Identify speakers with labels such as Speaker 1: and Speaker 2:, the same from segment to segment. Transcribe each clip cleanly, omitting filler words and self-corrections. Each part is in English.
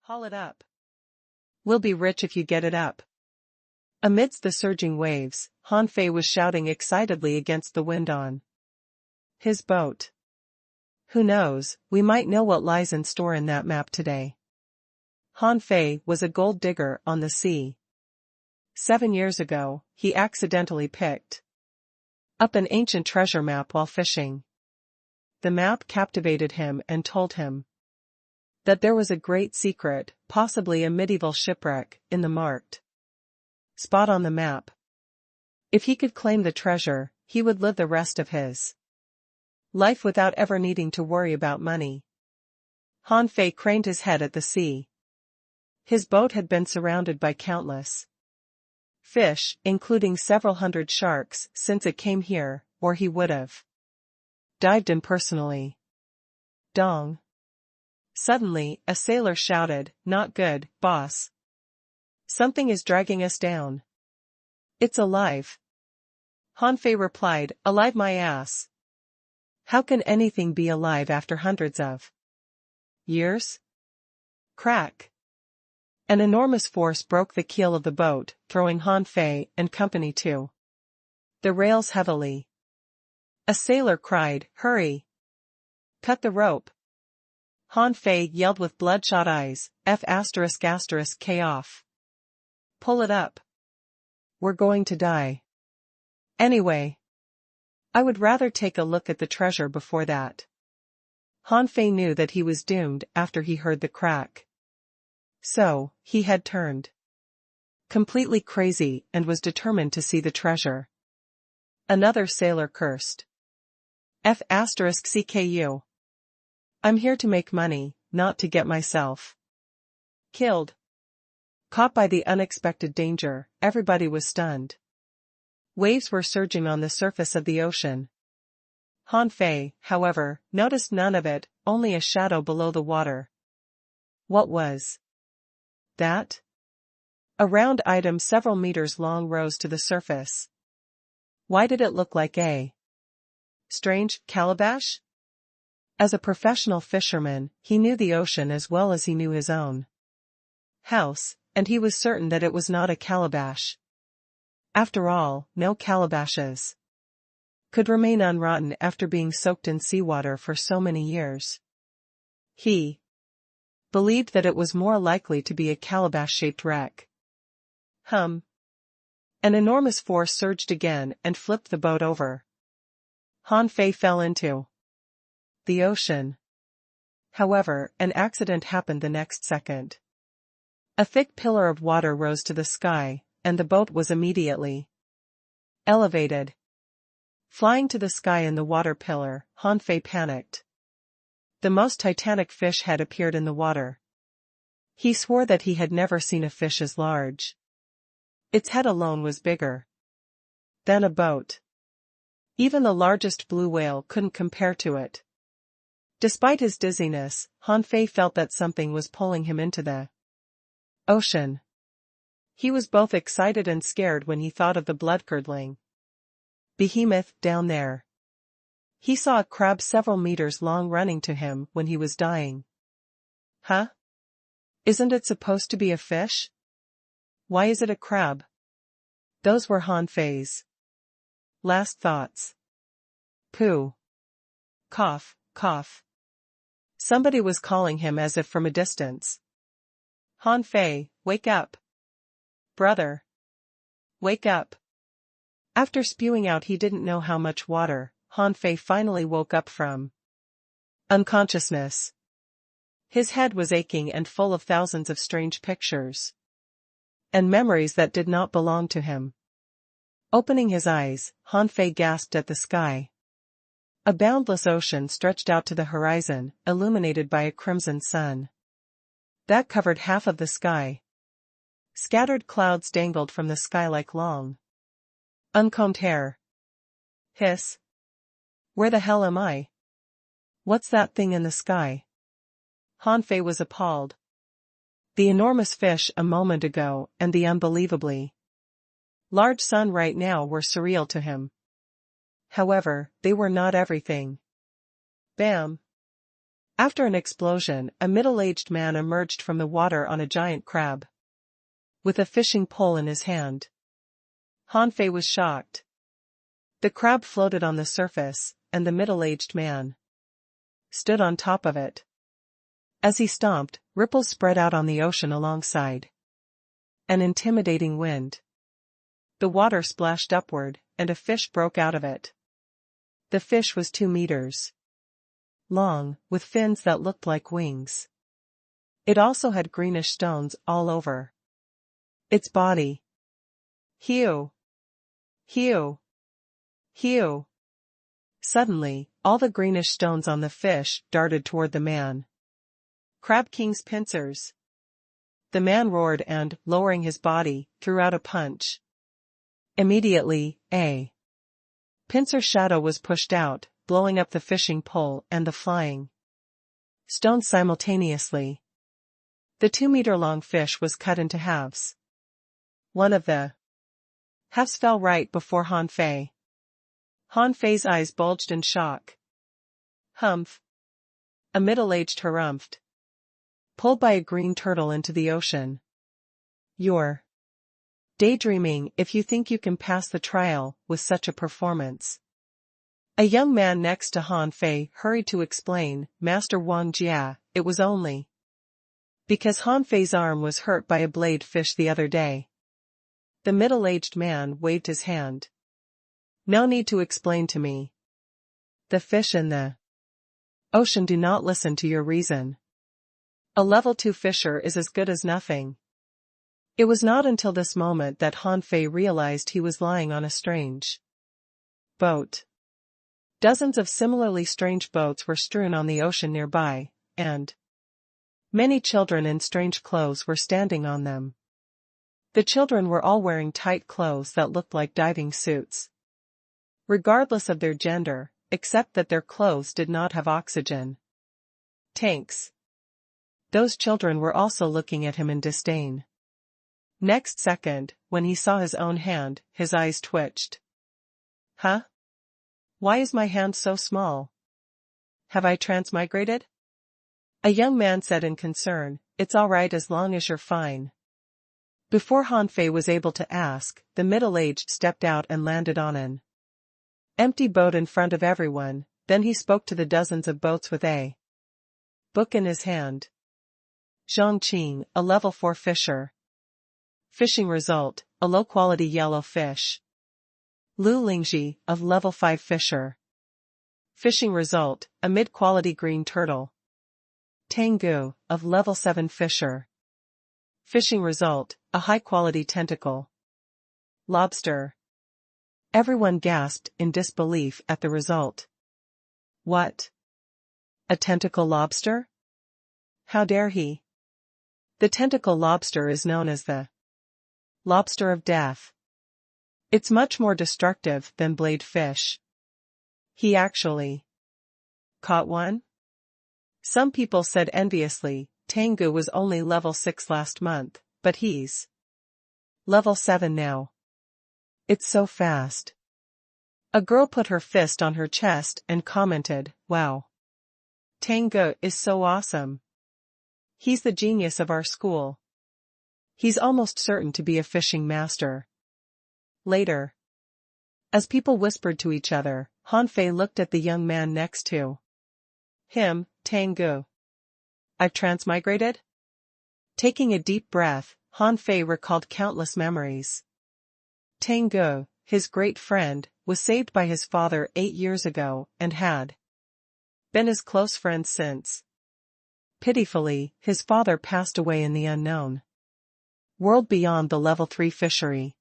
Speaker 1: Haul it up. We'll be rich if you get it up. Amidst the surging waves, Han Fei was shouting excitedly against the wind on his boat. Who knows, we might know what lies in store in that map today. Han Fei was a gold digger on the sea. 7 years ago, he accidentally picked up an ancient treasure map while fishing. The map captivated him and told him that there was a great secret, possibly a medieval shipwreck, in the marked spot on the map. If he could claim the treasure, he would live the rest of his life without ever needing to worry about money. Han Fei craned his head at the sea. His boat had been surrounded by countless fish, including several hundred sharks, since it came here, or he would have dived in personally. Dong. Suddenly, a sailor shouted, "Not good, boss. Something is dragging us down." "It's alive." Han Fei replied, "Alive my ass. How can anything be alive after hundreds of years?" Crack. An enormous force broke the keel of the boat, throwing Han Fei and company to the rails heavily. A sailor cried, "Hurry! Cut the rope!" Han Fei yelled with bloodshot eyes, F***K off. Pull it up. We're going to die. Anyway. I would rather take a look at the treasure before that. Han Fei knew that he was doomed after he heard the crack. So, he had turned completely crazy and was determined to see the treasure. Another sailor cursed. F***CKU. I'm here to make money, not to get myself killed. Caught by the unexpected danger, everybody was stunned. Waves were surging on the surface of the ocean. Han Fei, however, noticed none of it, only a shadow below the water. What was that? A round item several meters long rose to the surface. Why did it look like a strange calabash? As a professional fisherman, he knew the ocean as well as he knew his own house, and he was certain that it was not a calabash. After all, no calabashes could remain unrotten after being soaked in seawater for so many years. He believed that it was more likely to be a calabash-shaped wreck. An enormous force surged again and flipped the boat over. Han Fei fell into the ocean. However, an accident happened the next second. A thick pillar of water rose to the sky, and the boat was immediately elevated. Flying to the sky in the water pillar, Han Fei panicked. The most titanic fish had appeared in the water. He swore that he had never seen a fish as large. Its head alone was bigger than a boat. Even the largest blue whale couldn't compare to it. Despite his dizziness, Han Fei felt that something was pulling him into the ocean. He was both excited and scared when he thought of the blood-curdling behemoth down there. He saw a crab several meters long running to him when he was dying. Huh? Isn't it supposed to be a fish? Why is it a crab? Those were Han Fei's last thoughts. Pooh. Cough, cough. Somebody was calling him as if from a distance. Han Fei, wake up. Brother. Wake up. After spewing out he didn't know how much water, Han Fei finally woke up from unconsciousness. His head was aching and full of thousands of strange pictures and memories that did not belong to him. Opening his eyes, Han Fei gasped at the sky. A boundless ocean stretched out to the horizon, illuminated by a crimson sun that covered half of the sky. Scattered clouds dangled from the sky like long, uncombed hair. Hiss. Where the hell am I? What's that thing in the sky? Han Fei was appalled. The enormous fish a moment ago and the unbelievably large sun right now were surreal to him. However, they were not everything. Bam! After an explosion, a middle-aged man emerged from the water on a giant crab, with a fishing pole in his hand. Han Fei was shocked. The crab floated on the surface, and the middle-aged man stood on top of it. As he stomped, ripples spread out on the ocean alongside an intimidating wind. The water splashed upward, and a fish broke out of it. The fish was 2 meters long, with fins that looked like wings. It also had greenish stones all over its body. Hew! Hew! Hew! Suddenly, all the greenish stones on the fish darted toward the man. Crab King's pincers! The man roared and, lowering his body, threw out a punch. Immediately, a pincer shadow was pushed out, blowing up the fishing pole and the flying stones simultaneously. The 2-meter-long fish was cut into halves. One of the halves fell right before Han Fei. Han Fei's eyes bulged in shock. Humph! A middle-aged harumphed, pulled by a green turtle into the ocean. You're daydreaming if you think you can pass the trial with such a performance. A young man next to Han Fei hurried to explain, Master Wang Jia, it was only because Han Fei's arm was hurt by a blade fish the other day. The middle-aged man waved his hand. No need to explain to me. The fish in the ocean do not listen to your reason. A level 2 fisher is as good as nothing. It was not until this moment that Han Fei realized he was lying on a strange boat. Dozens of similarly strange boats were strewn on the ocean nearby, and many children in strange clothes were standing on them. The children were all wearing tight clothes that looked like diving suits, regardless of their gender, except that their clothes did not have oxygen tanks. Those children were also looking at him in disdain. Next second, when he saw his own hand, his eyes twitched. Huh? Why is my hand so small? Have I transmigrated? A young man said in concern, It's all right as long as you're fine. Before Han Fei was able to ask, the middle-aged stepped out and landed on an empty boat in front of everyone. Then he spoke to the dozens of boats with a book in his hand. Zhang Qing, a level 4 fisher. Fishing result, a low-quality yellow fish. Lu Lingji, of level 5 fisher. Fishing result, a mid-quality green turtle. Tang Gu, of level 7 fisher. Fishing result, a high-quality tentacle lobster. Everyone gasped in disbelief at the result. What? A tentacle lobster? How dare he? The tentacle lobster is known as the lobster of death. It's much more destructive than blade fish. He actually caught one? Some people said enviously, Tengu was only level 6 last month, but he's level 7 now. It's so fast. A girl put her fist on her chest and commented, Wow. Tengu is so awesome. He's the genius of our school. He's almost certain to be a fishing master. Later, as people whispered to each other, Han Fei looked at the young man next to him, Tengu. I've transmigrated? Taking a deep breath, Han Fei recalled countless memories. Tengu, his great friend, was saved by his father 8 years ago and had been his close friend since. Pitifully, his father passed away in the unknown world beyond the level 3 fishery.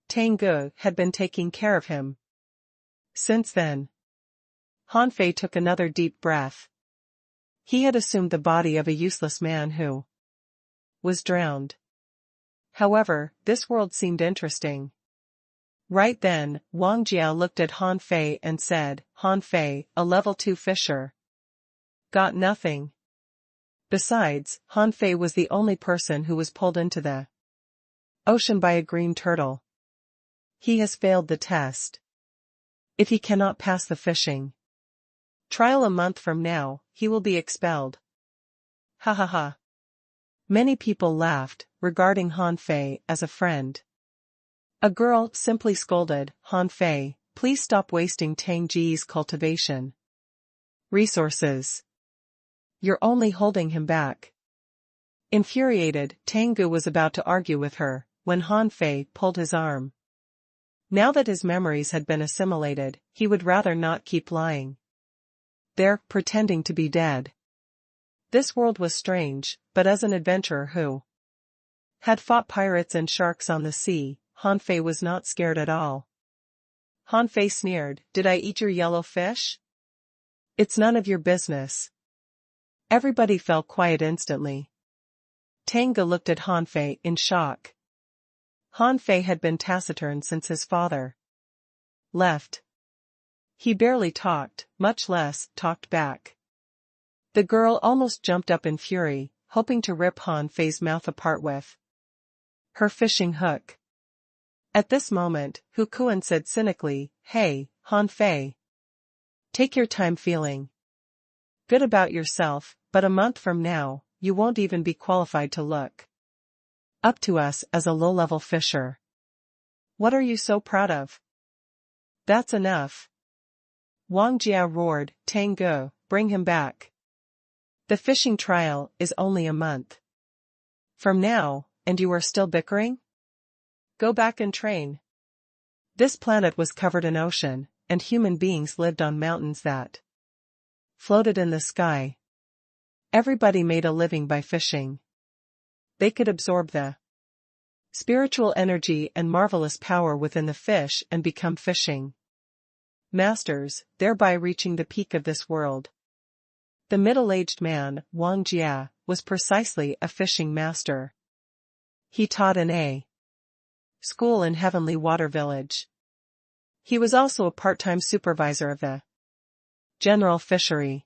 Speaker 1: Tengu had been taking care of him since then. Han Fei took another deep breath. He had assumed the body of a useless man who was drowned. However, this world seemed interesting. Right then, Wang Jiao looked at Han Fei and said, Han Fei, a level 2 fisher. Got nothing. Besides, Han Fei was the only person who was pulled into the ocean by a green turtle. He has failed the test. If he cannot pass the fishing Trial a month from now, he will be expelled. Ha ha ha. Many people laughed, regarding Han Fei as a friend. A girl simply scolded, Han Fei, please stop wasting Tang Ji's cultivation resources. You're only holding him back. Infuriated, Tang Gu was about to argue with her, when Han Fei pulled his arm. Now that his memories had been assimilated, he would rather not keep lying there, pretending to be dead. This world was strange, but as an adventurer who had fought pirates and sharks on the sea, Han Fei was not scared at all. Han Fei sneered, did I eat your yellow fish? It's none of your business. Everybody fell quiet instantly. Tang Gu looked at Han Fei in shock. Han Fei had been taciturn since his father left. He barely talked, much less talked back. The girl almost jumped up in fury, hoping to rip Han Fei's mouth apart with her fishing hook. At this moment, Hu Kuan said cynically, hey, Han Fei. Take your time feeling good about yourself, but a month from now, you won't even be qualified to look up to us as a low-level fisher. What are you so proud of? That's enough. Wang Jia roared, Tang Gu, bring him back. The fishing trial is only a month from now, and you are still bickering? Go back and train. This planet was covered in ocean, and human beings lived on mountains that floated in the sky. Everybody made a living by fishing. They could absorb the spiritual energy and marvelous power within the fish and become fishing masters, thereby reaching the peak of this world. The middle-aged man, Wang Jia, was precisely a fishing master. He taught in a school in Heavenly Water Village. He was also a part-time supervisor of the general fishery.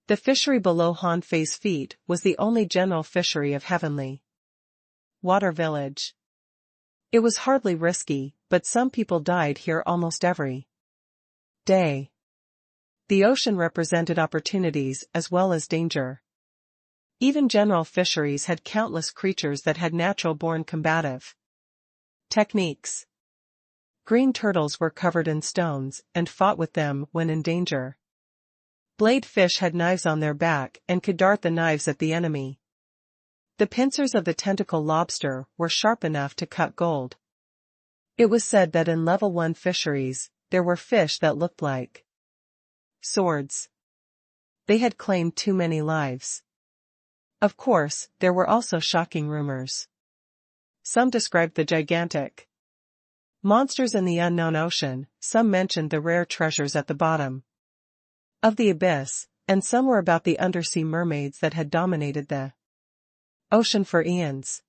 Speaker 1: The fishery below Han Fei's feet was the only general fishery of Heavenly Water Village. It was hardly risky, but some people died here almost every day. The ocean represented opportunities as well as danger. Even general fisheries had countless creatures that had natural-born combative techniques. Green turtles were covered in stones and fought with them when in danger. Blade fish had knives on their back and could dart the knives at the enemy. The pincers of the tentacle lobster were sharp enough to cut gold. It was said that in level 1 fisheries, there were fish that looked like swords. They had claimed too many lives. Of course, there were also shocking rumors. Some described the gigantic monsters in the unknown ocean, some mentioned the rare treasures at the bottom of the abyss, and some were about the undersea mermaids that had dominated the ocean for eons.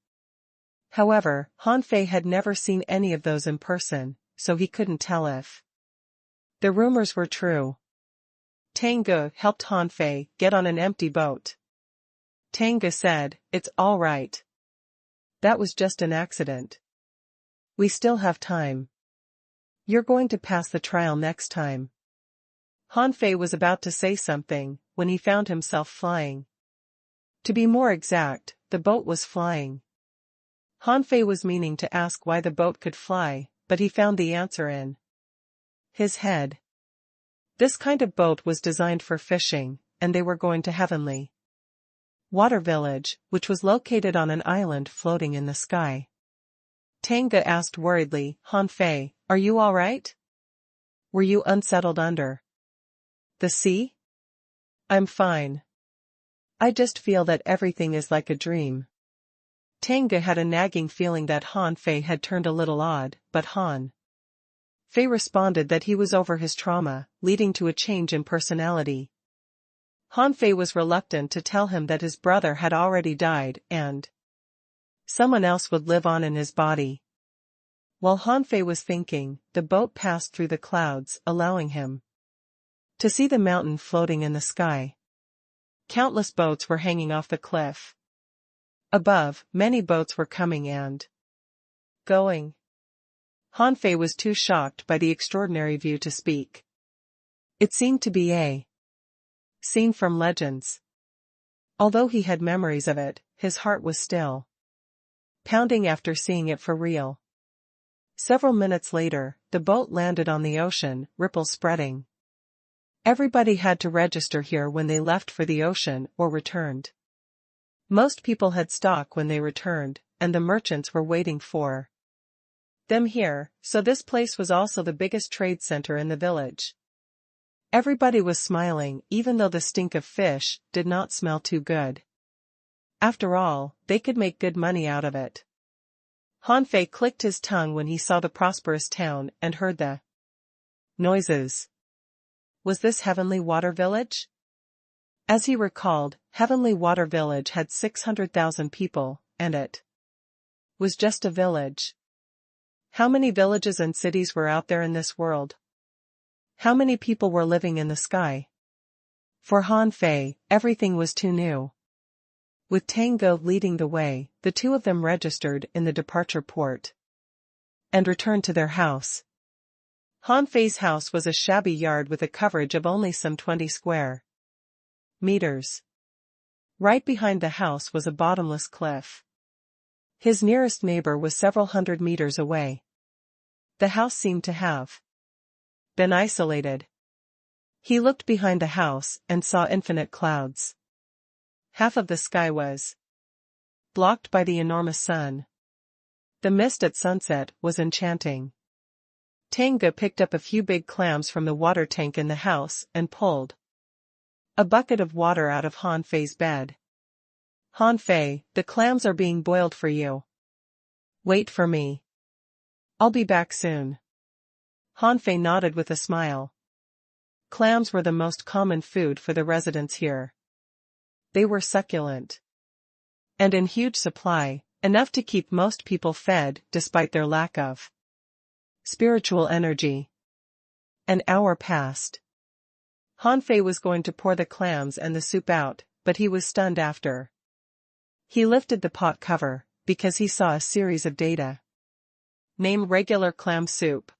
Speaker 1: However, Han Fei had never seen any of those in person, so he couldn't tell if the rumors were true. Tang Gu helped Han Fei get on an empty boat. Tang Gu said, it's all right. That was just an accident. We still have time. You're going to pass the trial next time. Han Fei was about to say something, when he found himself flying. To be more exact, the boat was flying. Han Fei was meaning to ask why the boat could fly, but he found the answer in his head. This kind of boat was designed for fishing, and they were going to Heavenly Water Village, which was located on an island floating in the sky. Tang Gu asked worriedly, Han Fei, are you all right? Were you unsettled under the sea? I'm fine. I just feel that everything is like a dream. Tang Gu had a nagging feeling that Han Fei had turned a little odd, but Han Fei responded that he was over his trauma, leading to a change in personality. Han Fei was reluctant to tell him that his brother had already died and someone else would live on in his body. While Han Fei was thinking, the boat passed through the clouds, allowing him to see the mountain floating in the sky. Countless boats were hanging off the cliff. Above, many boats were coming and going. Han Fei was too shocked by the extraordinary view to speak. It seemed to be a Scene from Legends. Although he had memories of it, his heart was still pounding after seeing it for real. Several minutes later, the boat landed on the ocean, ripples spreading. Everybody had to register here when they left for the ocean or returned. Most people had stock when they returned, and the merchants were waiting for them here, so this place was also the biggest trade center in the village. Everybody was smiling, even though the stink of fish did not smell too good. After all, they could make good money out of it. Hanfei clicked his tongue when he saw the prosperous town and heard the noises. Was this Heavenly Water Village? As he recalled, Heavenly Water Village had 600,000 people, and it was just a village. How many villages and cities were out there in this world? How many people were living in the sky? For Hanfei, everything was too new. With Tango leading the way, the two of them registered in the departure port and returned to their house. Hanfei's house was a shabby yard with a coverage of only some 20 square meters. Right behind the house was a bottomless cliff. His nearest neighbor was several hundred meters away. The house seemed to have been isolated. He looked behind the house and saw infinite clouds. Half of the sky was blocked by the enormous sun. The mist at sunset was enchanting. Tango picked up a few big clams from the water tank in the house and pulled a bucket of water out of Hanfei's bed. Hanfei, the clams are being boiled for you. Wait for me. I'll be back soon. Hanfei nodded with a smile. Clams were the most common food for the residents here. They were succulent and in huge supply, enough to keep most people fed despite their lack of spiritual energy. An hour passed. Hanfei was going to pour the clams and the soup out, but he was stunned after. He lifted the pot cover, because he saw a series of data. Name: regular clam soup.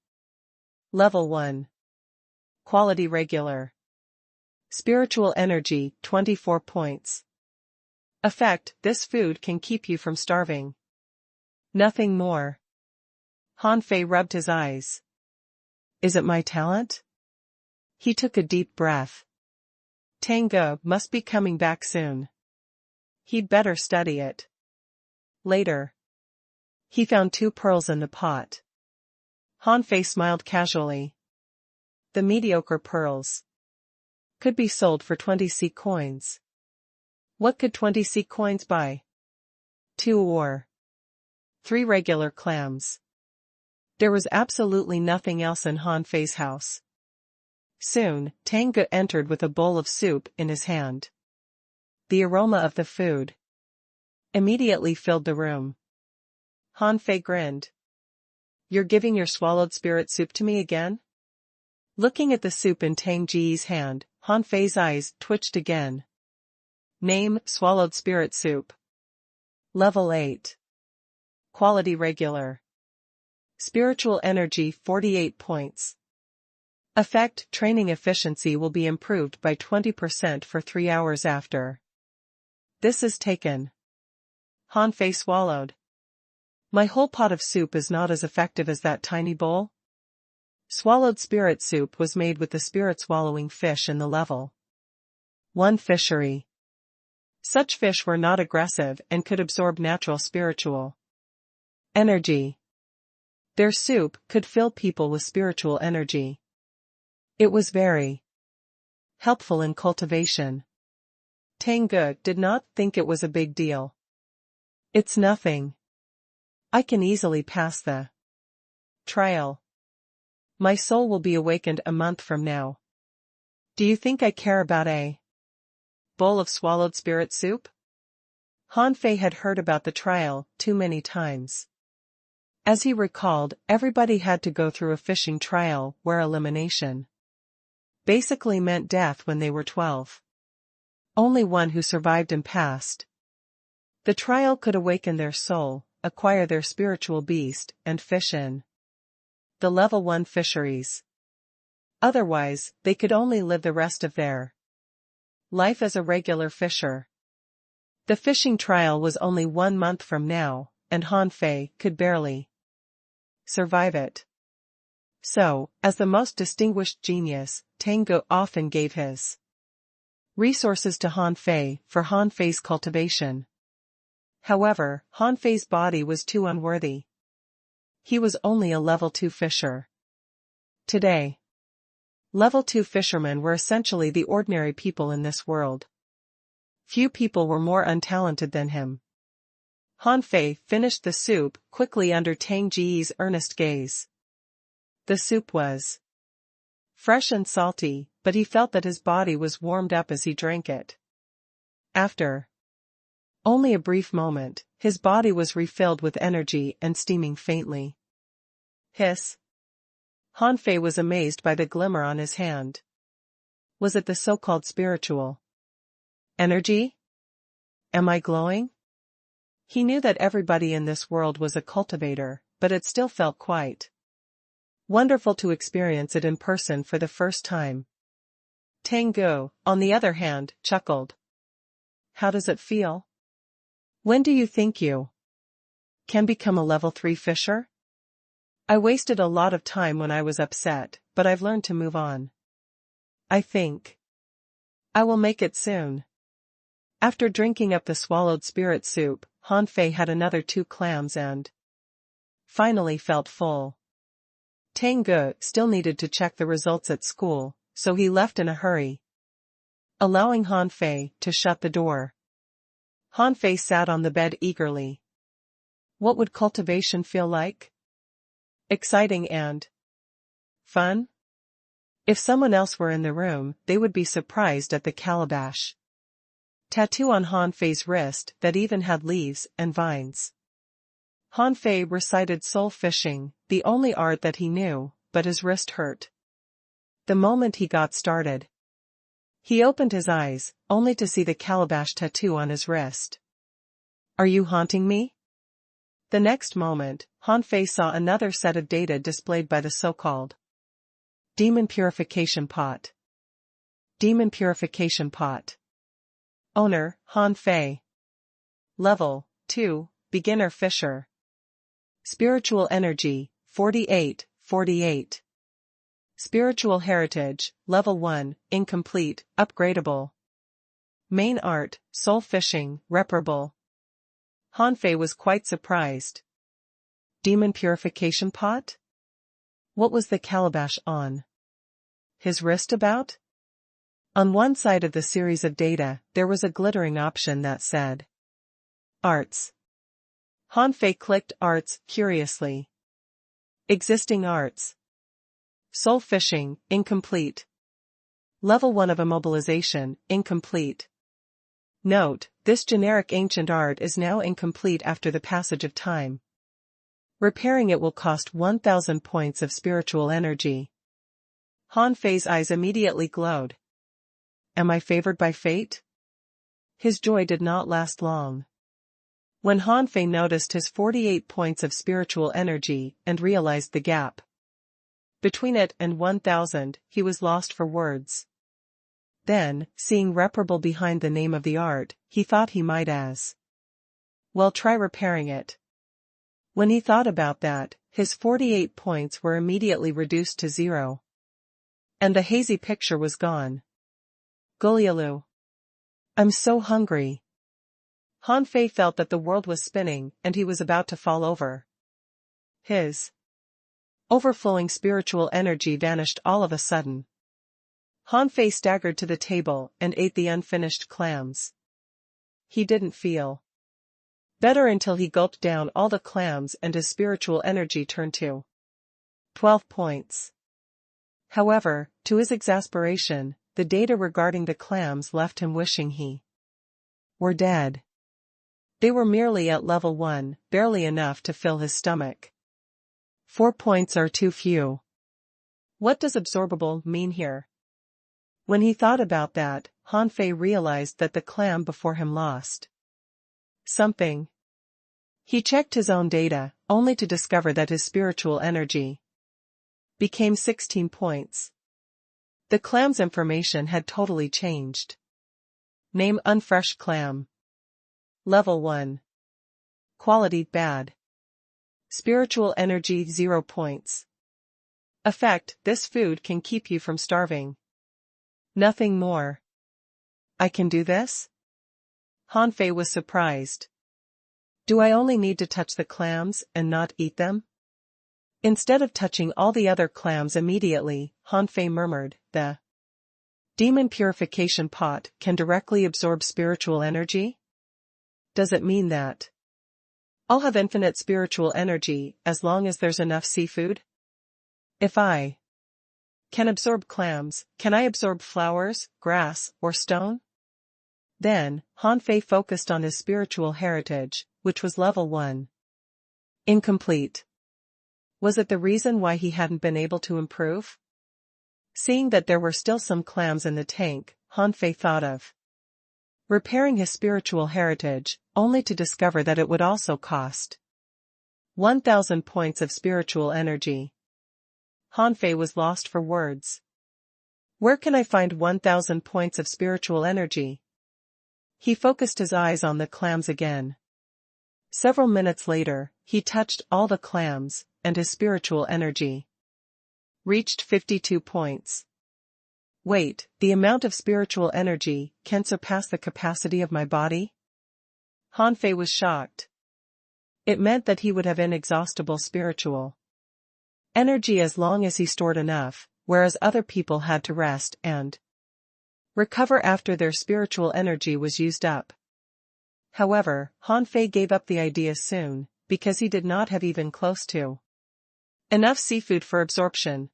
Speaker 1: Level 1. Quality regular. Spiritual energy, 24 points. Effect: this food can keep you from starving. Nothing more. Hanfei rubbed his eyes. Is it my talent? He took a deep breath. Tango must be coming back soon. He'd better study it. Later. He found 2 pearls in the pot. Hanfei smiled casually. The mediocre pearls could be sold for 20 C coins. What could 20 C coins buy? 2 or 3 regular clams. There was absolutely nothing else in Hanfei's house. Soon, Tango entered with a bowl of soup in his hand. The aroma of the food immediately filled the room. Hanfei grinned. You're giving your swallowed spirit soup to me again? Looking at the soup in Tang Ji's hand, Hanfei's eyes twitched again. Name: swallowed spirit soup. Level 8. Quality regular. Spiritual energy, 48 points. Effect: training efficiency will be improved by 20% for 3 hours after. This is taken. Hanfei swallowed. My whole pot of soup is not as effective as that tiny bowl. Swallowed spirit soup was made with the spirit-swallowing fish in the level 1 fishery. Such fish were not aggressive and could absorb natural spiritual energy. Their soup could fill people with spiritual energy. It was very helpful in cultivation. Tango did not think it was a big deal. It's nothing. I can easily pass the trial. My soul will be awakened a month from now. Do you think I care about a bowl of swallowed spirit soup? Hanfei had heard about the trial too many times. As he recalled, everybody had to go through a fishing trial where elimination basically meant death when they were 12. Only one who survived and passed the trial could awaken their soul, acquire their spiritual beast, and fish in the level 1 fisheries. Otherwise, they could only live the rest of their Life as a regular fisher. The fishing trial was only 1 month from now, and Han Fei could barely survive it. So, as the most distinguished genius, Tang Ge often gave his resources to Han Fei for Han Fei's cultivation. However, Han Fei's body was too unworthy. He was only a level 2 fisher. Today, level 2 fishermen were essentially the ordinary people in this world. Few people were more untalented than him. Han Fei finished the soup quickly under Tang Ji's earnest gaze. The soup was fresh and salty, but he felt that his body was warmed up as he drank it. After only a brief moment, his body was refilled with energy and steaming faintly. Hiss. Han Fei was amazed by the glimmer on his hand. Was it the so-called spiritual energy? Am I glowing? He knew that everybody in this world was a cultivator, but it still felt quite wonderful to experience it in person for the first time. Tang Ge, on the other hand, chuckled. How does it feel? When do you think you can become a level 3 fisher? I wasted a lot of time when I was upset, but I've learned to move on. I think I will make it soon. After drinking up the swallowed spirit soup, Han Fei had another 2 clams and finally felt full. Tang Ge still needed to check the results at school, so he left in a hurry, allowing Han Fei to shut the door. Han Fei sat on the bed eagerly. What would cultivation feel like? Exciting and fun? If someone else were in the room, they would be surprised at the calabash tattoo on Han Fei's wrist that even had leaves and vines. Han Fei recited soul fishing, the only art that he knew, but his wrist hurt the moment he got started. He opened his eyes, only to see the calabash tattoo on his wrist. Are you haunting me? The next moment, Han Fei saw another set of data displayed by the so-called Demon Purification Pot. Demon Purification Pot. Owner, Han Fei. Level 2, Beginner Fisher. Spiritual Energy, 48. Spiritual Heritage, Level 1, Incomplete, Upgradable. Main Art, Soul Fishing, Reparable. Han Fei was quite surprised. Demon Purification Pot? What was the calabash on his wrist about? On one side of the series of data, there was a glittering option that said Arts. Han Fei clicked Arts curiously. Existing arts. Soul Fishing, Incomplete. Level 1 of Immobilization, Incomplete. Note, this generic ancient art is now incomplete after the passage of time. Repairing it will cost 1,000 points of spiritual energy. Han Fei's eyes immediately glowed. Am I favored by fate? His joy did not last long. When Han Fei noticed his 48 points of spiritual energy and realized the gap between it and 1,000, he was lost for words. Then, seeing reparable behind the name of the art, he thought he might as well try repairing it. When he thought about that, his 48 points were immediately reduced to 0. And the hazy picture was gone. Golialu. I'm so hungry. Han Fei felt that the world was spinning and he was about to fall over. His overflowing spiritual energy vanished all of a sudden. Han Fei staggered to the table and ate the unfinished clams. He didn't feel better until he gulped down all the clams and his spiritual energy turned to 12 points. However, to his exasperation, the data regarding the clams left him wishing he were dead. They were merely at level 1, barely enough to fill his stomach. 4 points are too few. What does absorbable mean here? When he thought about that, Han Fei realized that the clam before him lost something. He checked his own data, only to discover that his spiritual energy became 16 points. The clam's information had totally changed. Name unfresh clam. Level 1. Quality bad. Spiritual energy 0 points. Effect: this food can keep you from starving. Nothing more. I can do this? Hanfei was surprised. Do I only need to touch the clams and not eat them? Instead of touching all the other clams immediately, Hanfei murmured, the demon purification pot can directly absorb spiritual energy? Does it mean that I'll have infinite spiritual energy as long as there's enough seafood? If I can absorb clams, can I absorb flowers, grass, or stone? Then, Hanfei focused on his spiritual heritage, which was level 1. Incomplete. Was it the reason why he hadn't been able to improve? Seeing that there were still some clams in the tank, Hanfei thought of repairing his spiritual heritage, only to discover that it would also cost 1,000 points of spiritual energy. Hanfei was lost for words. Where can I find 1,000 points of spiritual energy? He focused his eyes on the clams again. Several minutes later, he touched all the clams, and his spiritual energy reached 52 points. Wait, the amount of spiritual energy can surpass the capacity of my body? Hanfei was shocked. It meant that he would have inexhaustible spiritual energy as long as he stored enough, whereas other people had to rest and recover after their spiritual energy was used up. However, Hanfei gave up the idea soon, because he did not have even close to enough seafood for absorption.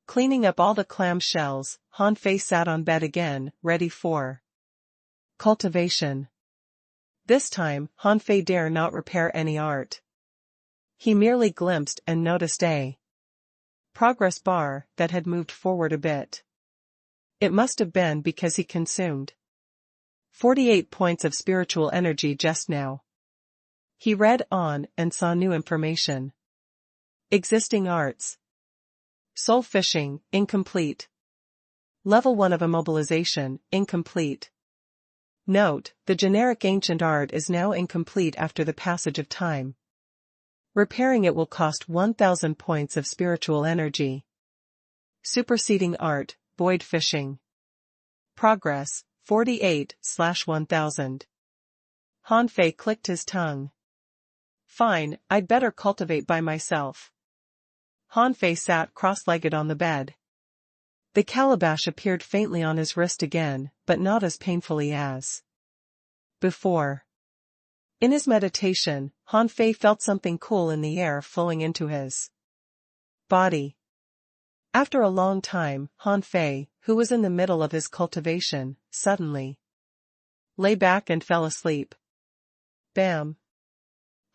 Speaker 1: Cleaning up all the clam shells, Hanfei sat on bed again, ready for cultivation. This time, Hanfei dare not repair any art. He merely glimpsed and noticed a progress bar that had moved forward a bit. It must have been because he consumed 48 points of spiritual energy just now. He read on and saw new information. Existing arts. Soul fishing, incomplete. Level 1 of immobilization, incomplete. Note, the generic ancient art is now incomplete after the passage of time. Repairing it will cost 1,000 points of spiritual energy. Superseding art, void fishing. Progress, 48/1000. Hanfei clicked his tongue. Fine, I'd better cultivate by myself. Hanfei sat cross-legged on the bed. The calabash appeared faintly on his wrist again, but not as painfully as before. In his meditation, Hanfei felt something cool in the air flowing into his body. After a long time, Hanfei, who was in the middle of his cultivation, suddenly lay back and fell asleep. Bam!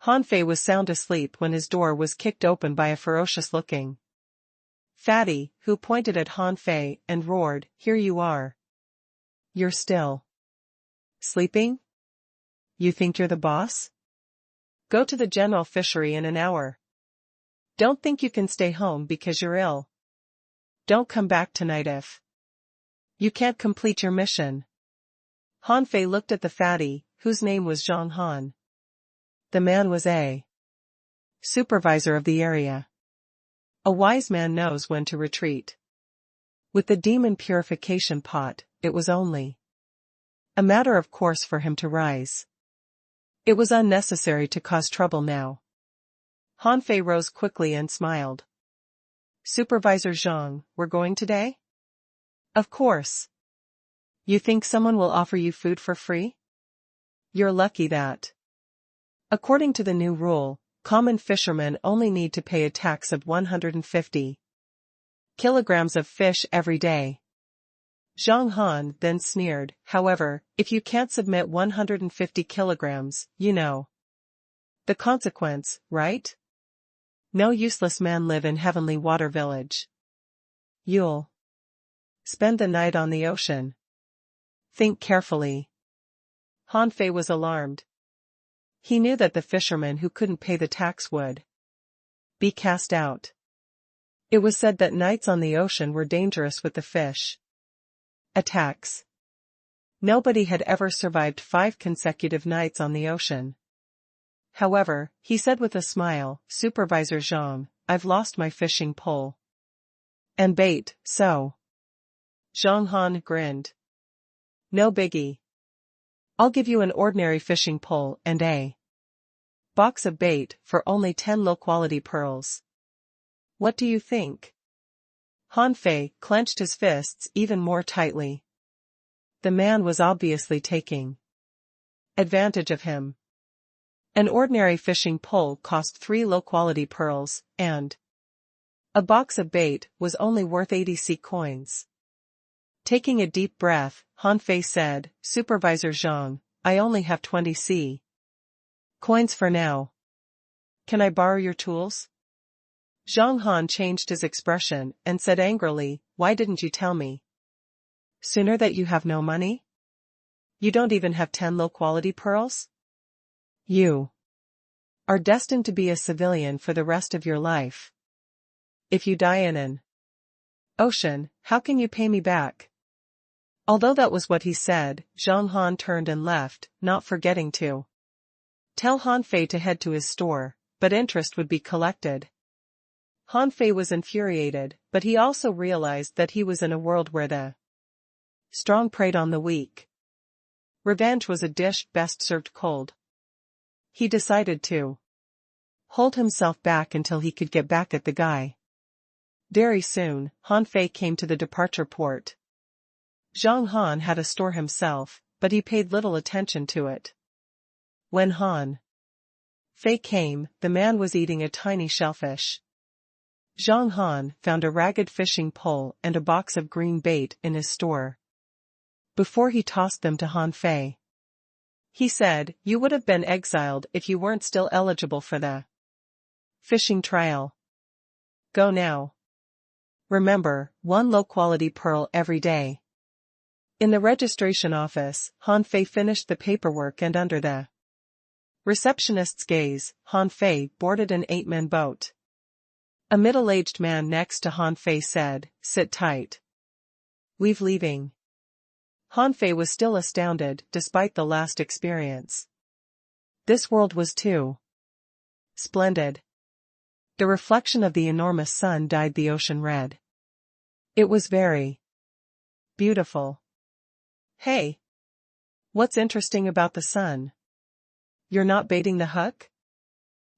Speaker 1: Hanfei was sound asleep when his door was kicked open by a ferocious-looking fatty, who pointed at Hanfei and roared, "Here you are. You're still sleeping? You think you're the boss? Go to the general fishery in an hour. Don't think you can stay home because you're ill. Don't come back tonight if you can't complete your mission." Hanfei looked at the fatty, whose name was Zhang Han. The man was a supervisor of the area. A wise man knows when to retreat. With the demon purification pot, it was only a matter of course for him to rise. It was unnecessary to cause trouble now. Hanfei rose quickly and smiled. Supervisor Zhang, we're going today? Of course. You think someone will offer you food for free? You're lucky that. According to the new rule, common fishermen only need to pay a tax of 150 kilograms of fish every day. Zhang Han then sneered, however, if you can't submit 150 kilograms, you know the consequence, right? No useless man live in Heavenly Water Village. You'll spend the night on the ocean. Think carefully. Hanfei was alarmed. He knew that the fisherman who couldn't pay the tax would be cast out. It was said that nights on the ocean were dangerous with the fish attacks. Nobody had ever survived 5 consecutive nights on the ocean. However, he said with a smile, "Supervisor Zhang, I've lost my fishing pole." "And bait, so?" Zhang Han grinned. "No biggie. I'll give you an ordinary fishing pole and a box of bait for only 10 low-quality pearls. What do you think?" Han Fei clenched his fists even more tightly. The man was obviously taking advantage of him. An ordinary fishing pole cost 3 low-quality pearls, and a box of bait was only worth 80 C coins. Taking a deep breath, Han Fei said, "Supervisor Zhang, I only have 20 C coins for now. Can I borrow your tools?" Zhang Han changed his expression and said angrily, "Why didn't you tell me sooner that you have no money? You don't even have 10 low-quality pearls? You are destined to be a civilian for the rest of your life. If you die in an ocean, how can you pay me back?" Although that was what he said, Zhang Han turned and left, not forgetting to tell Han Fei to head to his store, but interest would be collected. Han Fei was infuriated, but he also realized that he was in a world where the strong preyed on the weak. Revenge was a dish best served cold. He decided to hold himself back until he could get back at the guy. Very soon, Han Fei came to the departure port. Zhang Han had a store himself, but he paid little attention to it. When Han Fei came, the man was eating a tiny shellfish. Zhang Han found a ragged fishing pole and a box of green bait in his store. Before he tossed them to Han Fei, he said, "You would have been exiled if you weren't still eligible for the fishing trial. Go now. Remember, 1 low-quality pearl every day." In the registration office, Han Fei finished the paperwork and under the receptionist's gaze, Han Fei boarded an 8-man boat. A middle-aged man next to Han Fei said, "Sit tight. We've leaving." Han Fei was still astounded despite the last experience. This world was too splendid. The reflection of the enormous sun dyed the ocean red. It was very beautiful. "Hey! What's interesting about the sun? You're not baiting the hook?"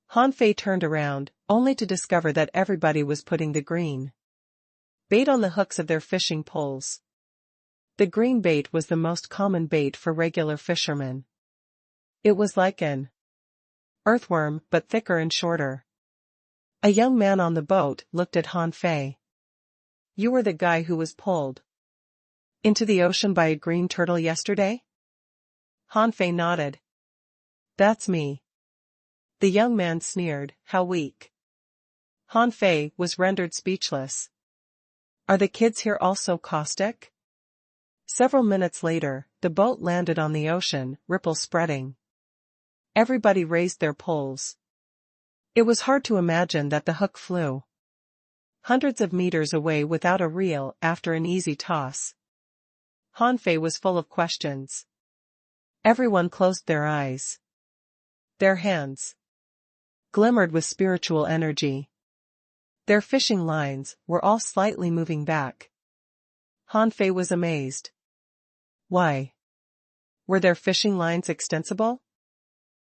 Speaker 1: Han Fei turned around, only to discover that everybody was putting the green bait on the hooks of their fishing poles. The green bait was the most common bait for regular fishermen. It was like an earthworm, but thicker and shorter. A young man on the boat looked at Han Fei. "You were the guy who was pulled into the ocean by a green turtle yesterday?" Han Fei nodded. "That's me." The young man sneered, "How weak." Han Fei was rendered speechless. "Are the kids here also caustic?" Several minutes later, the boat landed on the ocean, ripples spreading. Everybody raised their poles. It was hard to imagine that the hook flew hundreds of meters away without a reel after an easy toss. Han Fei was full of questions. Everyone closed their eyes. Their hands glimmered with spiritual energy. Their fishing lines were all slightly moving back. Han Fei was amazed. Why? Were their fishing lines extensible?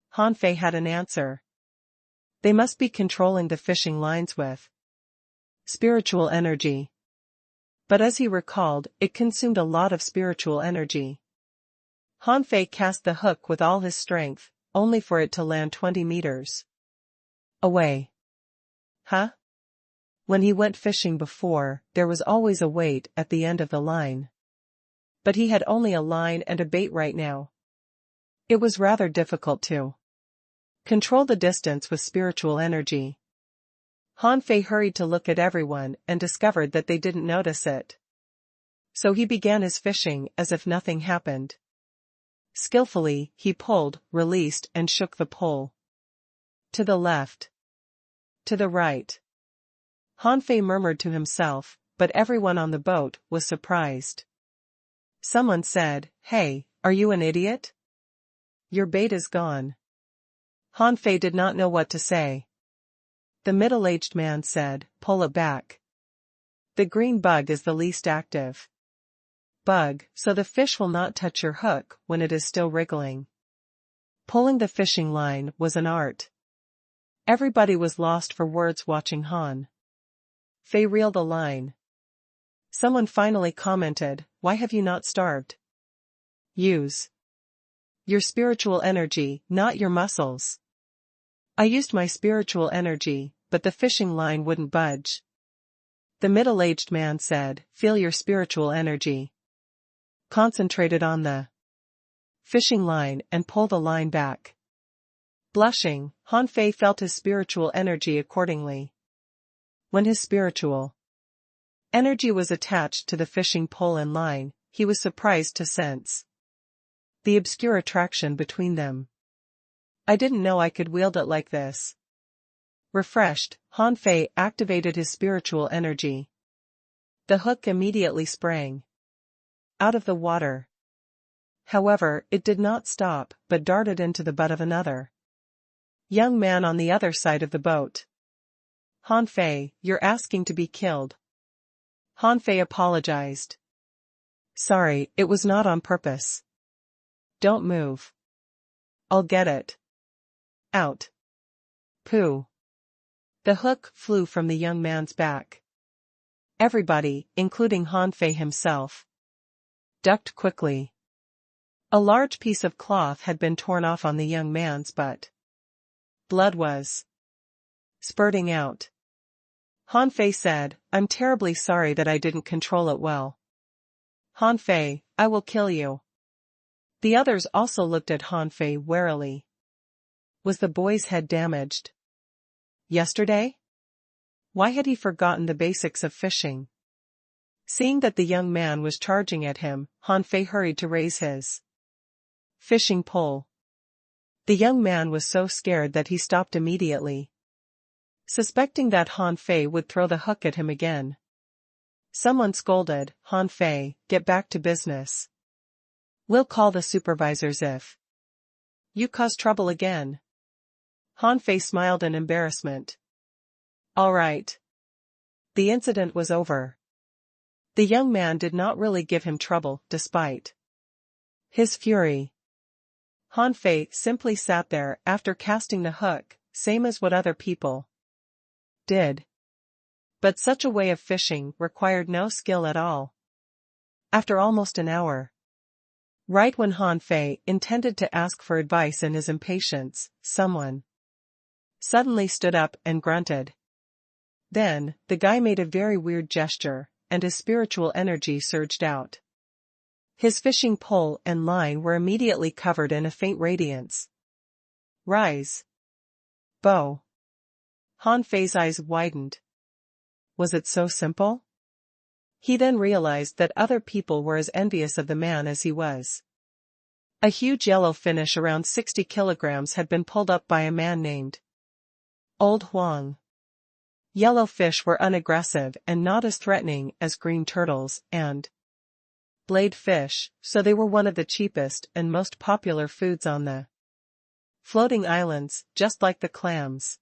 Speaker 1: Han Fei had an answer. They must be controlling the fishing lines with spiritual energy. But as he recalled, it consumed a lot of spiritual energy. Han Fei cast the hook with all his strength, only for it to land 20 meters away. Huh? When he went fishing before, there was always a weight at the end of the line. But he had only a line and a bait right now. It was rather difficult to control the distance with spiritual energy. Han Fei hurried to look at everyone and discovered that they didn't notice it. So he began his fishing as if nothing happened. Skillfully, he pulled, released and shook the pole. To the left. To the right. Han Fei murmured to himself, but everyone on the boat was surprised. Someone said, "Hey, Are you an idiot? Your bait is gone. Han Fei did not know what to say. The middle-aged man said, pull it back. The green bug is the least active bug, so the fish will not touch your hook when it is still wriggling. Pulling the fishing line was an art. Everybody was lost for words watching Han Fei reel the line. Someone finally commented, why have you not starved? Use your spiritual energy, not your muscles. I used my spiritual energy, but the fishing line wouldn't budge. The middle-aged man said, feel your spiritual energy. Concentrated on the fishing line and pull the line back. Blushing, Han Fei felt his spiritual energy accordingly. When his spiritual energy was attached to the fishing pole and line, he was surprised to sense the obscure attraction between them. I didn't know I could wield it like this. Refreshed, Han Fei activated his spiritual energy. The hook immediately sprang out of the water. However, it did not stop, but darted into the butt of another young man on the other side of the boat. Han Fei, you're asking to be killed. Han Fei apologized. Sorry, it was not on purpose. Don't move. I'll get it. Out. Pooh. The hook flew from the young man's back. Everybody, including Han Fei himself, ducked quickly. A large piece of cloth had been torn off on the young man's butt. Blood was spurting out. Han Fei said, I'm terribly sorry that I didn't control it well. Han Fei, I will kill you. The others also looked at Han Fei warily. Was the boy's head damaged? Yesterday? Why had he forgotten the basics of fishing? Seeing that the young man was charging at him, Han Fei hurried to raise his fishing pole. The young man was so scared that he stopped immediately, suspecting that Han Fei would throw the hook at him again. Someone scolded, Han Fei, get back to business. We'll call the supervisors if you cause trouble again. Han Fei smiled in embarrassment. All right. The incident was over. The young man did not really give him trouble, despite his fury. Han Fei simply sat there after casting the hook, same as what other people did. But such a way of fishing required no skill at all. After almost an hour, right when Han Fei intended to ask for advice in his impatience, someone suddenly stood up and grunted. Then, the guy made a very weird gesture, and his spiritual energy surged out. His fishing pole and line were immediately covered in a faint radiance. Rise. Bow. Han Fei's eyes widened. Was it so simple? He then realized that other people were as envious of the man as he was. A huge yellow fish around 60 kilograms had been pulled up by a man named Old Huang. Yellow fish were unaggressive and not as threatening as green turtles and blade fish, so they were one of the cheapest and most popular foods on the floating islands, just like the clams.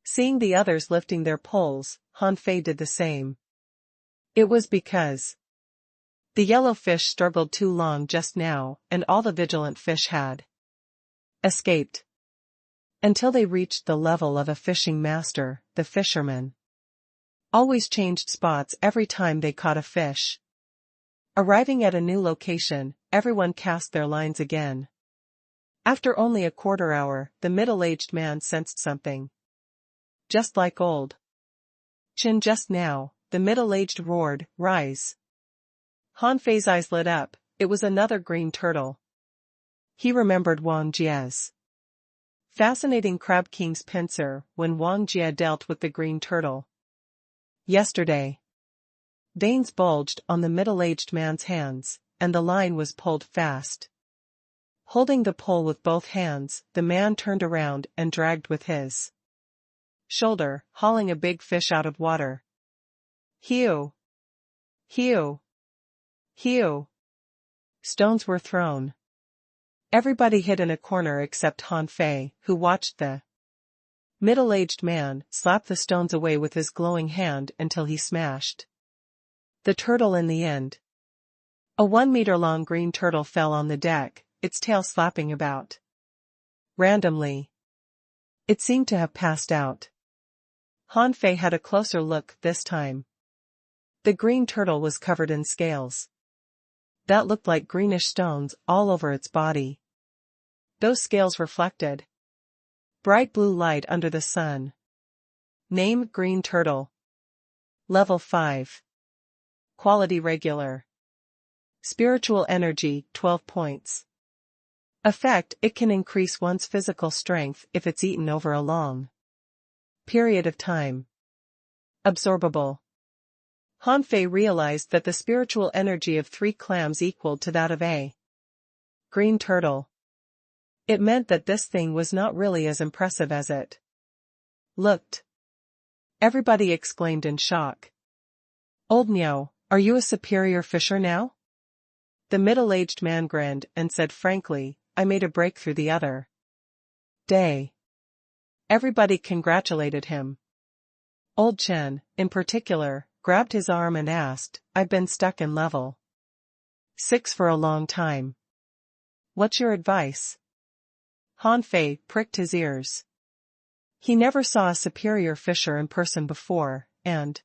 Speaker 1: Seeing the others lifting their poles, Han Fei did the same. It was because the yellow fish struggled too long just now, and all the vigilant fish had escaped. Until they reached the level of a fishing master, the fisherman always changed spots every time they caught a fish. Arriving at a new location, everyone cast their lines again. After only a quarter hour, the middle-aged man sensed something. Just like old Chin just now, the middle-aged roared, rise. Han Fei's eyes lit up, it was another green turtle. He remembered Wang Jia's fascinating Crab King's pincer when Wang Jia dealt with the green turtle yesterday. Veins bulged on the middle-aged man's hands, and the line was pulled fast. Holding the pole with both hands, the man turned around and dragged with his shoulder, hauling a big fish out of water. Hew! Hew! Hew! Stones were thrown. Everybody hid in a corner except Han Fei, who watched the middle-aged man slap the stones away with his glowing hand until he smashed the turtle in the end. A 1-meter-long green turtle fell on the deck, its tail slapping about randomly. It seemed to have passed out. Han Fei had a closer look this time. The green turtle was covered in scales that looked like greenish stones all over its body. Those scales reflected bright blue light under the sun. Name: green turtle. Level 5. Quality: regular. Spiritual energy: 12 points. Effect: it can increase one's physical strength if it's eaten over a long period of time. Absorbable. Han Fei realized that the spiritual energy of 3 clams equaled to that of a green turtle. It meant that this thing was not really as impressive as it looked. Everybody exclaimed in shock. Old Niao, are you a superior fisher now? The middle-aged man grinned and said frankly, I made a breakthrough the other day. Everybody congratulated him. Old Chen, in particular, grabbed his arm and asked, I've been stuck in level 6 for a long time. What's your advice? Han Fei pricked his ears. He never saw a superior fisher in person before, and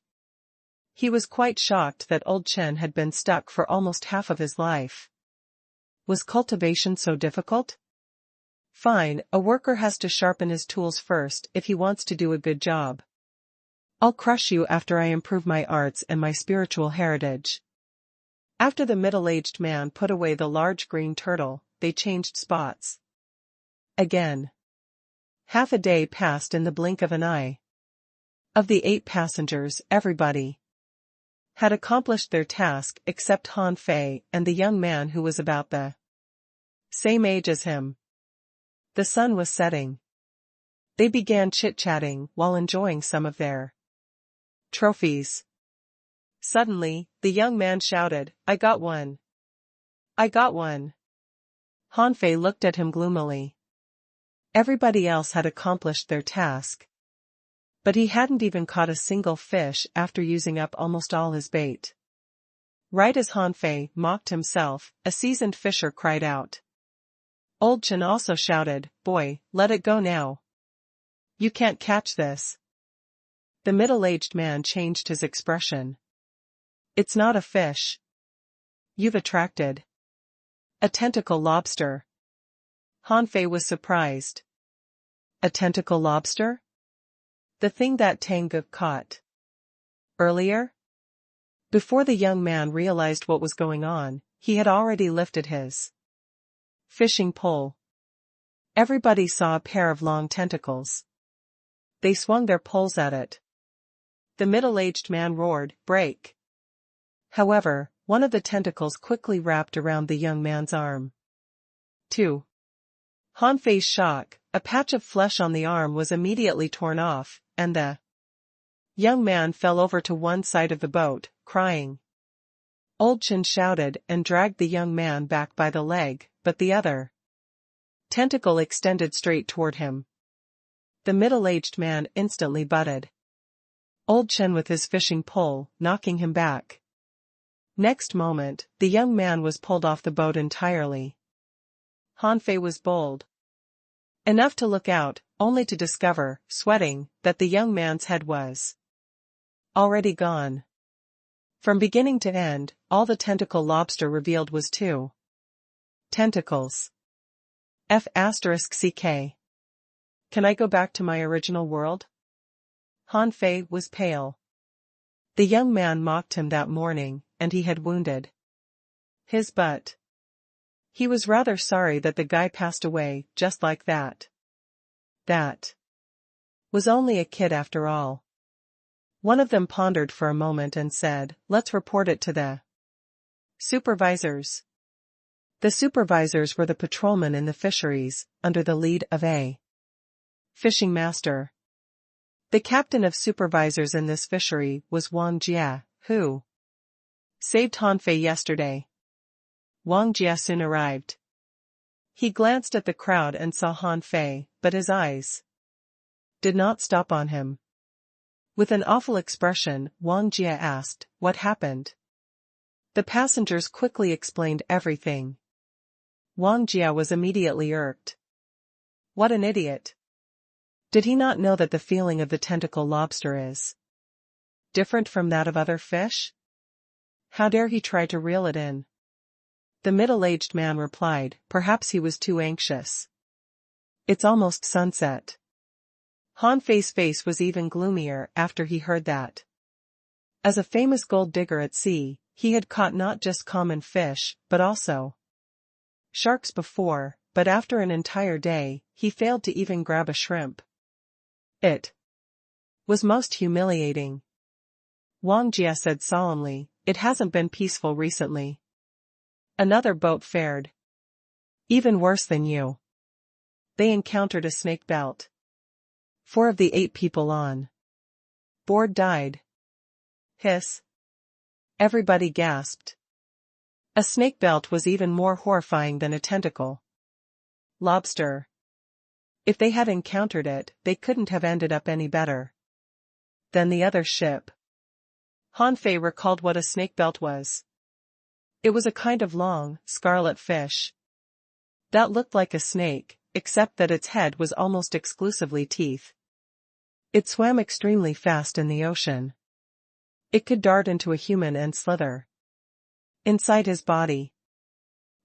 Speaker 1: he was quite shocked that old Chen had been stuck for almost half of his life. Was cultivation so difficult? Fine, a worker has to sharpen his tools first if he wants to do a good job. I'll crush you after I improve my arts and my spiritual heritage. After the middle-aged man put away the large green turtle, they changed spots again. Half a day passed in the blink of an eye. Of the 8 passengers, everybody had accomplished their task except Han Fei and the young man who was about the same age as him. The sun was setting. They began chit-chatting while enjoying some of their trophies. Suddenly, the young man shouted, I got one. I got one. Han Fei looked at him gloomily. Everybody else had accomplished their task. But he hadn't even caught a single fish after using up almost all his bait. Right as Han Fei mocked himself, a seasoned fisher cried out. Old Chen also shouted, Boy, let it go now. You can't catch this. The middle-aged man changed his expression. It's not a fish. You've attracted a tentacle lobster. Han Fei was surprised. A tentacle lobster? The thing that Tanguk caught earlier? Before the young man realized what was going on, he had already lifted his fishing pole. Everybody saw a pair of long tentacles. They swung their poles at it. The middle-aged man roared, Break! However, one of the tentacles quickly wrapped around the young man's arm. 2. Han Fei's shock, a patch of flesh on the arm was immediately torn off, and the young man fell over to one side of the boat, crying. Old Chen shouted and dragged the young man back by the leg, but the other tentacle extended straight toward him. The middle-aged man instantly butted Old Chen with his fishing pole, knocking him back. Next moment, the young man was pulled off the boat entirely. Han Fei was bold enough to look out, only to discover, sweating, that the young man's head was already gone. From beginning to end, all the tentacle lobster revealed was 2 tentacles. F*CK. Can I go back to my original world? Han Fei was pale. The young man mocked him that morning, and he had wounded his butt. He was rather sorry that the guy passed away just like that. That was only a kid after all. One of them pondered for a moment and said, Let's report it to the supervisors. The supervisors were the patrolmen in the fisheries, under the lead of a fishing master. The captain of supervisors in this fishery was Wang Jia, who saved Han Fei yesterday. Wang Jia soon arrived. He glanced at the crowd and saw Han Fei, but his eyes did not stop on him. With an awful expression, Wang Jia asked, "What happened?" The passengers quickly explained everything. Wang Jia was immediately irked. What an idiot! Did he not know that the feeling of the tentacle lobster is different from that of other fish? How dare he try to reel it in? The middle-aged man replied, perhaps he was too anxious. It's almost sunset. Han Fei's face was even gloomier after he heard that. As a famous gold digger at sea, he had caught not just common fish, but also sharks before, but after an entire day, he failed to even grab a shrimp. It was most humiliating. Wang Jia said solemnly, "It hasn't been peaceful recently. Another boat fared even worse than you. They encountered a snake belt. 4 of the 8 people on board died." Hiss. Everybody gasped. A snake belt was even more horrifying than a tentacle lobster. If they had encountered it, they couldn't have ended up any better than the other ship. Han Fei recalled what a snake belt was. It was a kind of long, scarlet fish that looked like a snake, except that its head was almost exclusively teeth. It swam extremely fast in the ocean. It could dart into a human and slither inside his body.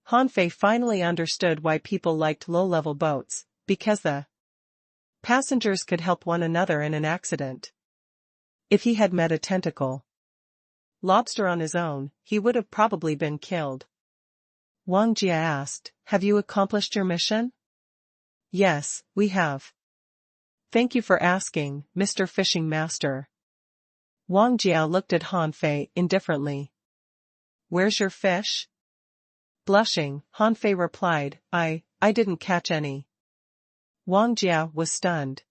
Speaker 1: Han Fei finally understood why people liked low-level boats, because the passengers could help one another in an accident. If he had met a tentacle lobster on his own, he would have probably been killed. Wang Jia asked, "Have you accomplished your mission?" "Yes, we have. Thank you for asking, Mr. Fishing Master." Wang Jia looked at Han Fei indifferently. "Where's your fish?" Blushing, Han Fei replied, I didn't catch any." Wang Jia was stunned.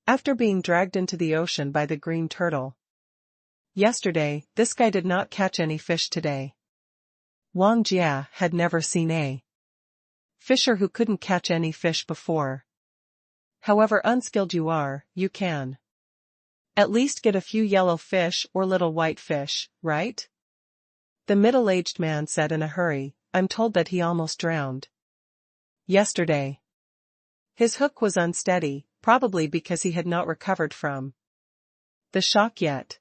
Speaker 1: After being dragged into the ocean by the green turtle yesterday, this guy did not catch any fish today. Wang Jia had never seen a fisher who couldn't catch any fish before. However unskilled you are, you can at least get a few yellow fish or little white fish, right? The middle-aged man said in a hurry, "I'm told that he almost drowned yesterday. His hook was unsteady, probably because he had not recovered from the shock yet.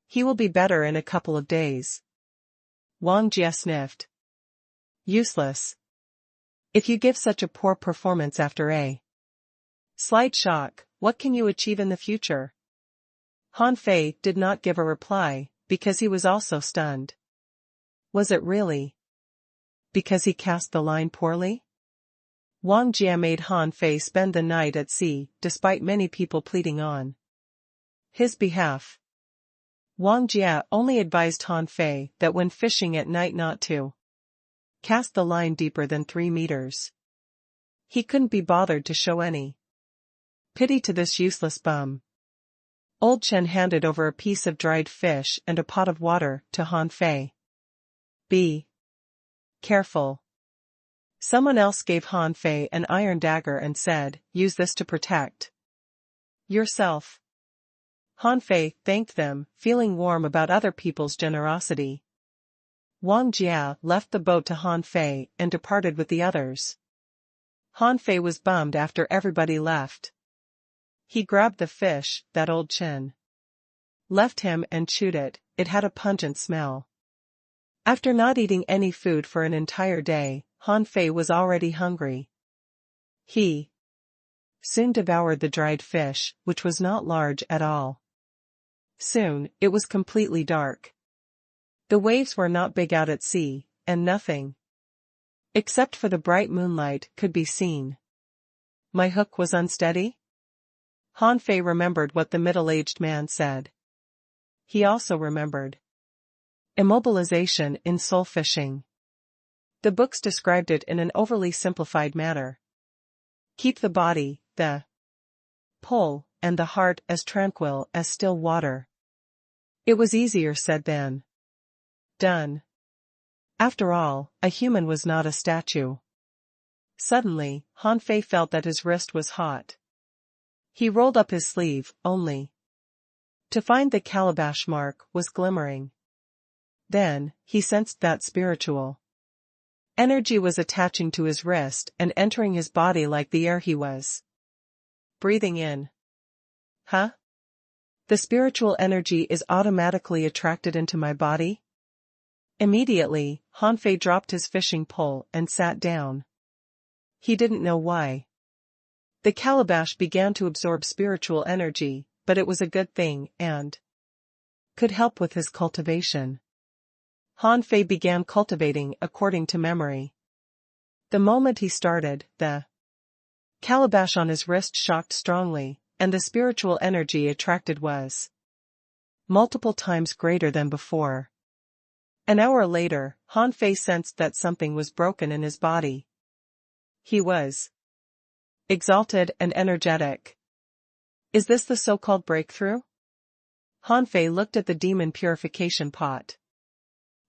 Speaker 1: He will be better in a couple of days." Wang Jia sniffed. "Useless. If you give such a poor performance after a slight shock, what can you achieve in the future?" Han Fei did not give a reply, because he was also stunned. Was it really because he cast the line poorly? Wang Jia made Han Fei spend the night at sea, despite many people pleading on his behalf. Wang Jia only advised Han Fei that when fishing at night not to cast the line deeper than 3 meters. He couldn't be bothered to show any pity to this useless bum. Old Chen handed over a piece of dried fish and a pot of water to Han Fei. "Be careful." Someone else gave Han Fei an iron dagger and said, "Use this to protect yourself." Han Fei thanked them, feeling warm about other people's generosity. Wang Jia left the boat to Han Fei and departed with the others. Han Fei was bummed after everybody left. He grabbed the fish that old Chen left him and chewed it. It had a pungent smell. After not eating any food for an entire day, Han Fei was already hungry. He soon devoured the dried fish, which was not large at all. Soon, it was completely dark. The waves were not big out at sea, and nothing except for the bright moonlight could be seen. My hook was unsteady? Han Fei remembered what the middle-aged man said. He also remembered immobilization in soul fishing. The books described it in an overly simplified manner. Keep the body, the pole, and the heart as tranquil as still water. It was easier said than done. After all, a human was not a statue. Suddenly, Han Fei felt that his wrist was hot. He rolled up his sleeve, only to find the calabash mark was glimmering. Then, he sensed that spiritual energy was attaching to his wrist and entering his body like the air he was breathing in. Huh? The spiritual energy is automatically attracted into my body? Immediately, Han Fei dropped his fishing pole and sat down. He didn't know why. The calabash began to absorb spiritual energy, but it was a good thing and could help with his cultivation. Han Fei began cultivating according to memory. The moment he started, the calabash on his wrist shocked strongly, and the spiritual energy attracted was multiple times greater than before. An hour later, Han Fei sensed that something was broken in his body. He was exalted and energetic. Is this the so-called breakthrough? Han Fei looked at the demon purification pot.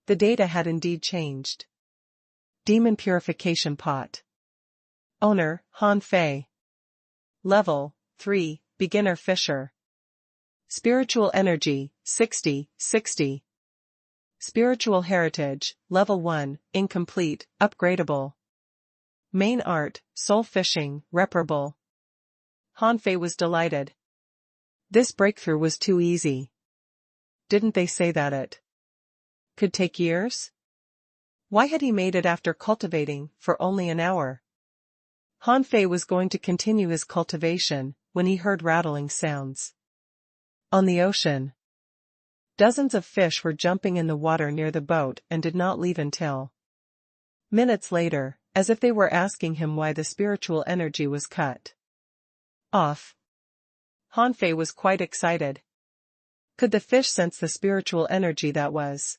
Speaker 1: The data had indeed changed. Demon purification pot. Owner, Han Fei. Level, 3, beginner fisher. Spiritual energy, 60. Spiritual heritage, level 1, incomplete, upgradable. Main art, soul fishing, reparable. Han Fei was delighted. This breakthrough was too easy. Didn't they say that it could take years? Why had he made it after cultivating for only an hour? Han Fei was going to continue his cultivation when he heard rattling sounds. On the ocean, dozens of fish were jumping in the water near the boat and did not leave until minutes later, as if they were asking him why the spiritual energy was cut off. Han Fei was quite excited. Could the fish sense the spiritual energy that was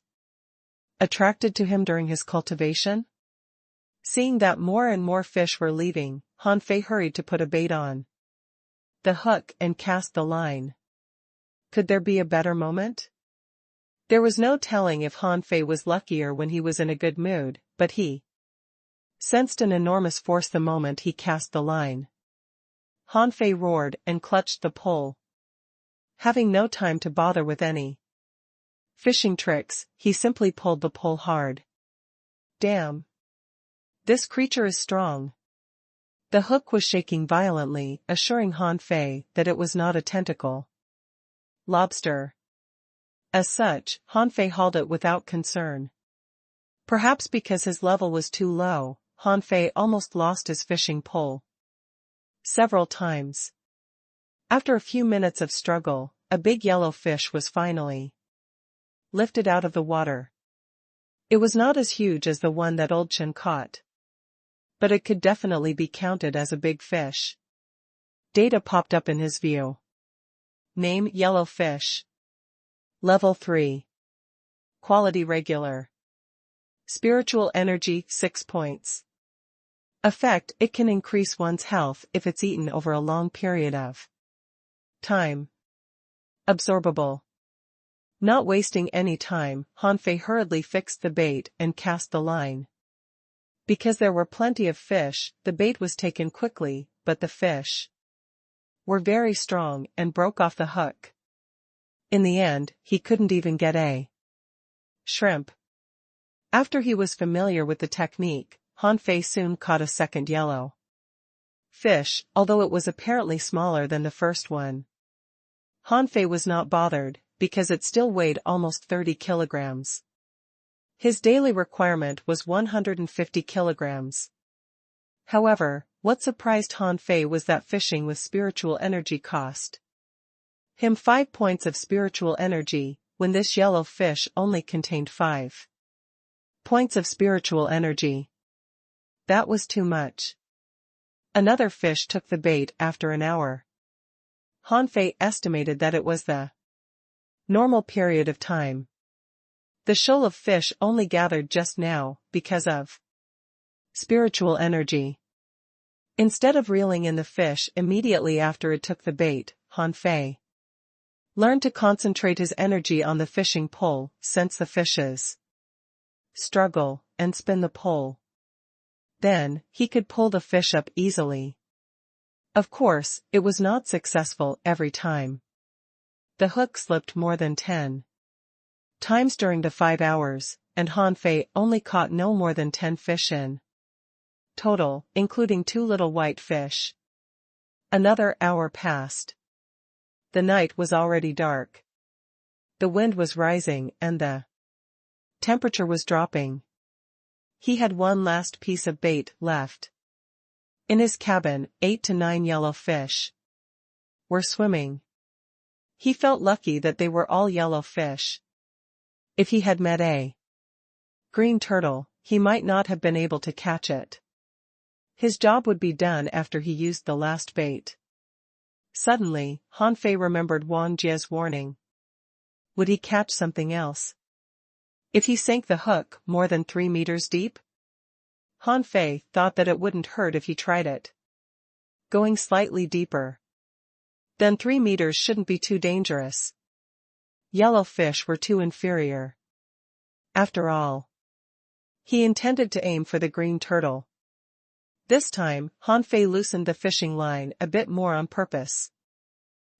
Speaker 1: attracted to him during his cultivation? Seeing that more and more fish were leaving, Han Fei hurried to put a bait on the hook and cast the line. Could there be a better moment? There was no telling if Han Fei was luckier when he was in a good mood, but he sensed an enormous force the moment he cast the line. Han Fei roared and clutched the pole. Having no time to bother with any fishing tricks, he simply pulled the pole hard. Damn! This creature is strong. The hook was shaking violently, assuring Han Fei that it was not a tentacle lobster. As such, Han Fei hauled it without concern. Perhaps because his level was too low, Han Fei almost lost his fishing pole several times. After a few minutes of struggle, a big yellow fish was finally lifted out of the water. It was not as huge as the one that old Chen caught, but it could definitely be counted as a big fish. Data popped up in his view. Name: yellow fish. Level 3. Quality regular. Spiritual energy, 6 points. Effect: it can increase one's health if it's eaten over a long period of time. Absorbable. Not wasting any time, Han Fei hurriedly fixed the bait and cast the line. Because there were plenty of fish, the bait was taken quickly, but the fish were very strong and broke off the hook. In the end, he couldn't even get a shrimp. After he was familiar with the technique, Han Fei soon caught a second yellow fish, although it was apparently smaller than the first one. Han Fei was not bothered, because it still weighed almost 30 kilograms. His daily requirement was 150 kilograms. However, what surprised Han Fei was that fishing with spiritual energy cost him 5 points of spiritual energy, when this yellow fish only contained 5 points of spiritual energy. That was too much. Another fish took the bait after an hour. Han Fei estimated that it was the normal period of time. The shoal of fish only gathered just now, because of spiritual energy. Instead of reeling in the fish immediately after it took the bait, Han Fei learned to concentrate his energy on the fishing pole, sense the fish's struggle, and spin the pole. Then, he could pull the fish up easily. Of course, it was not successful every time. The hook slipped more than 10 times during the 5 hours, and Han Fei only caught no more than 10 fish in total, including 2 little white fish. Another hour passed. The night was already dark. The wind was rising and the temperature was dropping. He had one last piece of bait left. In his cabin, 8 to 9 yellow fish were swimming. He felt lucky that they were all yellow fish. If he had met a green turtle, he might not have been able to catch it. His job would be done after he used the last bait. Suddenly, Han Fei remembered Wang Jie's warning. Would he catch something else if he sank the hook more than 3 meters deep? Han Fei thought that it wouldn't hurt if he tried it. Going slightly deeper. Then 3 meters shouldn't be too dangerous. Yellow fish were too inferior. After all, he intended to aim for the green turtle. This time, Han Fei loosened the fishing line a bit more on purpose.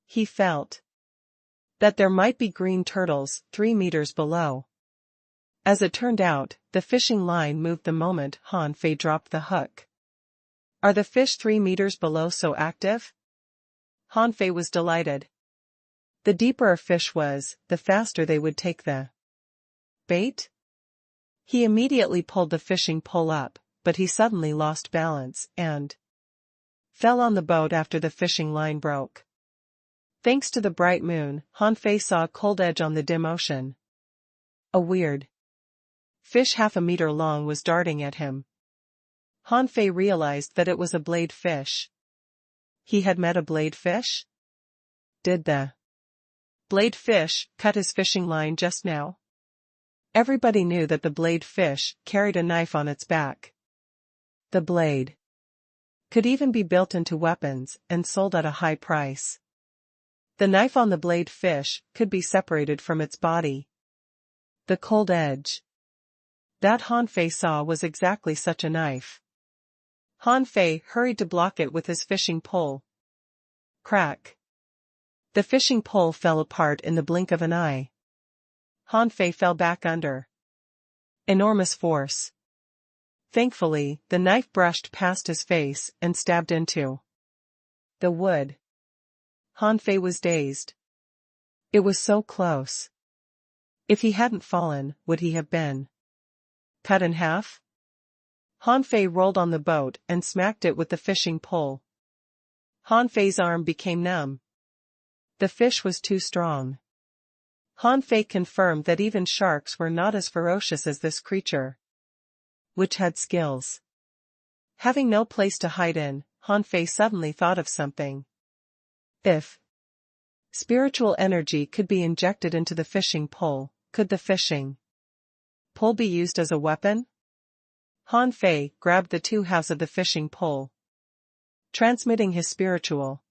Speaker 1: He felt that there might be green turtles 3 meters below. As it turned out, the fishing line moved the moment Han Fei dropped the hook. Are the fish 3 meters below so active? Han Fei was delighted. The deeper a fish was, the faster they would take the bait. He immediately pulled the fishing pole up, but he suddenly lost balance and fell on the boat after the fishing line broke. Thanks to the bright moon, Han Fei saw a cold edge on the dim ocean. A weird fish half a meter long was darting at him. Han Fei realized that it was a blade fish. He had met a blade fish? Did the blade fish cut his fishing line just now? Everybody knew that the blade fish carried a knife on its back. The blade could even be built into weapons and sold at a high price. The knife on the blade fish could be separated from its body. The cold edge that Han Fei saw was exactly such a knife. Han Fei hurried to block it with his fishing pole. Crack! The fishing pole fell apart in the blink of an eye. Han Fei fell back under enormous force. Thankfully, the knife brushed past his face and stabbed into the wood. Han Fei was dazed. It was so close. If he hadn't fallen, would he have been cut in half? Han Fei rolled on the boat and smacked it with the fishing pole. Han Fei's arm became numb. The fish was too strong. Han Fei confirmed that even sharks were not as ferocious as this creature, which had skills. Having no place to hide in, Han Fei suddenly thought of something. If spiritual energy could be injected into the fishing pole, could the fishing pole be used as a weapon? Han Fei grabbed the 2 halves of the fishing pole. Transmitting his spiritual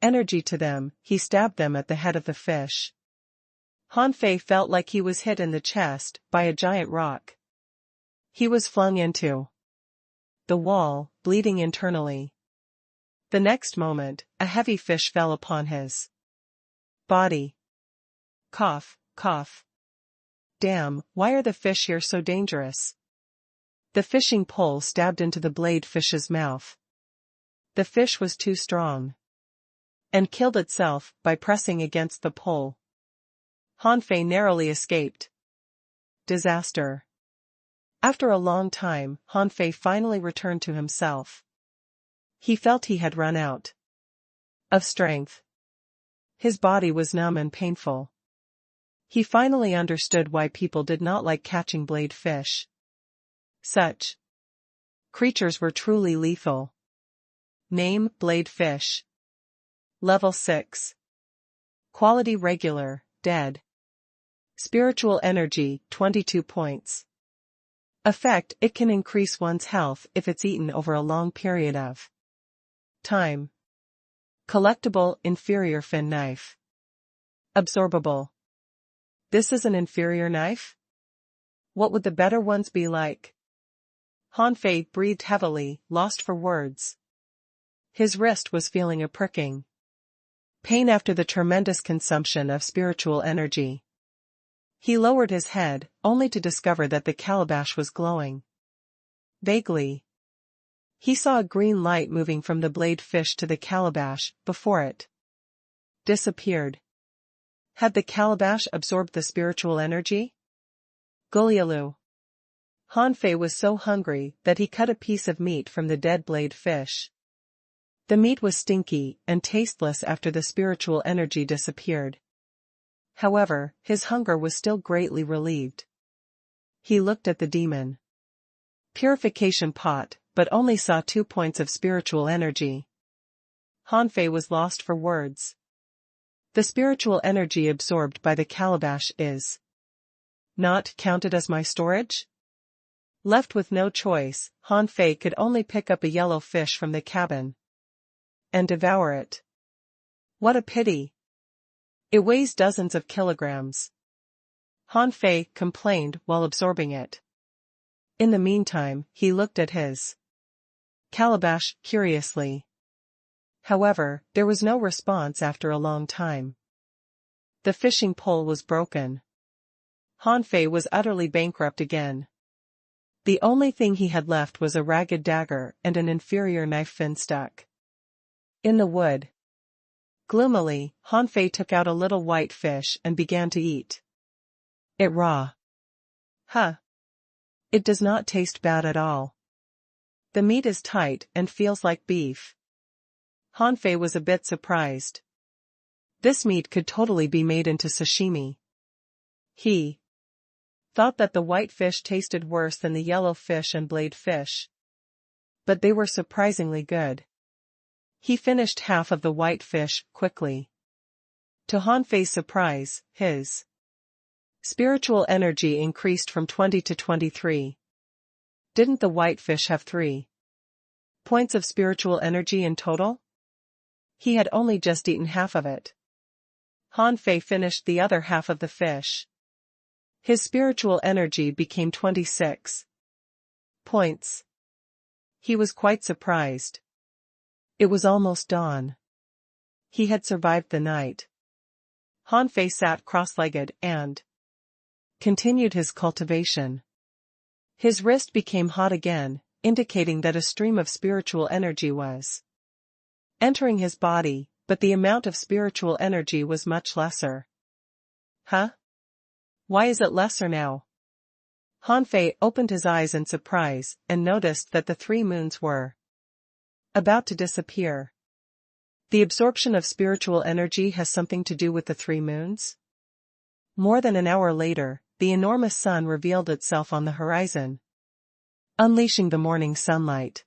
Speaker 1: energy to them, he stabbed them at the head of the fish. Han Fei felt like he was hit in the chest by a giant rock. He was flung into the wall, bleeding internally. The next moment, a heavy fish fell upon his body. Cough, cough. Damn, why are the fish here so dangerous? The fishing pole stabbed into the blade fish's mouth. The fish was too strong and killed itself by pressing against the pole. Han Fei narrowly escaped disaster. After a long time, Han Fei finally returned to himself. He felt he had run out of strength. His body was numb and painful. He finally understood why people did not like catching blade fish. Such creatures were truly lethal. Name: blade fish. Level 6. Quality: regular, dead. Spiritual energy: 22 points. Effect: it can increase one's health if it's eaten over a long period of time. Collectible: inferior fin knife. Absorbable. This is an inferior knife? What would the better ones be like? Han Fei breathed heavily, lost for words. His wrist was feeling a pricking pain after the tremendous consumption of spiritual energy. He lowered his head, only to discover that the calabash was glowing. Vaguely, he saw a green light moving from the blade fish to the calabash, before it disappeared. Had the calabash absorbed the spiritual energy? Gulyalu. Han Fei was so hungry that he cut a piece of meat from the dead blade fish. The meat was stinky and tasteless after the spiritual energy disappeared. However, his hunger was still greatly relieved. He looked at the demon purification pot, but only saw 2 points of spiritual energy. Han Fei was lost for words. The spiritual energy absorbed by the calabash is not counted as my storage? Left with no choice, Han Fei could only pick up a yellow fish from the cabin and devour it. What a pity! It weighs dozens of kilograms. Han Fei complained while absorbing it. In the meantime, he looked at his calabash curiously. However, there was no response after a long time. The fishing pole was broken. Han Fei was utterly bankrupt again. The only thing he had left was a ragged dagger and an inferior knife fin stuck in the wood. Gloomily, Han Fei took out a little white fish and began to eat it raw. Huh. It does not taste bad at all. The meat is tight and feels like beef. Han Fei was a bit surprised. This meat could totally be made into sashimi. He thought that the white fish tasted worse than the yellow fish and blade fish. But they were surprisingly good. He finished half of the white fish quickly. To Han Fei's surprise, his spiritual energy increased from 20 to 23. Didn't the white fish have 3 points of spiritual energy in total? He had only just eaten half of it. Han Fei finished the other half of the fish. His spiritual energy became 26 points. He was quite surprised. It was almost dawn. He had survived the night. Han Fei sat cross-legged and continued his cultivation. His wrist became hot again, indicating that a stream of spiritual energy was entering his body, but the amount of spiritual energy was much lesser. Huh? Why is it lesser now? Han Fei opened his eyes in surprise and noticed that the 3 moons were about to disappear. The absorption of spiritual energy has something to do with the 3 moons? More than an hour later, the enormous sun revealed itself on the horizon, unleashing the morning sunlight.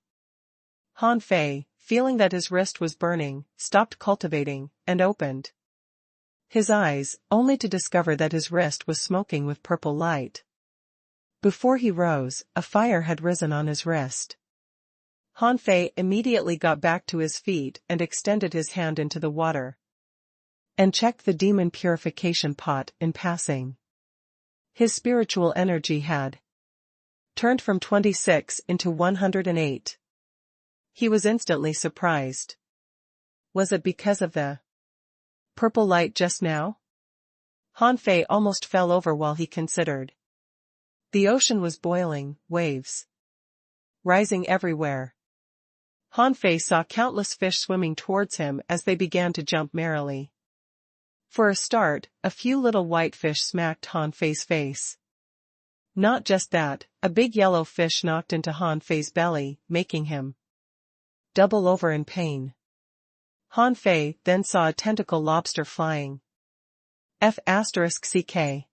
Speaker 1: Han Fei, feeling that his wrist was burning, stopped cultivating, and opened his eyes, only to discover that his wrist was smoking with purple light. Before he rose, a fire had risen on his wrist. Han Fei immediately got back to his feet and extended his hand into the water and checked the demon purification pot in passing. His spiritual energy had turned from 26 into 108. He was instantly surprised. Was it because of the purple light just now? Han Fei almost fell over while he considered. The ocean was boiling, waves rising everywhere. Han Fei saw countless fish swimming towards him as they began to jump merrily. For a start, a few little white fish smacked Han Fei's face. Not just that, a big yellow fish knocked into Han Fei's belly, making him double over in pain. Han Fei then saw a tentacle lobster flying. F***ck.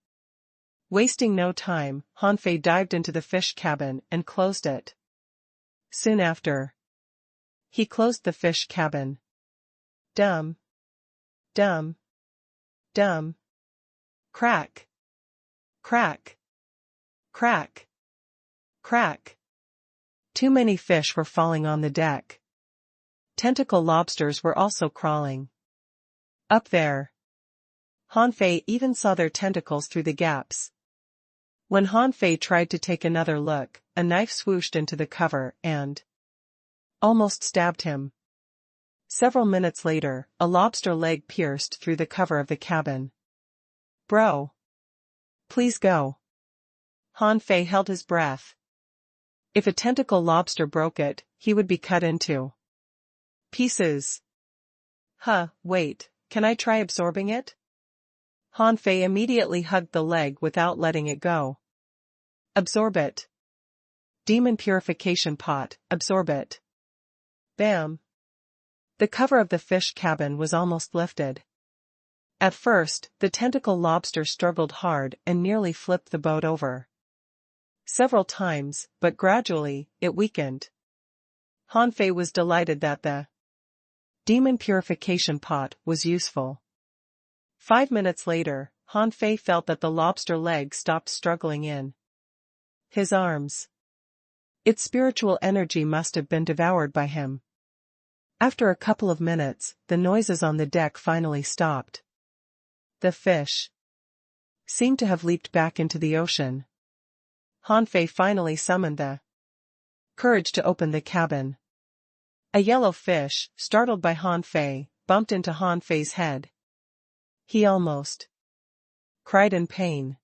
Speaker 1: Wasting no time, Han Fei dived into the fish cabin and closed it. Soon after, he closed the fish cabin. Dum. Dum. Dum. Crack. Crack. Crack. Crack. Too many fish were falling on the deck. Tentacle lobsters were also crawling up there. Han Fei even saw their tentacles through the gaps. When Han Fei tried to take another look, a knife swooshed into the cover and almost stabbed him. Several minutes later, a lobster leg pierced through the cover of the cabin. Bro. Please go. Han Fei held his breath. If a tentacle lobster broke it, he would be cut into pieces. Wait, can I try absorbing it? Han Fei immediately hugged the leg without letting it go. Absorb it. Demon purification pot, absorb it. Bam. The cover of the fish cabin was almost lifted. At first, the tentacle lobster struggled hard and nearly flipped the boat over. Several times, but gradually, it weakened. Han Fei was delighted that the demon purification pot was useful. 5 minutes later, Han Fei felt that the lobster leg stopped struggling in his arms. Its spiritual energy must have been devoured by him. After a couple of minutes, the noises on the deck finally stopped. The fish seemed to have leaped back into the ocean. Han Fei finally summoned the courage to open the cabin. A yellow fish, startled by Han Fei, bumped into Han Fei's head. He almost cried in pain.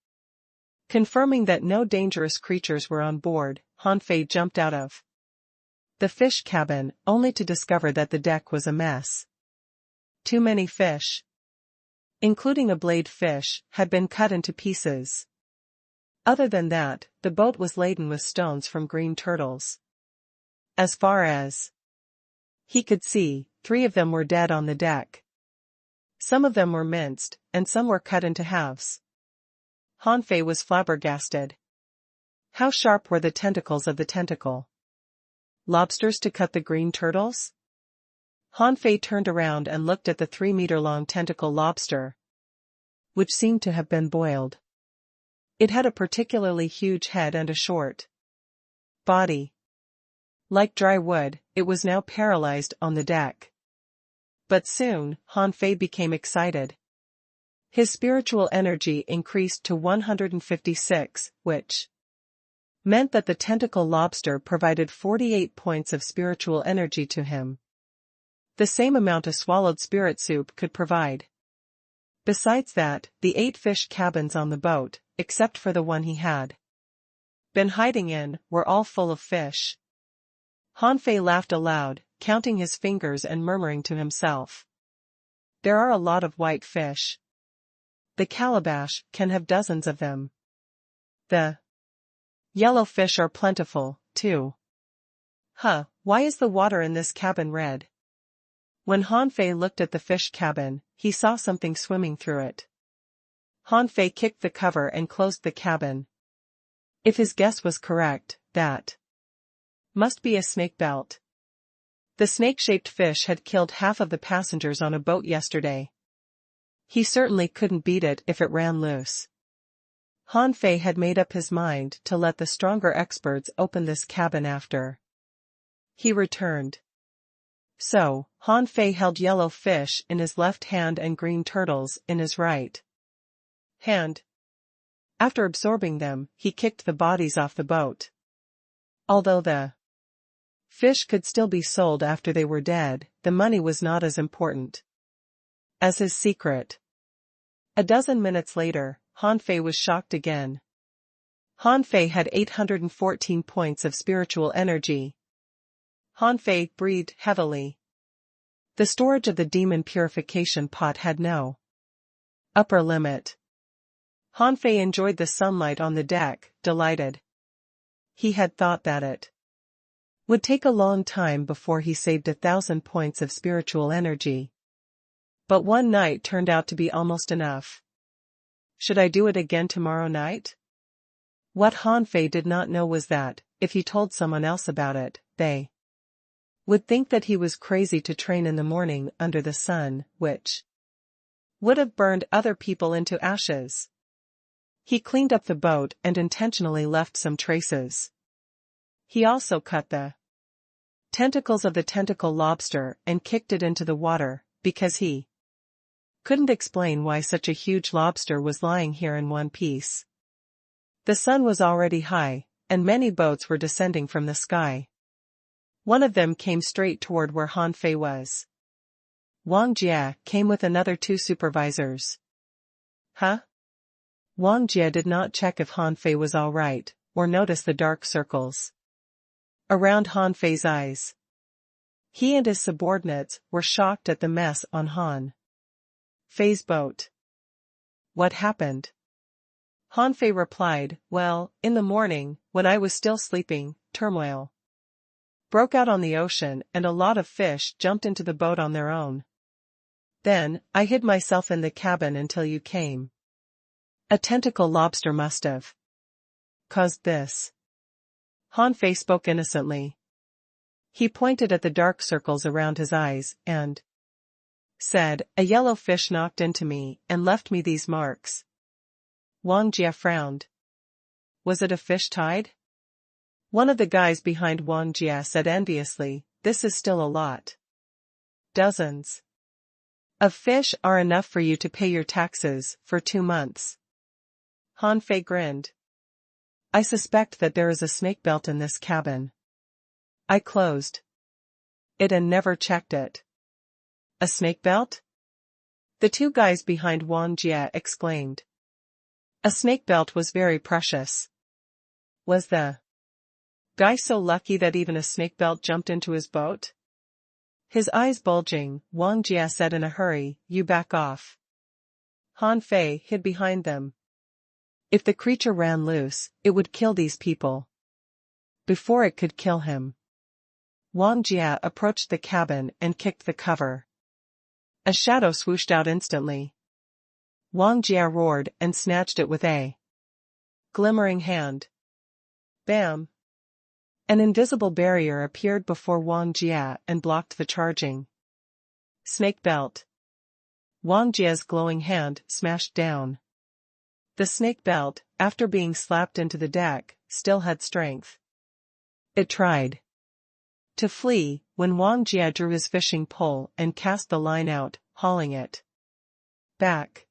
Speaker 1: Confirming that no dangerous creatures were on board, Han Fei jumped out of the fish cabin, only to discover that the deck was a mess. Too many fish, including a blade fish, had been cut into pieces. Other than that, the boat was laden with stones from green turtles. As far as he could see, 3 of them were dead on the deck. Some of them were minced, and some were cut into halves. Han Fei was flabbergasted. How sharp were the tentacles of the tentacle lobsters to cut the green turtles? Han Fei turned around and looked at the 3-meter-long tentacle lobster, which seemed to have been boiled. It had a particularly huge head and a short body. Like dry wood, it was now paralyzed on the deck. But soon, Han Fei became excited. His spiritual energy increased to 156, which meant that the tentacle lobster provided 48 points of spiritual energy to him. The same amount a swallowed spirit soup could provide. Besides that, the 8 fish cabins on the boat, except for the one he had been hiding in, were all full of fish. Han Fei laughed aloud, counting his fingers and murmuring to himself. There are a lot of white fish. The calabash can have dozens of them. The yellow fish are plentiful, too. Why is the water in this cabin red? When Han Fei looked at the fish cabin, he saw something swimming through it. Han Fei kicked the cover and closed the cabin. If his guess was correct, that must be a snake belt. The snake-shaped fish had killed half of the passengers on a boat yesterday. He certainly couldn't beat it if it ran loose. Han Fei had made up his mind to let the stronger experts open this cabin after he returned. So, Han Fei held yellow fish in his left hand and green turtles in his right hand. After absorbing them, he kicked the bodies off the boat. Although the fish could still be sold after they were dead, the money was not as important as his secret. A dozen minutes later, Han Fei was shocked again. Han Fei had 814 points of spiritual energy. Han Fei breathed heavily. The storage of the demon purification pot had no upper limit. Han Fei enjoyed the sunlight on the deck, delighted. He had thought that it would take a long time before he saved 1,000 points of spiritual energy. But one night turned out to be almost enough. Should I do it again tomorrow night? What Han Fei did not know was that, if he told someone else about it, they would think that he was crazy to train in the morning under the sun, which would have burned other people into ashes. He cleaned up the boat and intentionally left some traces. He also cut the tentacles of the tentacle lobster and kicked it into the water, because he couldn't explain why such a huge lobster was lying here in one piece. The sun was already high, and many boats were descending from the sky. One of them came straight toward where Han Fei was. Wang Jie came with another 2 supervisors. Huh? Wang Jie did not check if Han Fei was all right, or notice the dark circles around Han Fei's eyes. He and his subordinates were shocked at the mess on Han Fei's boat. What happened? Han Fei replied, well, in the morning, when I was still sleeping, turmoil broke out on the ocean and a lot of fish jumped into the boat on their own. Then, I hid myself in the cabin until you came. A tentacle lobster must have caused this. Han Fei spoke innocently. He pointed at the dark circles around his eyes and said, a yellow fish knocked into me and left me these marks. Wang Jie frowned. Was it a fish tide? One of the guys behind Wang Jie said enviously, this is still a lot. Dozens of fish are enough for you to pay your taxes for 2 months. Han Fei grinned. I suspect that there is a snake belt in this cabin. I closed it and never checked it. A snake belt? The 2 guys behind Wang Jie exclaimed. A snake belt was very precious. Was the guy so lucky that even a snake belt jumped into his boat? His eyes bulging, Wang Jie said in a hurry, you back off. Han Fei hid behind them. If the creature ran loose, it would kill these people before it could kill him. Wang Jie approached the cabin and kicked the cover. A shadow swooshed out instantly. Wang Jie roared and snatched it with a glimmering hand. Bam! An invisible barrier appeared before Wang Jie and blocked the charging snake belt. Wang Jie's glowing hand smashed down. The snake belt, after being slapped into the deck, still had strength. It tried to flee when Wang Jie drew his fishing pole and cast the line out, hauling it back.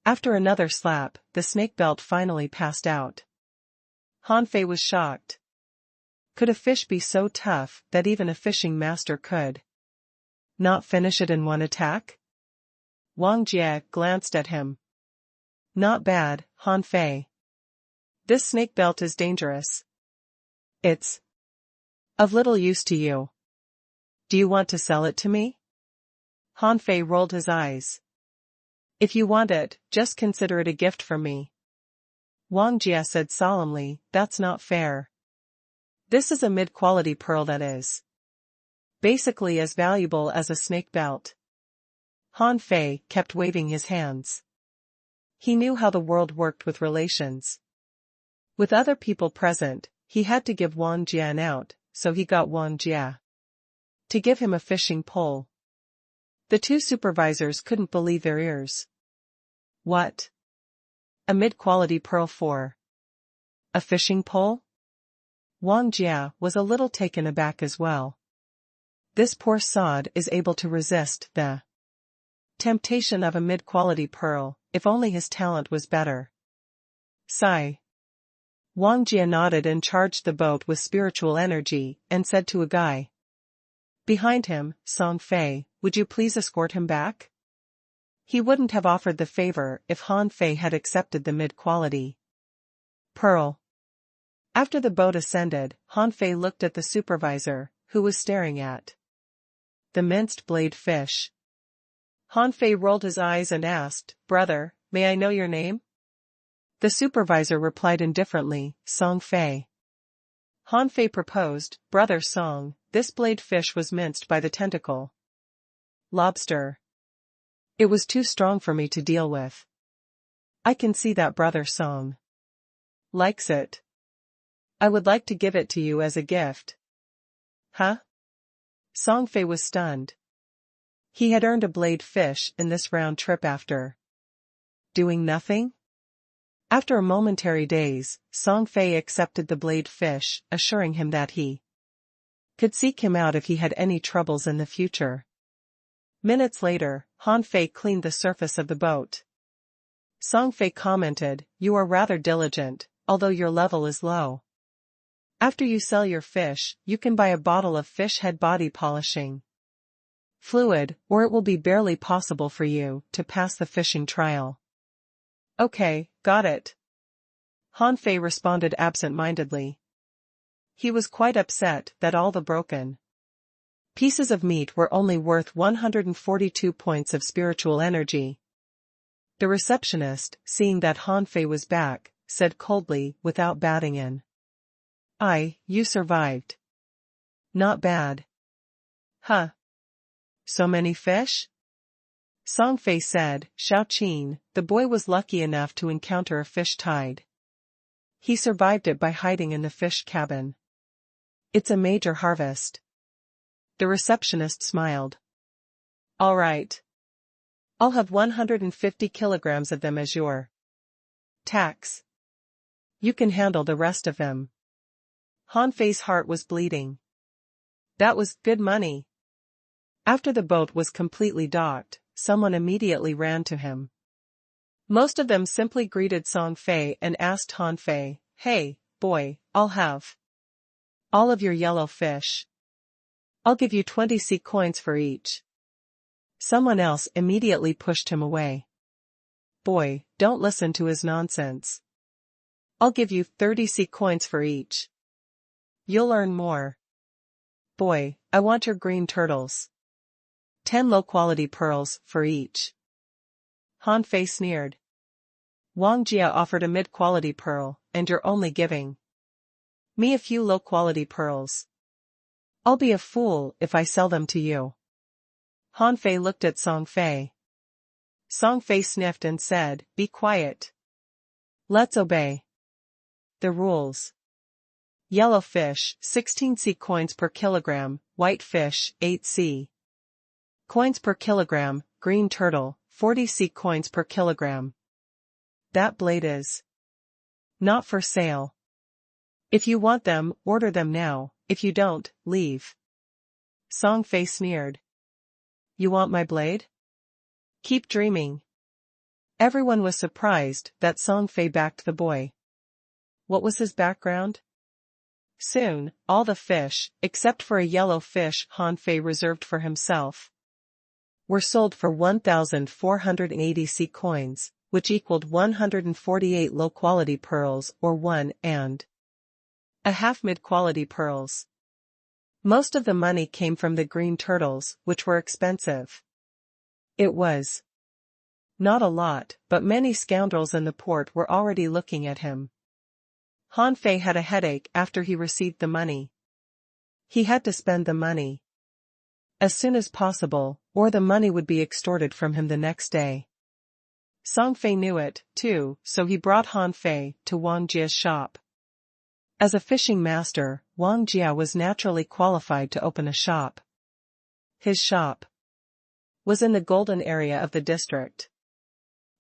Speaker 1: After another slap, the snake belt finally passed out. Han Fei was shocked. Could a fish be so tough that even a fishing master could not finish it in one attack? Wang Jie glanced at him. Not bad, Han Fei. This snake belt is dangerous. It's of little use to you. Do you want to sell it to me? Han Fei rolled his eyes. If you want it, just consider it a gift from me. Wang Jie said solemnly, that's not fair. This is a mid-quality pearl that is basically as valuable as a snake belt. Han Fei kept waving his hands. He knew how the world worked with relations. With other people present, he had to give Wang Jie an out, so he got Wang Jie to give him a fishing pole. The 2 supervisors couldn't believe their ears. What? A mid-quality pearl for a fishing pole? Wang Jie was a little taken aback as well. This poor sod is able to resist the temptation of a mid-quality pearl, if only his talent was better. Sigh. Wang Jie nodded and charged the boat with spiritual energy, and said to a guy behind him, Song Fei, would you please escort him back? He wouldn't have offered the favor if Han Fei had accepted the mid-quality pearl. After the boat ascended, Han Fei looked at the supervisor, who was staring at the minced blade fish. Han Fei rolled his eyes and asked, brother, may I know your name? The supervisor replied indifferently, Song Fei. Han Fei proposed, brother Song, this blade fish was minced by the tentacle lobster. It was too strong for me to deal with. I can see that brother Song likes it. I would like to give it to you as a gift. Huh? Song Fei was stunned. He had earned a blade fish in this round trip after doing nothing? After a momentary daze, Song Fei accepted the blade fish, assuring him that he could seek him out if he had any troubles in the future. Minutes later, Han Fei cleaned the surface of the boat. Song Fei commented, you are rather diligent, although your level is low. After you sell your fish, you can buy a bottle of fish head body polishing fluid, or it will be barely possible for you to pass the fishing trial. Okay, got it. Han Fei responded absent-mindedly. He was quite upset that all the broken pieces of meat were only worth 142 points of spiritual energy. The receptionist, seeing that Han Fei was back, said coldly without batting an eye, "You survived. Not bad." "Huh. So many fish?" Song Fei said. Xiao Qin, the boy, was lucky enough to encounter a fish tide. He survived it by hiding in the fish cabin. It's a major harvest. The receptionist smiled. All right. I'll have 150 kilograms of them as your tax. You can handle the rest of them. Han Fei's heart was bleeding. That was good money. After the boat was completely docked, someone immediately ran to him. Most of them simply greeted Song Fei and asked Han Fei, "Hey, boy, I'll have all of your yellow fish. I'll give you 20 C coins for each." Someone else immediately pushed him away. "Boy, don't listen to his nonsense. I'll give you 30 C coins for each. You'll earn more." "Boy, I want your green turtles. 10 low-quality pearls for each." Han Fei sneered. "Wang Jia offered a mid-quality pearl, and you're only giving me a few low-quality pearls. I'll be a fool if I sell them to you." Han Fei looked at Song Fei. Song Fei sniffed and said, "Be quiet. Let's obey the rules. Yellow fish, 16 C coins per kilogram, white fish, 8 C coins per kilogram, green turtle, 40 C coins per kilogram. That blade is not for sale. If you want them, order them now. If you don't, leave." Song Fei sneered. "You want my blade? Keep dreaming." Everyone was surprised that Song Fei backed the boy. What was his background? Soon, all the fish, except for a yellow fish Han Fei reserved for himself, were sold for 1,480 C coins, which equaled 148 low-quality pearls or 1.5 mid-quality pearls. Most of the money came from the green turtles, which were expensive. It was not a lot, but many scoundrels in the port were already looking at him. Han Fei had a headache after he received the money. He had to spend the money as soon as possible, or the money would be extorted from him the next day. Song Fei knew it, too, so he brought Han Fei to Wang Jia's shop. As a fishing master, Wang Jia was naturally qualified to open a shop. His shop was in the golden area of the district.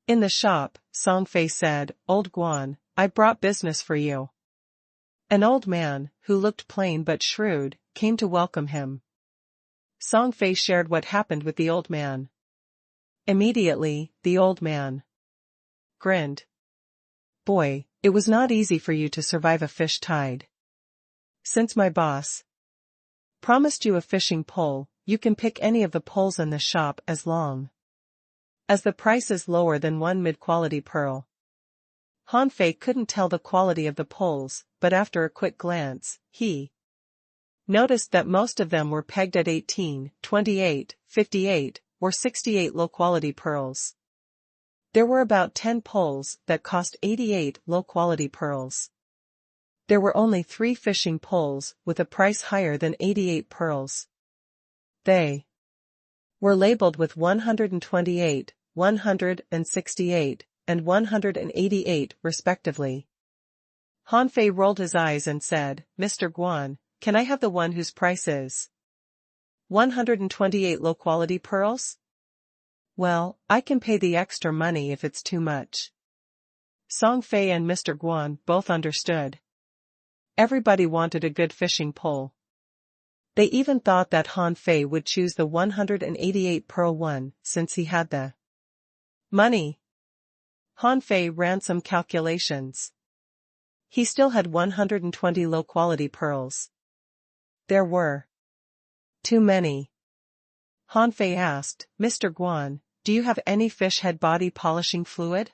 Speaker 1: In the shop, Song Fei said, "Old Guan, I brought business for you." An old man, who looked plain but shrewd, came to welcome him. Song Fei shared what happened with the old man. Immediately, the old man grinned. "Boy, it was not easy for you to survive a fish tide. Since my boss promised you a fishing pole, you can pick any of the poles in the shop as long as the price is lower than 1 mid-quality pearl." Han Fei couldn't tell the quality of the poles, but after a quick glance, he noticed that most of them were pegged at 18, 28, 58, or 68 low-quality pearls. There were about 10 poles that cost 88 low-quality pearls. There were only 3 fishing poles with a price higher than 88 pearls. They were labeled with 128, 168, and 188 respectively. Han Fei rolled his eyes and said, "Mr. Guan, can I have the one whose price is 128 low-quality pearls?" "Well, I can pay the extra money if it's too much." Song Fei and Mr. Guan both understood. Everybody wanted a good fishing pole. They even thought that Han Fei would choose the 188 pearl one, since he had the money. Han Fei ran some calculations. He still had 120 low-quality pearls. There were too many. Han Fei asked, Mr. Guan, do you have any fish head body polishing fluid?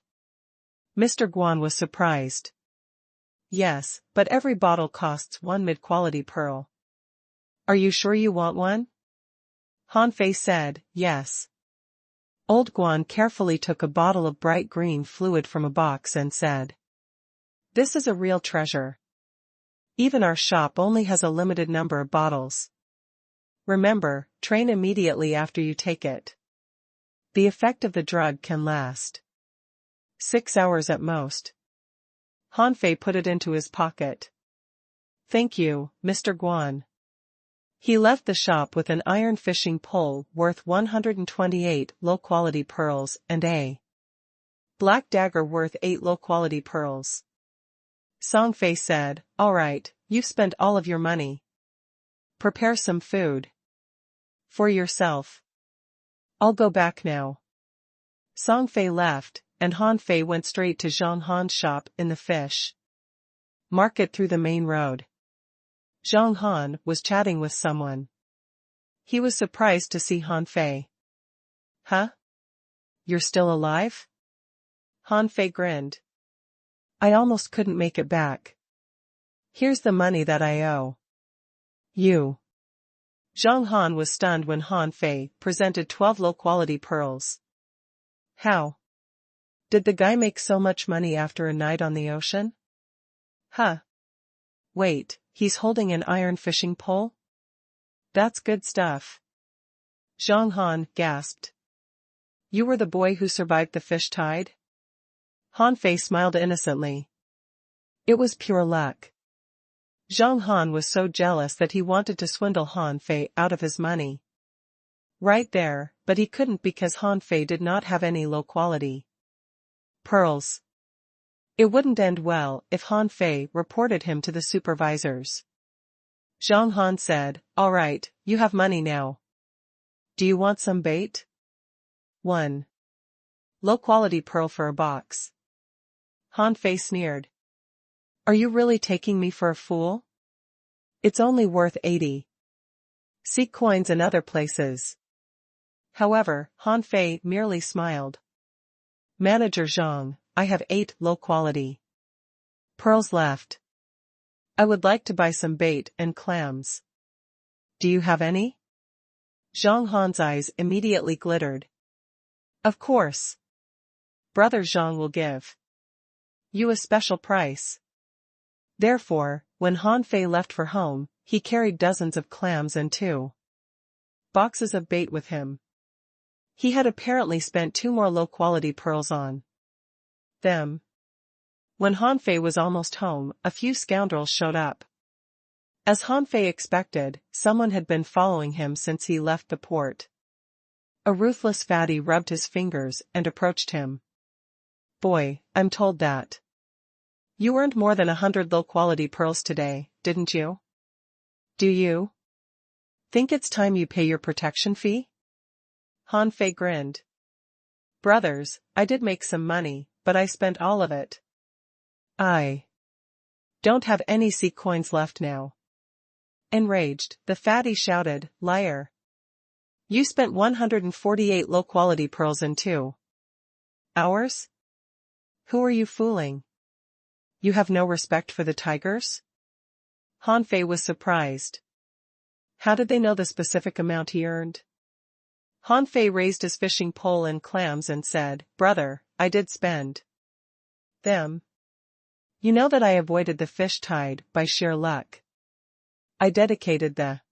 Speaker 1: Mr. Guan was surprised. Yes, but every bottle costs one mid-quality pearl. Are you sure you want one? Han Fei said, yes. Old Guan carefully took a bottle of bright green fluid from a box and said, this is a real treasure. Even our shop only has a limited number of bottles. Remember, train immediately after you take it. The effect of the drug can last 6 hours at most. Han Fei put it into his pocket. Thank you, Mr. Guan. He left the shop with an iron fishing pole worth 128 low-quality pearls and a black dagger worth 8 low-quality pearls. Song Fei said, all right, you've spent all of your money. Prepare some food for yourself. I'll go back now. Song Fei left, and Han Fei went straight to Zhang Han's shop in the fish market through the main road. Zhang Han was chatting with someone. He was surprised to see Han Fei. Huh? You're still alive? Han Fei grinned. I almost couldn't make it back. Here's the money that I owe you. Zhang Han was stunned when Han Fei presented 12 low-quality pearls. How did the guy make so much money after a night on the ocean? Huh. Wait, he's holding an iron fishing pole? That's good stuff. Zhang Han gasped. You were the boy who survived the fish tide? Han Fei smiled innocently. It was pure luck. Zhang Han was so jealous that he wanted to swindle Han Fei out of his money. Right there, but he couldn't because Han Fei did not have any low-quality pearls. It wouldn't end well if Han Fei reported him to the supervisors. Zhang Han said, all right, you have money now. Do you want some bait? 1 low-quality pearl for a box. Han Fei sneered. Are you really taking me for a fool? It's only worth 80. See coins in other places. However, Han Fei merely smiled. Manager Zhang, I have 8 low-quality pearls left. I would like to buy some bait and clams. Do you have any? Zhang Han's eyes immediately glittered. Of course. Brother Zhang will give you a special price. Therefore, when Han Fei left for home, he carried dozens of clams and 2 boxes of bait with him. He had apparently spent 2 more low-quality pearls on them. When Han Fei was almost home, a few scoundrels showed up. As Han Fei expected, someone had been following him since he left the port. A ruthless fatty rubbed his fingers and approached him. Boy, I'm told that you earned more than 100 low-quality pearls today, didn't you? Do you think it's time you pay your protection fee? Han Fei grinned. Brothers, I did make some money, but I spent all of it. I don't have any sea coins left now. Enraged, the fatty shouted, liar. You spent 148 low-quality pearls in 2 hours? Who are you fooling? You have no respect for the tigers? Han Fei was surprised. How did they know the specific amount he earned? Han Fei raised his fishing pole and clams and said, Brother, I did spend them. You know that I avoided the fish tide by sheer luck. I dedicated the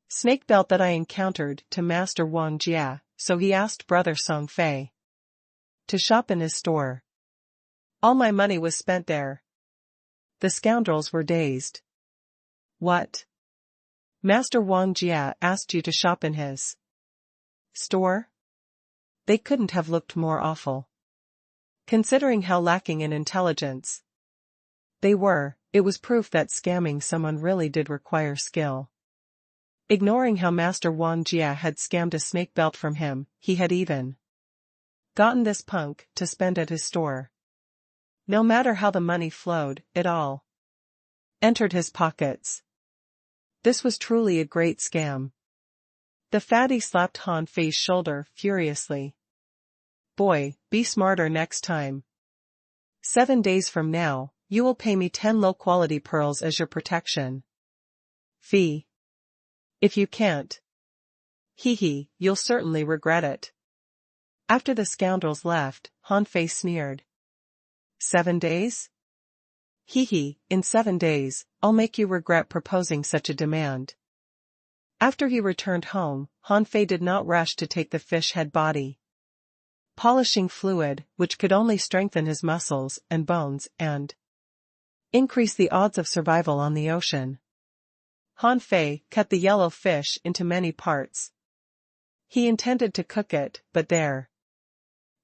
Speaker 1: snake belt that I encountered to Master Wang Jia, so he asked Brother Song Fei to shop in his store. All my money was spent there. The scoundrels were dazed. What? Master Wang Jia asked you to shop in his store? They couldn't have looked more awful. Considering how lacking in intelligence they were, it was proof that scamming someone really did require skill. Ignoring how Master Wang Jia had scammed a snake belt from him, he had even gotten this punk to spend at his store. No matter how the money flowed, it all entered his pockets. This was truly a great scam. The fatty slapped Han Fei's shoulder furiously. Boy, be smarter next time. 7 days from now, you will pay me 10 low-quality pearls as your protection. Fee. If you can't. Hee, you'll certainly regret it. After the scoundrels left, Han Fei sneered. 7 days? Hee, in 7 days, I'll make you regret proposing such a demand. After he returned home, Han Fei did not rush to take the fish head body polishing fluid, which could only strengthen his muscles and bones and increase the odds of survival on the ocean. Han Fei cut the yellow fish into many parts. He intended to cook it, but there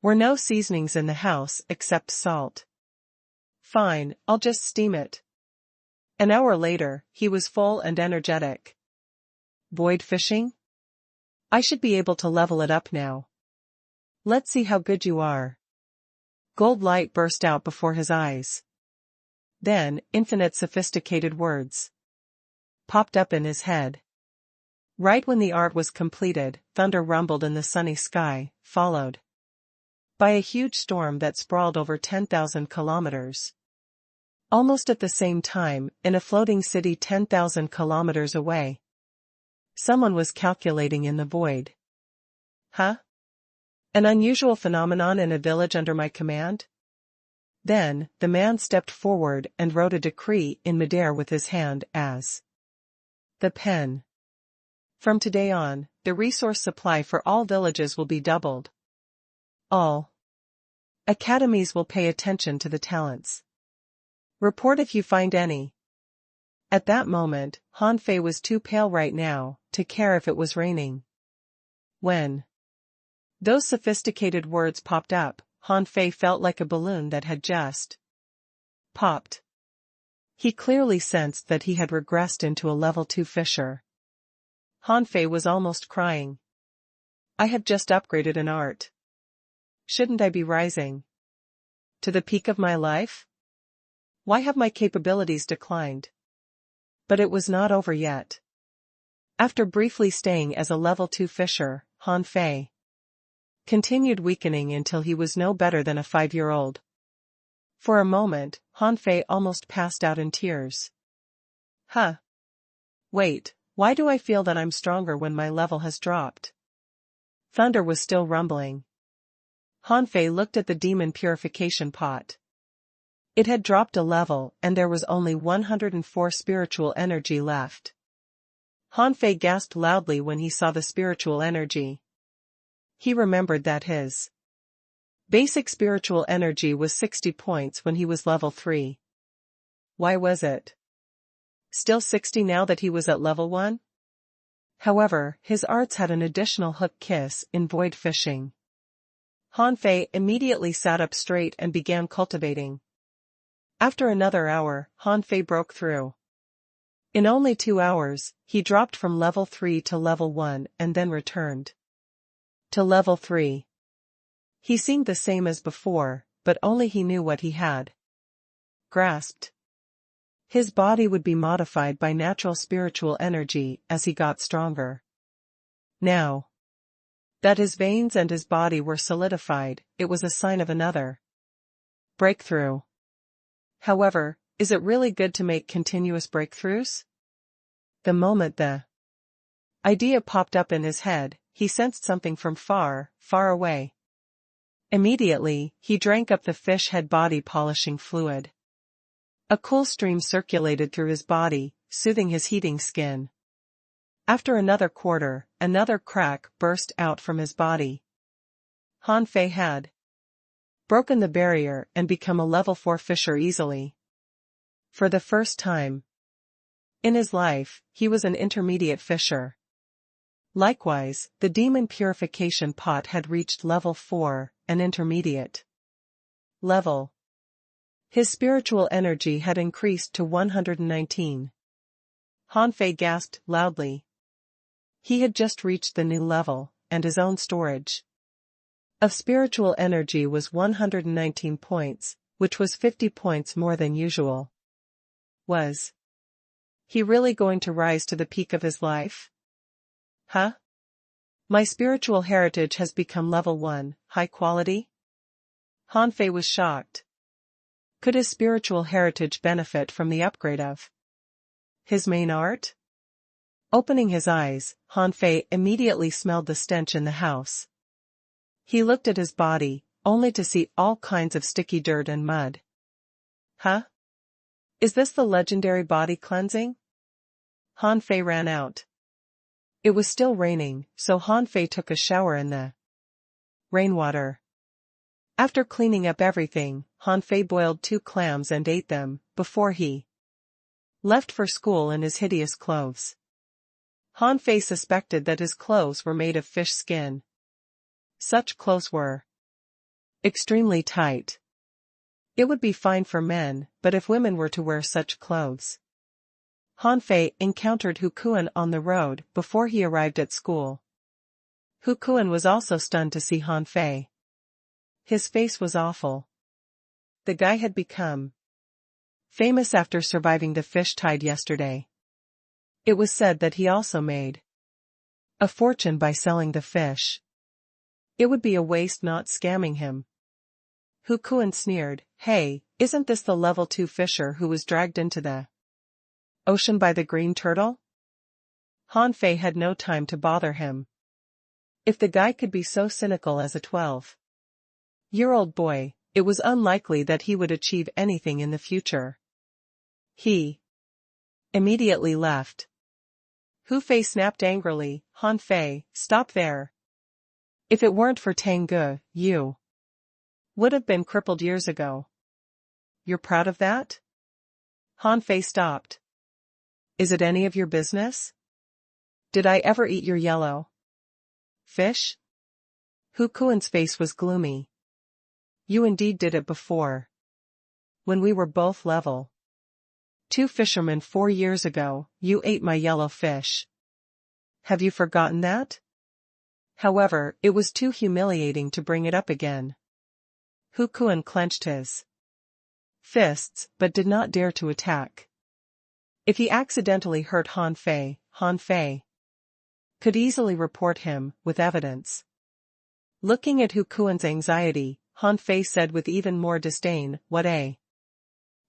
Speaker 1: were no seasonings in the house except salt. Fine, I'll just steam it. An hour later, he was full and energetic. Void fishing? I should be able to level it up now. Let's see how good you are. Gold light burst out before his eyes. Then, infinite sophisticated words popped up in his head. Right when the art was completed, thunder rumbled in the sunny sky, followed by a huge storm that sprawled over 10,000 kilometers. Almost at the same time, in a floating city 10,000 kilometers away, someone was calculating in the void. Huh? An unusual phenomenon in a village under my command? Then, the man stepped forward and wrote a decree in midair with his hand as the pen. From today on, the resource supply for all villages will be doubled. All academies will pay attention to the talents. Report if you find any. At that moment, Han Fei was too pale right now to care if it was raining. When those sophisticated words popped up, Han Fei felt like a balloon that had just popped. He clearly sensed that he had regressed into a level 2 fisher. Han Fei was almost crying. I have just upgraded in art. Shouldn't I be rising to the peak of my life? Why have my capabilities declined? But it was not over yet. After briefly staying as a level 2 fisher, Han Fei continued weakening until he was no better than a 5-year-old. For a moment, Han Fei almost passed out in tears. Huh. Wait, why do I feel that I'm stronger when my level has dropped? Thunder was still rumbling. Han Fei looked at the demon purification pot. It had dropped a level and there was only 104 spiritual energy left. Han Fei gasped loudly when he saw the spiritual energy. He remembered that his basic spiritual energy was 60 points when he was level 3. Why was it still 60 now that he was at level 1? However, his arts had an additional hook kiss in void fishing. Han Fei immediately sat up straight and began cultivating. After another hour, Han Fei broke through. In only 2 hours, he dropped from level 3 to level 1 and then returned to level 3. He seemed the same as before, but only he knew what he had grasped. His body would be modified by natural spiritual energy as he got stronger. Now that his veins and his body were solidified, it was a sign of another breakthrough. However, is it really good to make continuous breakthroughs? The moment the idea popped up in his head, he sensed something from far, far away. Immediately, he drank up the fish head body polishing fluid. A cool stream circulated through his body, soothing his heating skin. After another quarter, another crack burst out from his body. Han Fei had broken the barrier and become a level 4 fisher easily. For the first time in his life, he was an intermediate fisher. Likewise, the demon purification pot had reached level 4, an intermediate level. His spiritual energy had increased to 119. Han Fei gasped loudly. He had just reached the new level, and his own storage of spiritual energy was 119 points, which was 50 points more than usual. Was he really going to rise to the peak of his life? Huh? My spiritual heritage has become level 1, high quality? Hanfei was shocked. Could his spiritual heritage benefit from the upgrade of his main art? Opening his eyes, Hanfei immediately smelled the stench in the house. He looked at his body, only to see all kinds of sticky dirt and mud. Huh? Is this the legendary body cleansing? Hanfei ran out. It was still raining, so Hanfei took a shower in the rainwater. After cleaning up everything, Hanfei boiled 2 clams and ate them, before he left for school in his hideous clothes. Hanfei suspected that his clothes were made of fish skin. Such clothes were extremely tight. It would be fine for men, but if women were to wear such clothes. Hanfei encountered Hukuan on the road before he arrived at school. Hukuan was also stunned to see Hanfei. His face was awful. The guy had become famous after surviving the fish tide yesterday. It was said that he also made a fortune by selling the fish. It would be a waste not scamming him. Hukuan sneered, "Hey, isn't this the level 2 fisher who was dragged into the ocean by the green turtle?" Hanfei had no time to bother him. If the guy could be so cynical as a 12-year-old boy, it was unlikely that he would achieve anything in the future. He immediately left. Hufei snapped angrily, "Hanfei, stop there. If it weren't for Tangge, you would have been crippled years ago. You're proud of that?" Hanfei stopped. "Is it any of your business? Did I ever eat your yellow fish?" Hukuan's face was gloomy. "You indeed did it before. When we were both level 2 fishermen 4 years ago, you ate my yellow fish. Have you forgotten that?" However, it was too humiliating to bring it up again. Hukuan clenched his fists, but did not dare to attack. If he accidentally hurt Hanfei, Hanfei could easily report him, with evidence. Looking at Hukuan's anxiety, Hanfei said with even more disdain, "What a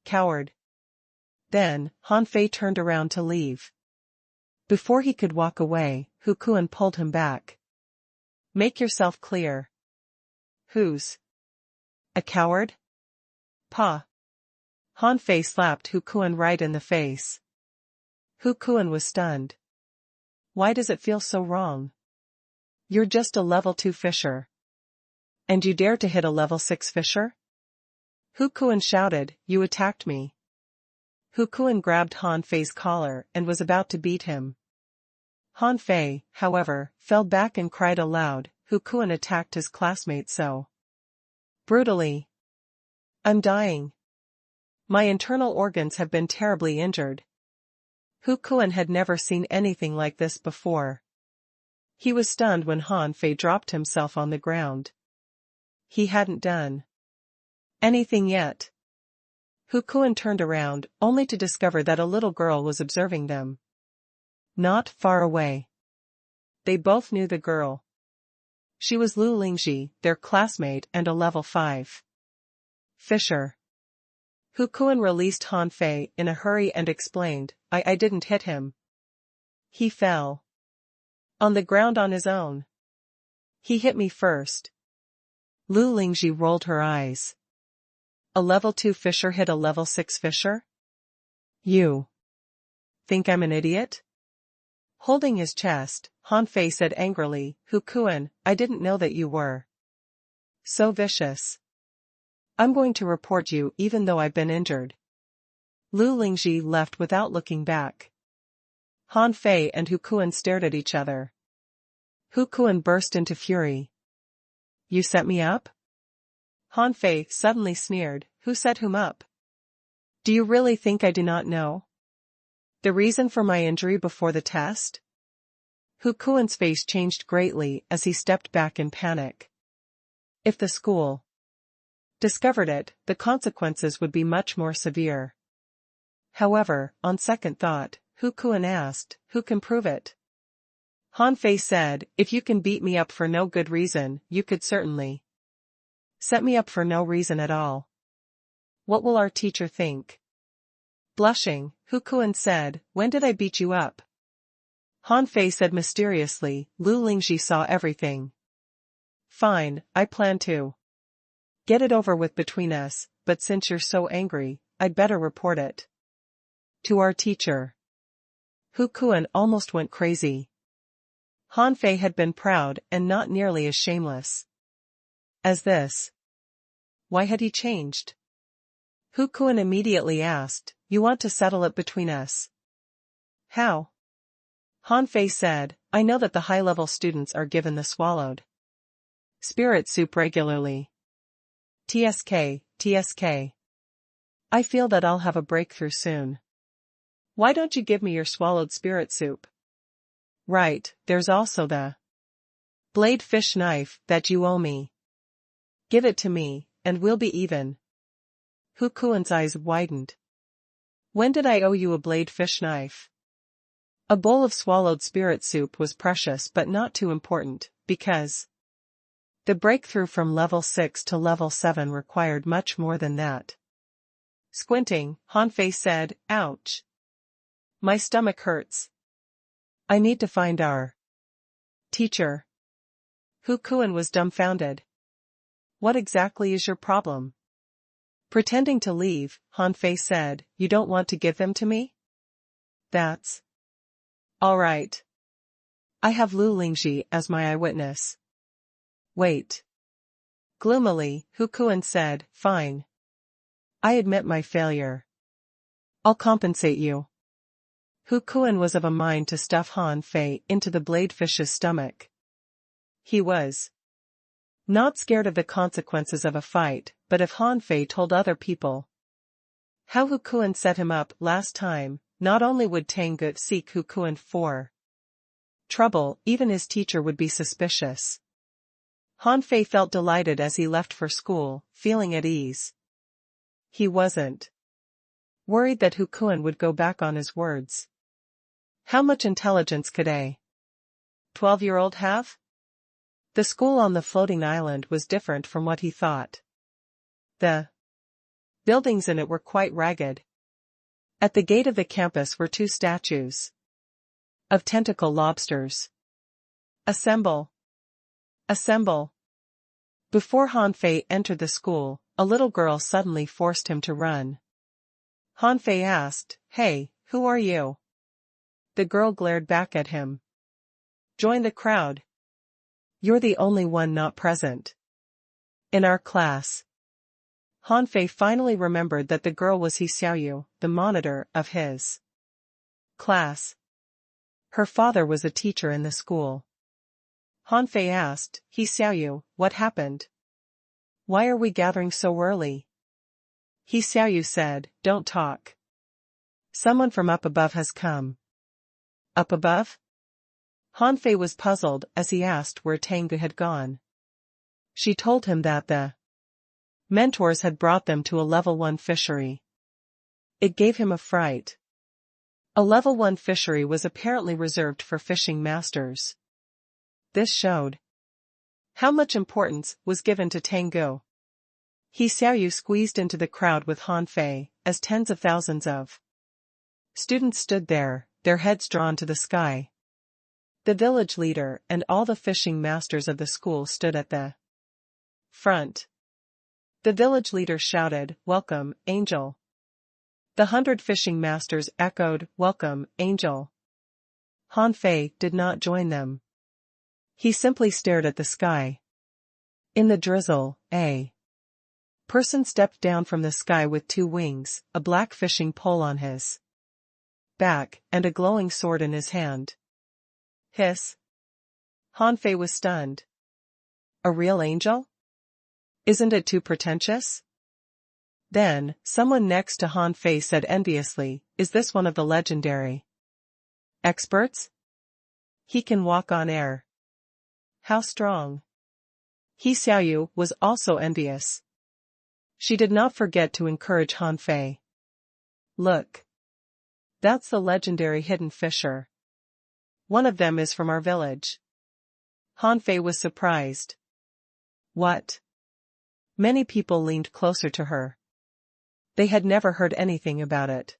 Speaker 1: coward." Then, Hanfei turned around to leave. Before he could walk away, Hukuan pulled him back. "Make yourself clear. Who's a coward?" "Pa." Hanfei slapped Hukuan right in the face. Hukuan was stunned. "Why does it feel so wrong? You're just a level 2 fisher. And you dare to hit a level 6 fisher?" Hukuan shouted, "You attacked me." Hukuan grabbed Hanfei's collar and was about to beat him. Hanfei, however, fell back and cried aloud. Hukuan attacked his classmate so brutally. "I'm dying. My internal organs have been terribly injured." Hukuan had never seen anything like this before. He was stunned when Hanfei dropped himself on the ground. He hadn't done anything yet. Hukuan turned around, only to discover that a little girl was observing them. Not far away. They both knew the girl. She was Lu Lingji, their classmate and a level 5 fisher. Hukuan released Hanfei in a hurry and explained, I didn't hit him. He fell on the ground on his own. He hit me first." Lu Lingji rolled her eyes. "A level 2 fisher hit a level 6 fisher? You think I'm an idiot?" Holding his chest, Hanfei said angrily, "Hukuan, I didn't know that you were so vicious. I'm going to report you even though I've been injured." Lu Lingji left without looking back. Hanfei and Hukuan stared at each other. Hukuan burst into fury. "You set me up?" Hanfei suddenly sneered, "Who set whom up? Do you really think I do not know the reason for my injury before the test?" Hukuan's face changed greatly as he stepped back in panic. If the school discovered it, the consequences would be much more severe. However, on second thought, Hukuan asked, who can prove it? Han Fei said, if you can beat me up for no good reason, you could certainly set me up for no reason at all. What will our teacher think? Blushing, Hukuan said, when did I beat you up? Han Fei said mysteriously, Lu Lingji saw everything. Fine, I plan to get it over with between us, but since you're so angry, I'd better report it to our teacher. Hukuan almost went crazy. Han Fei had been proud and not nearly as shameless as this. Why had he changed? Hukuan immediately asked, you want to settle it between us? How? Han Fei said, I know that the high-level students are given the swallowed spirit soup regularly. TSK. I feel that I'll have a breakthrough soon. Why don't you give me your swallowed spirit soup? Right, there's also the blade fish knife that you owe me. Give it to me, and we'll be even. Hukuan's eyes widened. When did I owe you a blade fish knife? A bowl of swallowed spirit soup was precious but not too important, because the breakthrough from level 6 to level 7 required much more than that. Squinting, Han Fei said, ouch. My stomach hurts. I need to find our teacher. Hukuan was dumbfounded. What exactly is your problem? Pretending to leave, Han Fei said, you don't want to give them to me? That's all right. I have Lu Lingji as my eyewitness. Wait. Gloomily, Hukuan said, fine. I admit my failure. I'll compensate you. Hukuan was of a mind to stuff Han Fei into the bladefish's stomach. He was not scared of the consequences of a fight, but if Han Fei told other people how Hukuan set him up last time, not only would Tangut seek Hukuan for trouble, even his teacher would be suspicious. Han Fei felt delighted as he left for school, feeling at ease. He wasn't worried that Hukuan would go back on his words. How much intelligence could a 12-year-old have? The school on the floating island was different from what he thought. The buildings in it were quite ragged. At the gate of the campus were 2 statues of tentacle lobsters. Assemble! Assemble! Before Han Fei entered the school, a little girl suddenly forced him to run. Han Fei asked, hey, who are you? The girl glared back at him. Join the crowd. You're the only one not present in our class. Han Fei finally remembered that the girl was He Xiaoyu, the monitor of his class. Her father was a teacher in the school. Han Fei asked, He Xiaoyu, what happened? Why are we gathering so early? He Xiaoyu said, don't talk. Someone from up above has come. Up above? Han Fei was puzzled as he asked where Tangu had gone. She told him that the mentors had brought them to a level 1 fishery. It gave him a fright. A level 1 fishery was apparently reserved for fishing masters. This showed how much importance was given to Tangu. He Xiaoyu squeezed into the crowd with Han Fei, as tens of thousands of students stood there, their heads drawn to the sky. The village leader and all the fishing masters of the school stood at the front. The village leader shouted, welcome, Angel. The 100 fishing masters echoed, welcome, Angel. Han Fei did not join them. He simply stared at the sky. In the drizzle, a person stepped down from the sky with 2 wings, a black fishing pole on his back, and a glowing sword in his hand. Hiss. Han Fei was stunned. A real angel? Isn't it too pretentious? Then, someone next to Han Fei said enviously, is this one of the legendary experts? He can walk on air. How strong? He Xiaoyu was also envious. She did not forget to encourage Han Fei. Look. That's the legendary hidden fisher. One of them is from our village. Han Fei was surprised. What? Many people leaned closer to her. They had never heard anything about it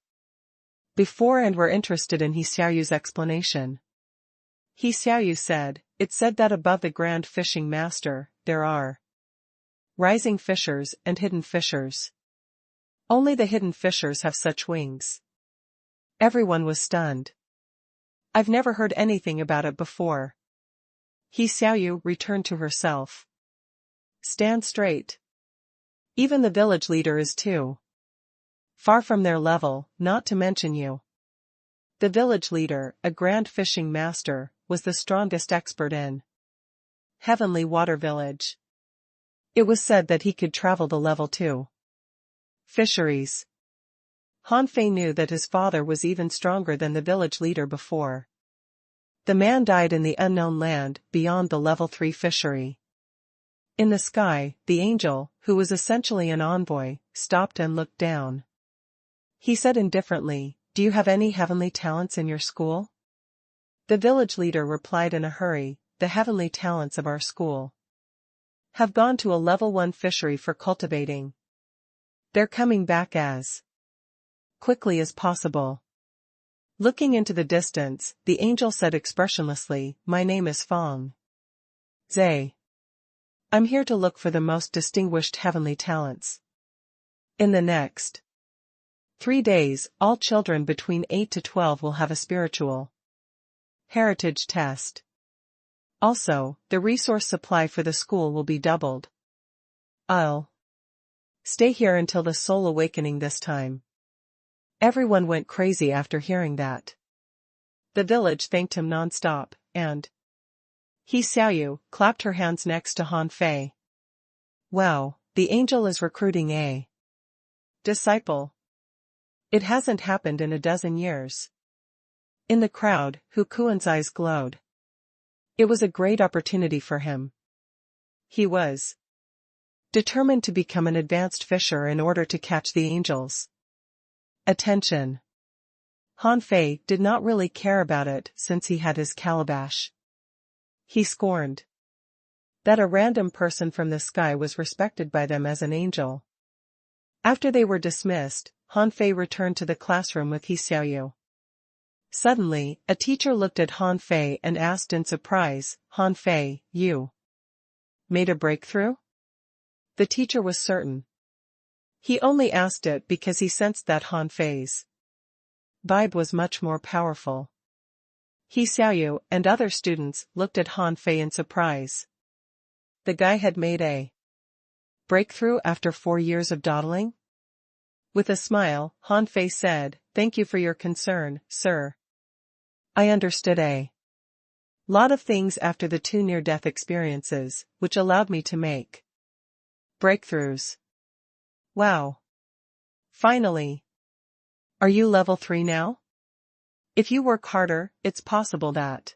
Speaker 1: before and were interested in He Xiaoyu's explanation. He Xiaoyu said, "It said that above the Grand Fishing Master, there are rising fishers and hidden fishers. Only the hidden fishers have such wings." Everyone was stunned. "I've never heard anything about it before." He Xiaoyu returned to herself. "Stand straight. Even the village leader is too far from their level, not to mention you." The village leader, a grand fishing master, was the strongest expert in Heavenly Water Village. It was said that he could travel the level 2 fisheries. Han Fei knew that his father was even stronger than the village leader before. The man died in the unknown land beyond the level 3 fishery. In the sky, the angel, who was essentially an envoy, stopped and looked down. He said indifferently, "Do you have any heavenly talents in your school?" The village leader replied in a hurry, "The heavenly talents of our school have gone to a level 1 fishery for cultivating. They're coming back as quickly as possible." Looking into the distance, the angel said expressionlessly, "My name is Fong Zhe. I'm here to look for the most distinguished heavenly talents. In the next 3 days, all children between 8 to 12 will have a spiritual heritage test. Also, the resource supply for the school will be doubled. I'll stay here until the soul awakening this time." Everyone went crazy after hearing that. The village thanked him non-stop, and He Xiaoyu clapped her hands next to Han Fei. "Wow, the angel is recruiting a disciple. It hasn't happened in a dozen years." In the crowd, Hu Kuan's eyes glowed. It was a great opportunity for him. He was determined to become an advanced fisher in order to catch the angel's attention. Han Fei did not really care about it since he had his calabash. He scorned that a random person from the sky was respected by them as an angel. After they were dismissed, Han Fei returned to the classroom with He Xiaoyu. Suddenly, a teacher looked at Han Fei and asked in surprise, "Han Fei, you made a breakthrough?" The teacher was certain. He only asked it because he sensed that Han Fei's vibe was much more powerful. He Xiaoyu and other students looked at Han Fei in surprise. The guy had made a breakthrough after 4 years of dawdling? With a smile, Han Fei said, "Thank you for your concern, sir. I understood a lot of things after the 2 near-death experiences, which allowed me to make breakthroughs." Wow. Finally. Are you level 3 now? If you work harder, it's possible that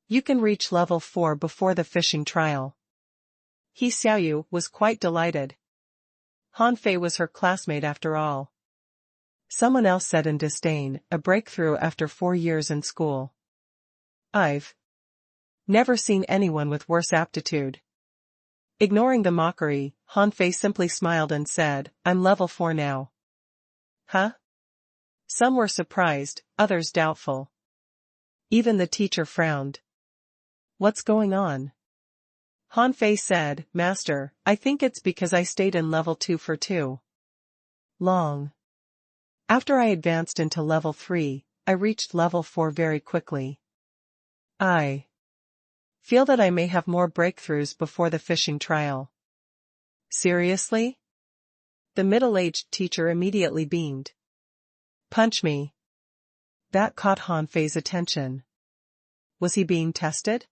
Speaker 1: you can reach level 4 before the fishing trial. He Xiaoyu was quite delighted. Han Fei was her classmate after all. Someone else said in disdain, "A breakthrough after 4 years in school. I've never seen anyone with worse aptitude." Ignoring the mockery, Han Fei simply smiled and said, "I'm level 4 now." Huh? Some were surprised, others doubtful. Even the teacher frowned. What's going on? Han Fei said, "Master, I think it's because I stayed in level 2 for too long. After I advanced into level 3, I reached level 4 very quickly. I feel that I may have more breakthroughs before the fishing trial." Seriously? The middle-aged teacher immediately beamed. "Punch me." That caught Han Fei's attention. Was he being tested?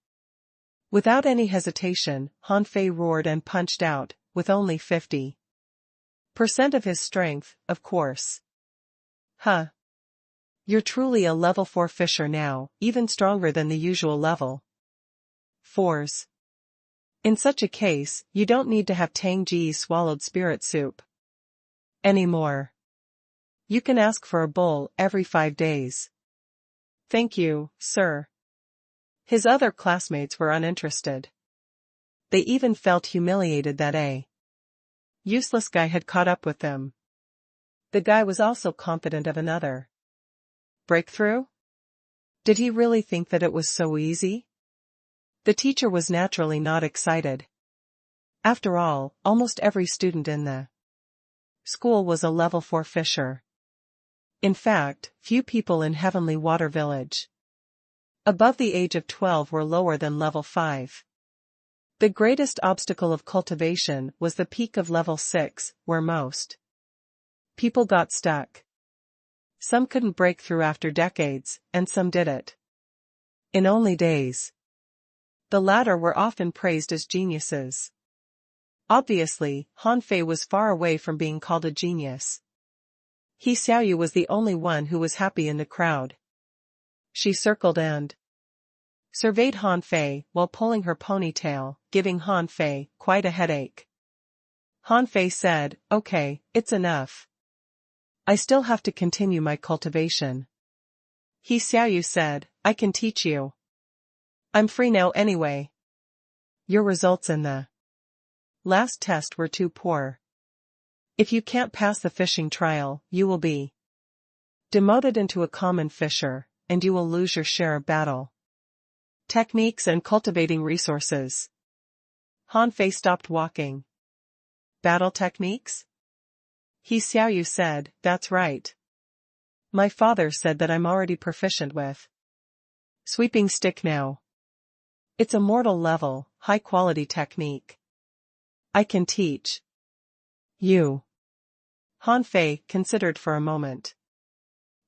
Speaker 1: Without any hesitation, Han Fei roared and punched out, with only 50% of his strength, of course. Huh. You're truly a level 4 fisher now, even stronger than the usual level 4s. In such a case, you don't need to have tangy swallowed spirit soup anymore. You can ask for a bowl every 5 days. Thank you, sir. His other classmates were uninterested. They even felt humiliated that a useless guy had caught up with them. The guy was also confident of another breakthrough? Did he really think that it was so easy? The teacher was naturally not excited. After all, almost every student in the school was a level 4 fisher. In fact, few people in Heavenly Water Village above the age of 12 were lower than level 5. The greatest obstacle of cultivation was the peak of level 6, where most people got stuck. Some couldn't break through after decades, and some did it in only days. The latter were often praised as geniuses. Obviously, Han Fei was far away from being called a genius. He Xiaoyu was the only one who was happy in the crowd. She circled and surveyed Han Fei while pulling her ponytail, giving Han Fei quite a headache. Han Fei said, "Okay, it's enough. I still have to continue my cultivation." He Xiaoyu said, "I can teach you. I'm free now anyway. Your results in the last test were too poor. If you can't pass the fishing trial, you will be demoted into a common fisher, and you will lose your share of battle techniques and cultivating resources." Han Fei stopped walking. Battle techniques? He Xiaoyu said, "That's right. My father said that I'm already proficient with sweeping stick now. It's a mortal level, high-quality technique. I can teach you." Han Fei considered for a moment.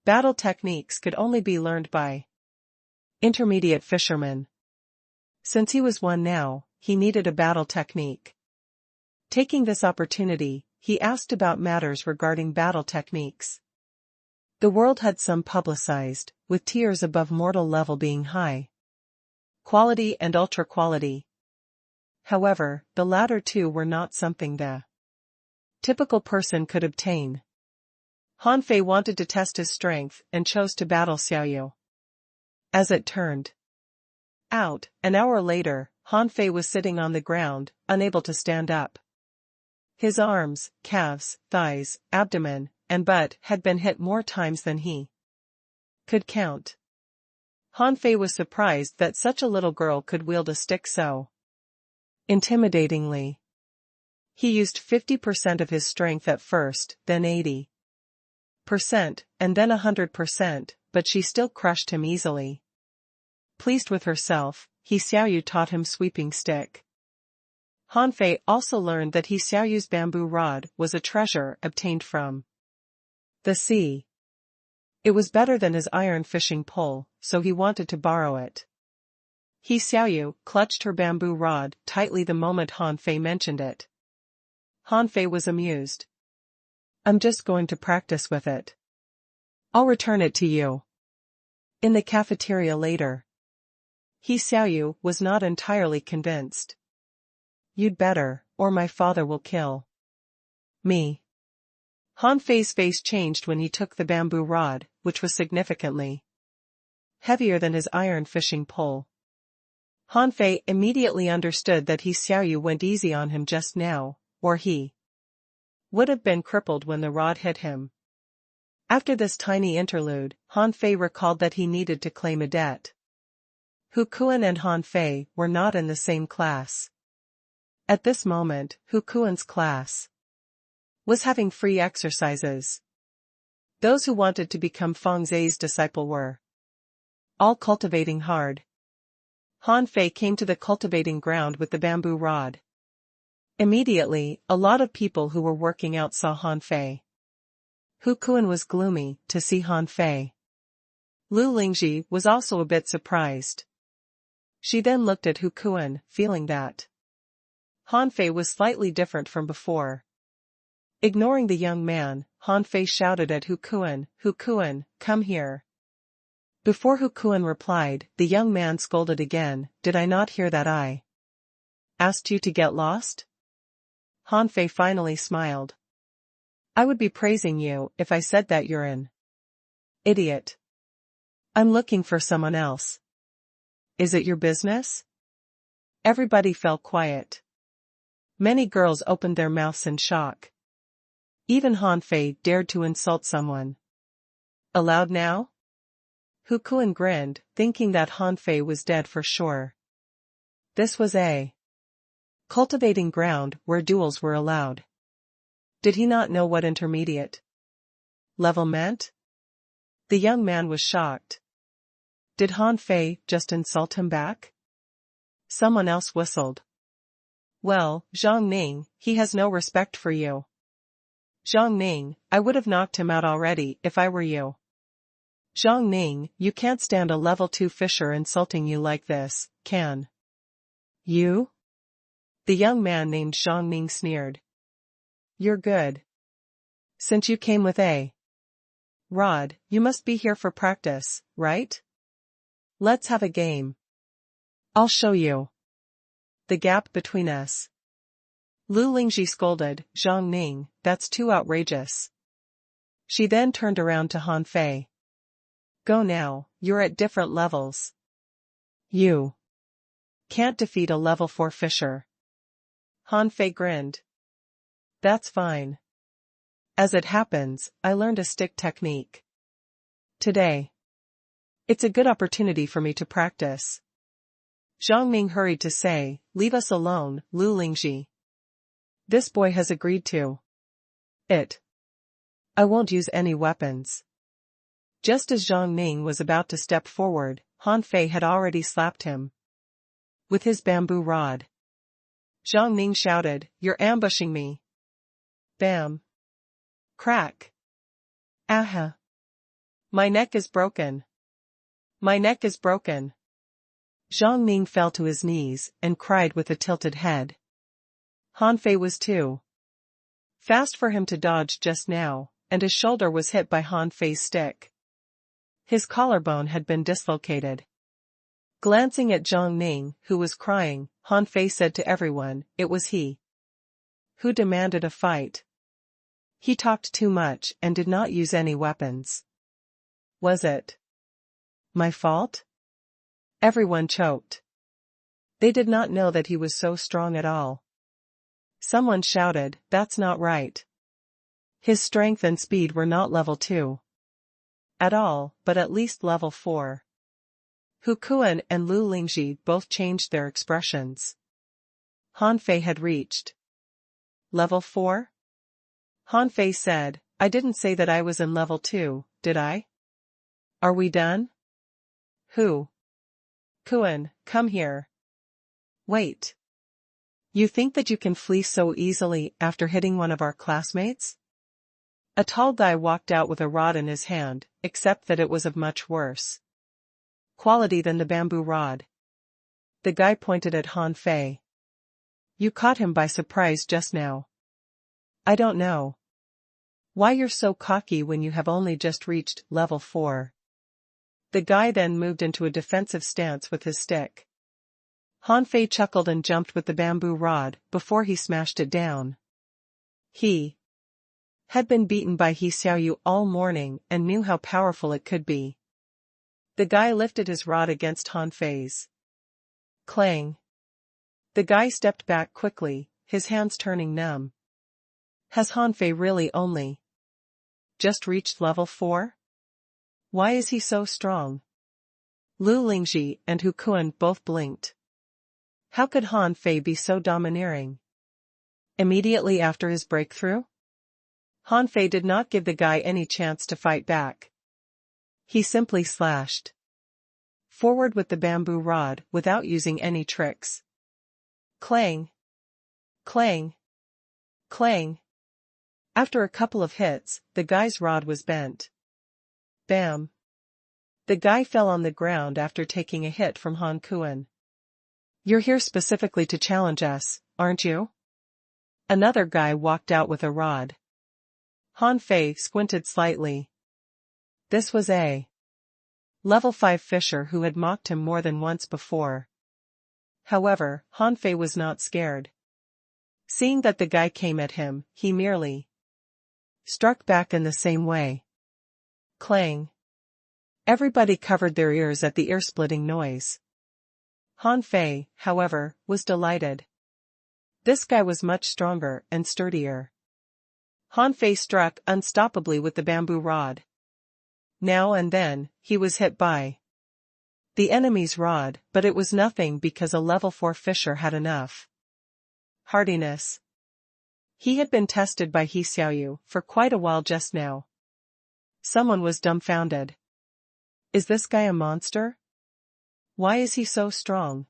Speaker 1: Battle techniques could only be learned by intermediate fishermen. Since he was one now, he needed a battle technique. Taking this opportunity, he asked about matters regarding battle techniques. The world had some publicized, with tiers above mortal level being high quality and ultra quality. However, the latter two were not something the typical person could obtain. Han Fei wanted to test his strength and chose to battle Xiaoyu. As it turned out, an hour later, Han Fei was sitting on the ground, unable to stand up. His arms, calves, thighs, abdomen, and butt had been hit more times than he could count. Han Fei was surprised that such a little girl could wield a stick so intimidatingly. He used 50% of his strength at first, then 80%, and then 100%, but she still crushed him easily. Pleased with herself, He Xiaoyu taught him sweeping stick. Han Fei also learned that He Xiaoyu's bamboo rod was a treasure obtained from the sea. It was better than his iron fishing pole, so he wanted to borrow it. He Xiaoyu clutched her bamboo rod tightly the moment Han Fei mentioned it. Han Fei was amused. "I'm just going to practice with it. I'll return it to you in the cafeteria later." He Xiaoyu was not entirely convinced. "You'd better, or my father will kill me." Han Fei's face changed when he took the bamboo rod, which was significantly heavier than his iron fishing pole. Han Fei immediately understood that He Xiaoyu went easy on him just now, or he would have been crippled when the rod hit him. After this tiny interlude, Han Fei recalled that he needed to claim a debt. Hu Kuan and Han Fei were not in the same class. At this moment, Hu Kuan's class was having free exercises. Those who wanted to become Feng Zhe's disciple were all cultivating hard. Han Fei came to the cultivating ground with the bamboo rod. Immediately, a lot of people who were working out saw Han Fei. Hu Kuan was gloomy to see Han Fei. Lu Lingji was also a bit surprised. She then looked at Hu Kuan, feeling that Han Fei was slightly different from before. Ignoring the young man, Han Fei shouted at Hu Kuan, "Hu Kuan, come here." Before Hu Kuan replied, the young man scolded again, "Did I not hear that I asked you to get lost? Han Fei finally smiled. I would be praising you if I said that you're an idiot. I'm looking for someone else. Is it your business? Everybody fell quiet. Many girls opened their mouths in shock. Even Han Fei dared to insult someone. Allowed now? Hu Kuan grinned, thinking that Han Fei was dead for sure. This was a cultivating ground where duels were allowed. Did he not know what intermediate level meant? The young man was shocked. Did Han Fei just insult him back? Someone else whistled. Well, Zhang Ning, he has no respect for you. Zhang Ning, I would have knocked him out already if I were you. Zhang Ning, you can't stand a level 2 fisher insulting you like this, can you? The young man named Zhang Ning sneered. You're good. Since you came with a rod, you must be here for practice, right? Let's have a game. I'll show you the gap between us. Lu Lingji scolded, Zhang Ning, that's too outrageous. She then turned around to Han Fei. Go now, you're at different levels. You can't defeat a level 4 fisher. Han Fei grinned. That's fine. As it happens, I learned a stick technique today. It's a good opportunity for me to practice. Zhang Ning hurried to say, leave us alone, Lu Lingji. This boy has agreed to it. I won't use any weapons. Just as Zhang Ning was about to step forward, Han Fei had already slapped him with his bamboo rod. Zhang Ning shouted, you're ambushing me. Bam. Crack. Aha. My neck is broken. My neck is broken. Zhang Ning fell to his knees and cried with a tilted head. Han Fei was too fast for him to dodge just now, and his shoulder was hit by Han Fei's stick. His collarbone had been dislocated. Glancing at Zhang Ning, who was crying, Han Fei said to everyone, it was he who demanded a fight. He talked too much and did not use any weapons. Was it my fault? Everyone choked. They did not know that he was so strong at all. Someone shouted, that's not right. His strength and speed were not level 2 at all, but at least level 4. Hu Kuan and Lu Lingji both changed their expressions. Han Fei had reached level 4? Han Fei said, I didn't say that I was in level 2, did I? Are we done? Hu Kuan, come here. Wait. You think that you can flee so easily after hitting one of our classmates? A tall guy walked out with a rod in his hand, except that it was of much worse quality than the bamboo rod. The guy pointed at Han Fei. You caught him by surprise just now. I don't know why you're so cocky when you have only just reached level 4. The guy then moved into a defensive stance with his stick. Han Fei chuckled and jumped with the bamboo rod before he smashed it down. He had been beaten by He Xiaoyu all morning and knew how powerful it could be. The guy lifted his rod against Han Fei's. Clang. The guy stepped back quickly, his hands turning numb. Has Han Fei really only just reached level 4? Why is he so strong? Lu Lingji and Hu Kuan both blinked. How could Han Fei be so domineering? Immediately after his breakthrough? Han Fei did not give the guy any chance to fight back. He simply slashed forward with the bamboo rod without using any tricks. Clang. Clang. Clang. After a couple of hits, the guy's rod was bent. Bam. The guy fell on the ground after taking a hit from Han Kuan. You're here specifically to challenge us, aren't you? Another guy walked out with a rod. Han Fei squinted slightly. This was a level 5 fisher who had mocked him more than once before. However, Han Fei was not scared. Seeing that the guy came at him, he merely struck back in the same way. Clang. Everybody covered their ears at the ear-splitting noise. Han Fei, however, was delighted. This guy was much stronger and sturdier. Han Fei struck unstoppably with the bamboo rod. Now and then, he was hit by the enemy's rod, but it was nothing because a level 4 fisher had enough hardiness. He had been tested by He Xiaoyu for quite a while just now. Someone was dumbfounded. Is this guy a monster? Why is he so strong?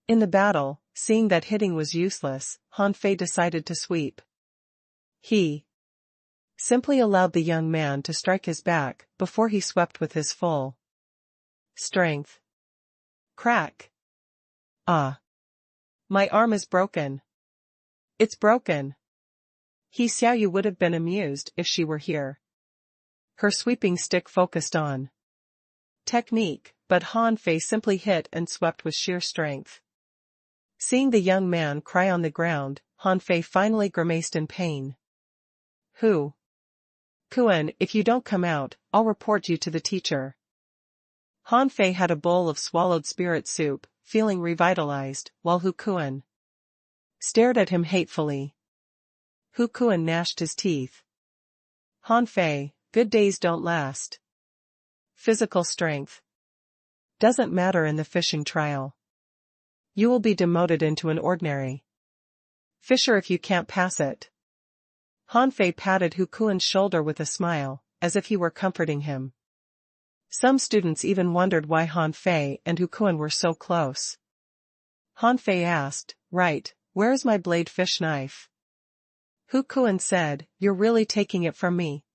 Speaker 1: In the battle, seeing that hitting was useless, Han Fei decided to sweep. He simply allowed the young man to strike his back before he swept with his full strength. Crack. Ah. My arm is broken. It's broken. He Xiaoyu would have been amused if she were here. Her sweeping stick focused on technique, but Han Fei simply hit and swept with sheer strength. Seeing the young man cry on the ground, Han Fei finally grimaced in pain. Who? Kuan, if you don't come out, I'll report you to the teacher. Han Fei had a bowl of swallowed spirit soup, feeling revitalized, while Hu Kuan stared at him hatefully. Hu Kuan gnashed his teeth. Han Fei, good days don't last. Physical strength doesn't matter in the fishing trial. You will be demoted into an ordinary fisher if you can't pass it. Han Fei patted Hu Kuan's shoulder with a smile, as if he were comforting him. Some students even wondered why Han Fei and Hu Kuan were so close. Han Fei asked, right, where is my blade fish knife? Hu Kuan said, you're really taking it from me.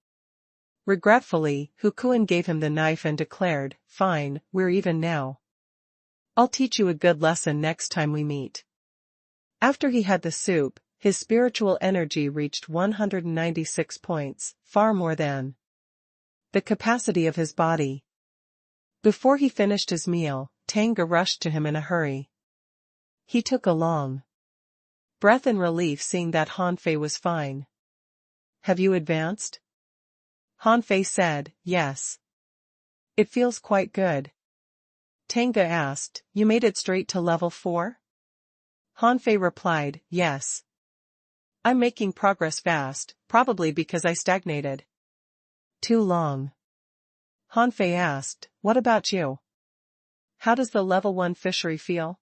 Speaker 1: Regretfully, Hu Kuan gave him the knife and declared, fine, we're even now. I'll teach you a good lesson next time we meet. After he had the soup, his spiritual energy reached 196 points, far more than the capacity of his body. Before he finished his meal, Tanga rushed to him in a hurry. He took a long breath in relief seeing that Han Fei was fine. Have you advanced? Han Fei said, yes. It feels quite good. Tanga asked, you made it straight to level 4? Han Fei replied, yes. I'm making progress fast, probably because I stagnated too long. Han Fei asked, what about you? How does the level 1 fishery feel?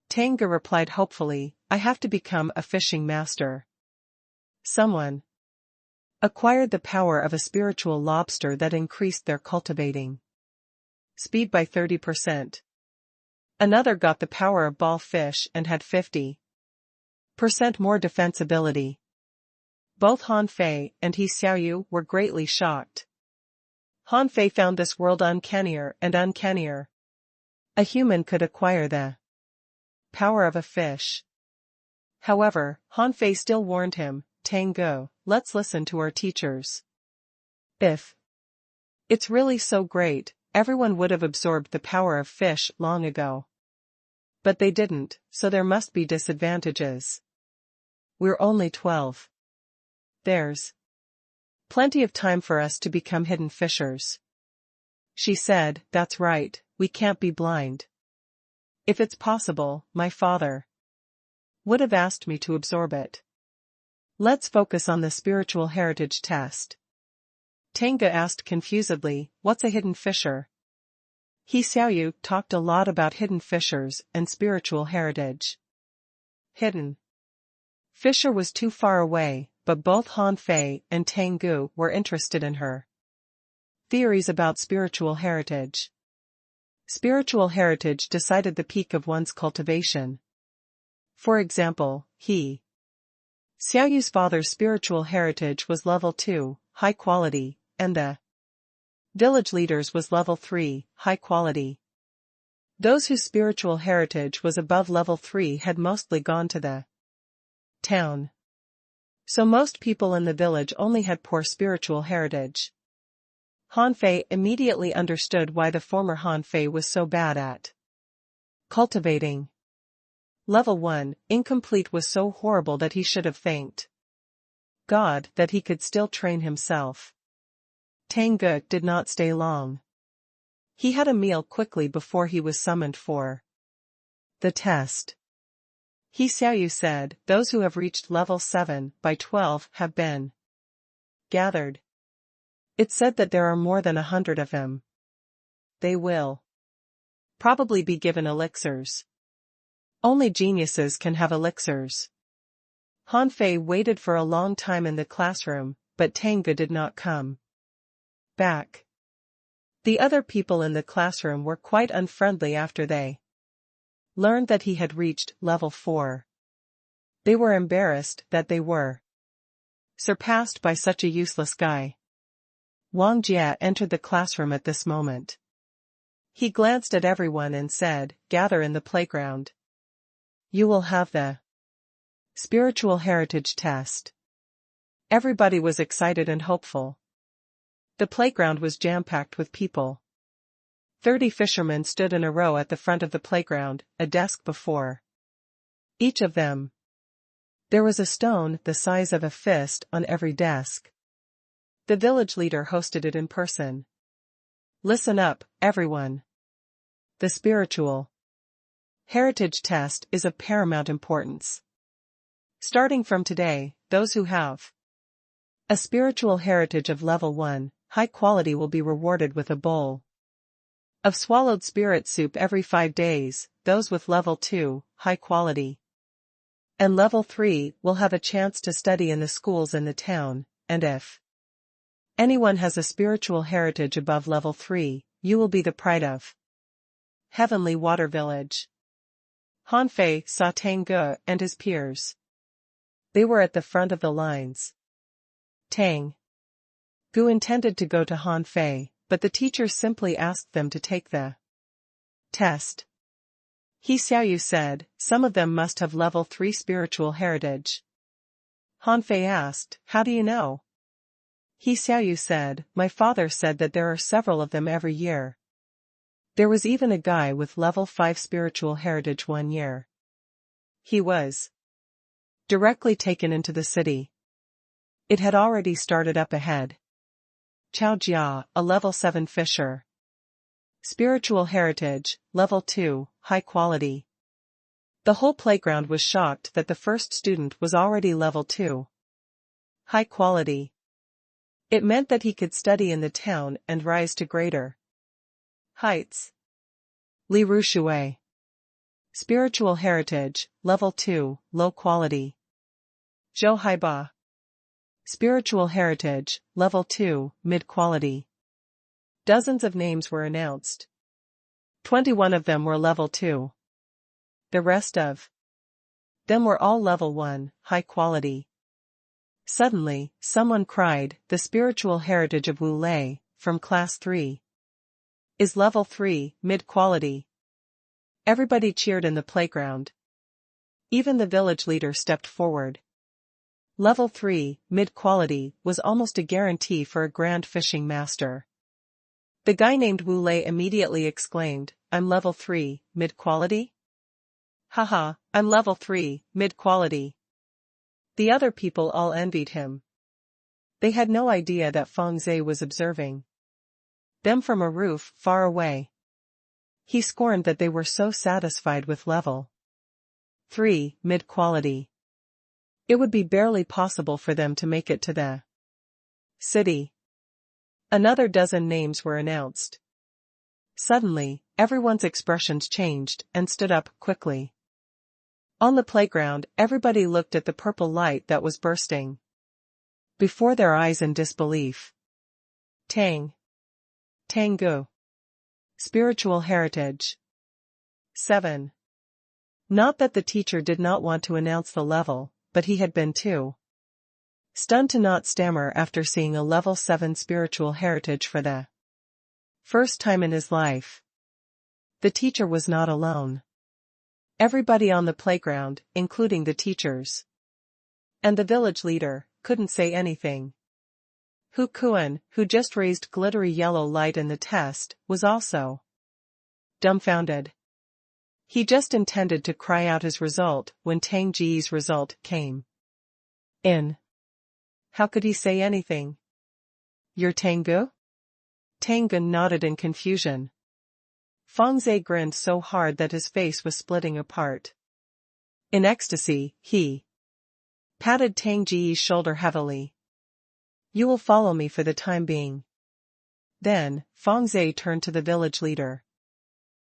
Speaker 1: Tanga replied hopefully, I have to become a fishing master. Someone acquired the power of a spiritual lobster that increased their cultivating speed by 30%. Another got the power of ball fish and had 50% more defensibility. Both Han Fei and He Xiaoyu were greatly shocked. Han Fei found this world uncannier and uncannier. A human could acquire the power of a fish. However, Han Fei still warned him, Tango, let's listen to our teachers. If it's really so great, everyone would have absorbed the power of fish long ago. But they didn't, so there must be disadvantages. We're only 12. There's plenty of time for us to become hidden fishers. She said, that's right, we can't be blind. If it's possible, my father would have asked me to absorb it. Let's focus on the spiritual heritage test. Tanga asked confusedly, what's a hidden fisher? He Xiaoyu talked a lot about hidden fishers and spiritual heritage. Hidden fisher was too far away, but both Han Fei and Tanggu were interested in her theories about spiritual heritage. Spiritual heritage decided the peak of one's cultivation. For example, He Xiaoyu's father's spiritual heritage was level 2, high quality, and the village leader's was level 3, high quality. Those whose spiritual heritage was above level 3 had mostly gone to the town. So most people in the village only had poor spiritual heritage. Han Fei immediately understood why the former Han Fei was so bad at cultivating Level 1, incomplete was so horrible that he should have thanked God that he could still train himself. Tang-gu did not stay long. He had a meal quickly before he was summoned for the test. He Xiaoyu said, those who have reached level 7 by 12 have been gathered. It said that there are more than 100 of them. They will probably be given elixirs. Only geniuses can have elixirs. Han Fei waited for a long time in the classroom, but Tang-gu did not come back. The other people in the classroom were quite unfriendly after they learned that he had reached level 4. They were embarrassed that they were surpassed by such a useless guy. Wang Jia entered the classroom at this moment. He glanced at everyone and said, gather in the playground. You will have the spiritual heritage test. Everybody was excited and hopeful. The playground was jam-packed with people. 30 fishermen stood in a row at the front of the playground, a desk before each of them. There was a stone the size of a fist on every desk. The village leader hosted it in person. Listen up, everyone. The spiritual heritage test is of paramount importance. Starting from today, those who have a spiritual heritage of level 1, high quality, will be rewarded with a bowl of swallowed spirit soup every 5 days. Those with level 2, high quality, and level 3 will have a chance to study in the schools in the town, and if anyone has a spiritual heritage above level 3, you will be the pride of Heavenly Water Village. Han Fei saw Tang-gu and his peers. They were at the front of the lines. Tang-gu intended to go to Han Fei, but the teacher simply asked them to take the test. He Xiaoyu said, some of them must have level 3 spiritual heritage. Han Fei asked, how do you know? He Xiaoyu said, my father said that there are several of them every year. There was even a guy with level 5 spiritual heritage 1 year. He was directly taken into the city. It had already started up ahead. Chao Jia, a level 7 fisher. Spiritual heritage, level 2, high quality. The whole playground was shocked that the first student was already level 2. High quality. It meant that he could study in the town and rise to greater heights. Li Rushui. Spiritual heritage, level 2, low quality. Zhou Haiba. Spiritual heritage, level 2, mid quality. Dozens of names were announced. 21 of them were level 2. The rest of them were all level 1, high quality. Suddenly, someone cried, the spiritual heritage of Wu Lei, from class 3, is level 3, mid quality. Everybody cheered in the playground. Even the village leader stepped forward. Level 3, mid quality, was almost a guarantee for a grand fishing master. The guy named Wu Lei immediately exclaimed, I'm level 3, mid quality? Haha, I'm level 3, mid quality. The other people all envied him. They had no idea that Feng Zhe was observing them from a roof far away. He scorned that they were so satisfied with level 3, mid quality. It would be barely possible for them to make it to the city. Another dozen names were announced. Suddenly, everyone's expressions changed and stood up quickly. On the playground, everybody looked at the purple light that was bursting before their eyes in disbelief. Tang-gu. Spiritual heritage. 7. Not that the teacher did not want to announce the level, but he had been too stunned to not stammer after seeing a level 7 spiritual heritage for the first time in his life. The teacher was not alone. Everybody on the playground, including the teachers and the village leader, couldn't say anything. Hu Kuan, who just raised glittery yellow light in the test, was also dumbfounded. He just intended to cry out his result when Tang Ji's result came in. How could he say anything? You're Tanggu? Tanggu nodded in confusion. Feng Zhe grinned so hard that his face was splitting apart. In ecstasy, he patted Tang Ji's shoulder heavily. You will follow me for the time being. Then, Feng Zhe turned to the village leader.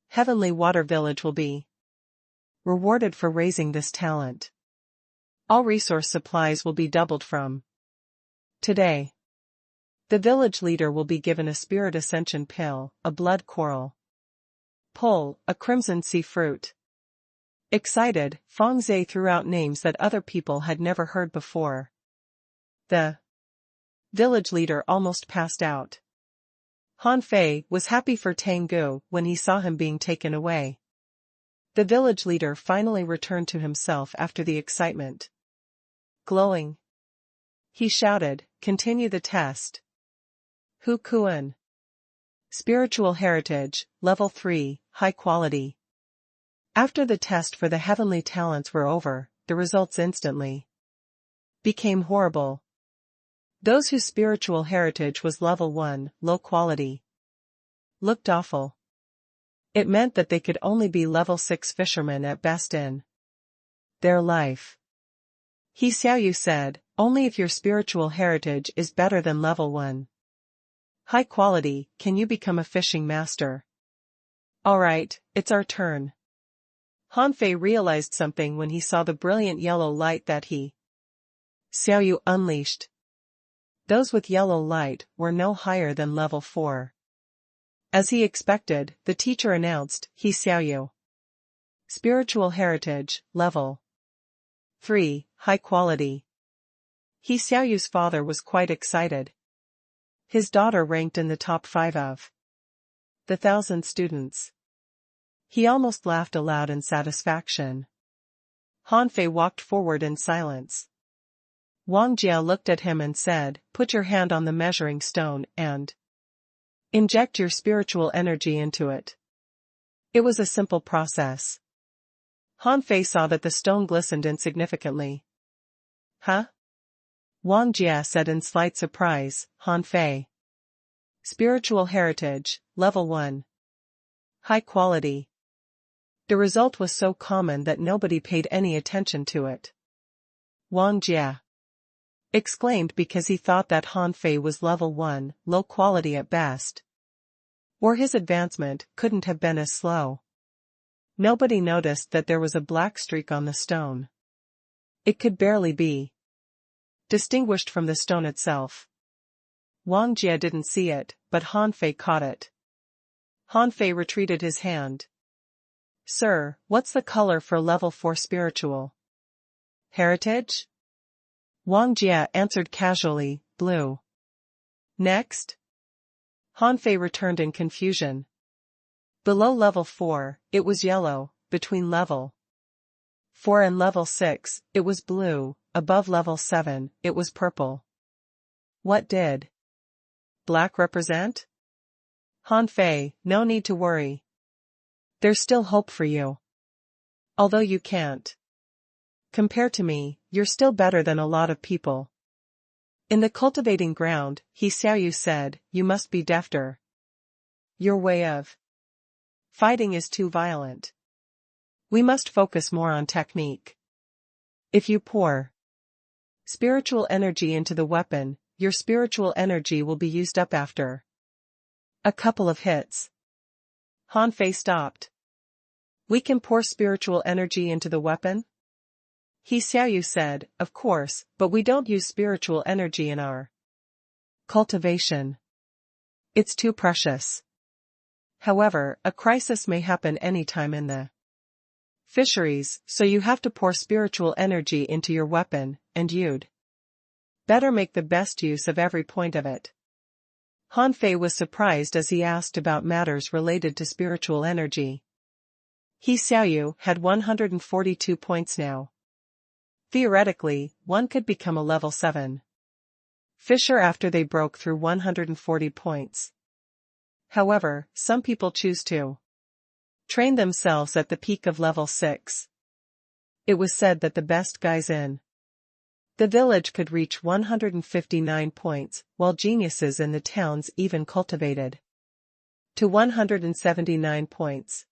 Speaker 1: Heavenly Water Village will be rewarded for raising this talent. All resource supplies will be doubled from today. The village leader will be given a spirit ascension pill, a blood coral pole, a crimson sea fruit. Excited, Feng Zhe threw out names that other people had never heard before. The village leader almost passed out. Han Fei was happy for Tanggu when he saw him being taken away. The village leader finally returned to himself after the excitement. Glowing, he shouted, continue the test. Hu Kuan. Spiritual Heritage, Level 3, High Quality. After the test for the heavenly talents were over, the results instantly became horrible. Those whose spiritual heritage was Level 1, Low Quality, looked awful. It meant that they could only be Level 6 fishermen at best in their life. He Xiaoyu said, only if your spiritual heritage is better than Level 1 High Quality can you become a fishing master. Alright, it's our turn. Han Fei realized something when he saw the brilliant yellow light that he Xiaoyu unleashed. Those with yellow light were no higher than Level 4. As he expected, the teacher announced, He Xiaoyu. Spiritual Heritage, Level 3, High Quality. He Xiaoyu's father was quite excited. His daughter ranked in the top 5 of the 1,000 students. He almost laughed aloud in satisfaction. Han Fei walked forward in silence. Wang Jia looked at him and said, put your hand on the measuring stone and inject your spiritual energy into it. It was a simple process. Han Fei saw that the stone glistened insignificantly. Huh? Wang Jia said in slight surprise, Han Fei. Spiritual Heritage, Level 1. High Quality. The result was so common that nobody paid any attention to it. Wang Jia exclaimed because he thought that Han Fei was Level 1, low quality at best. Or his advancement couldn't have been as slow. Nobody noticed that there was a black streak on the stone. It could barely be distinguished from the stone itself. Wang Jia didn't see it, but Han Fei caught it. Han Fei retreated his hand. Sir, what's the color for Level 4 spiritual heritage? Wang Jia answered casually, blue. Next? Han Fei returned in confusion. Below Level 4, it was yellow, between Level 4 and Level 6, it was blue, above Level 7, it was purple. What did black represent? Han Fei, no need to worry. There's still hope for you. Although you can't compare to me, you're still better than a lot of people. In the cultivating ground, He Xiaoyu said, you must be defter. Your way of fighting is too violent. We must focus more on technique. If you pour spiritual energy into the weapon, your spiritual energy will be used up after a couple of hits. Han Fei stopped. We can pour spiritual energy into the weapon? He Xiaoyu said, of course, but we don't use spiritual energy in our cultivation. It's too precious. However, a crisis may happen anytime in the fisheries, so you have to pour spiritual energy into your weapon, and you'd better make the best use of every point of it. Han Fei was surprised as he asked about matters related to spiritual energy. He Xiaoyu had 142 points now. Theoretically, one could become a Level 7 fisher after they broke through 140 points. However, some people choose to trained themselves at the peak of level 6. It was said that the best guys in the village could reach 159 points, while geniuses in the towns even cultivated to 179 points.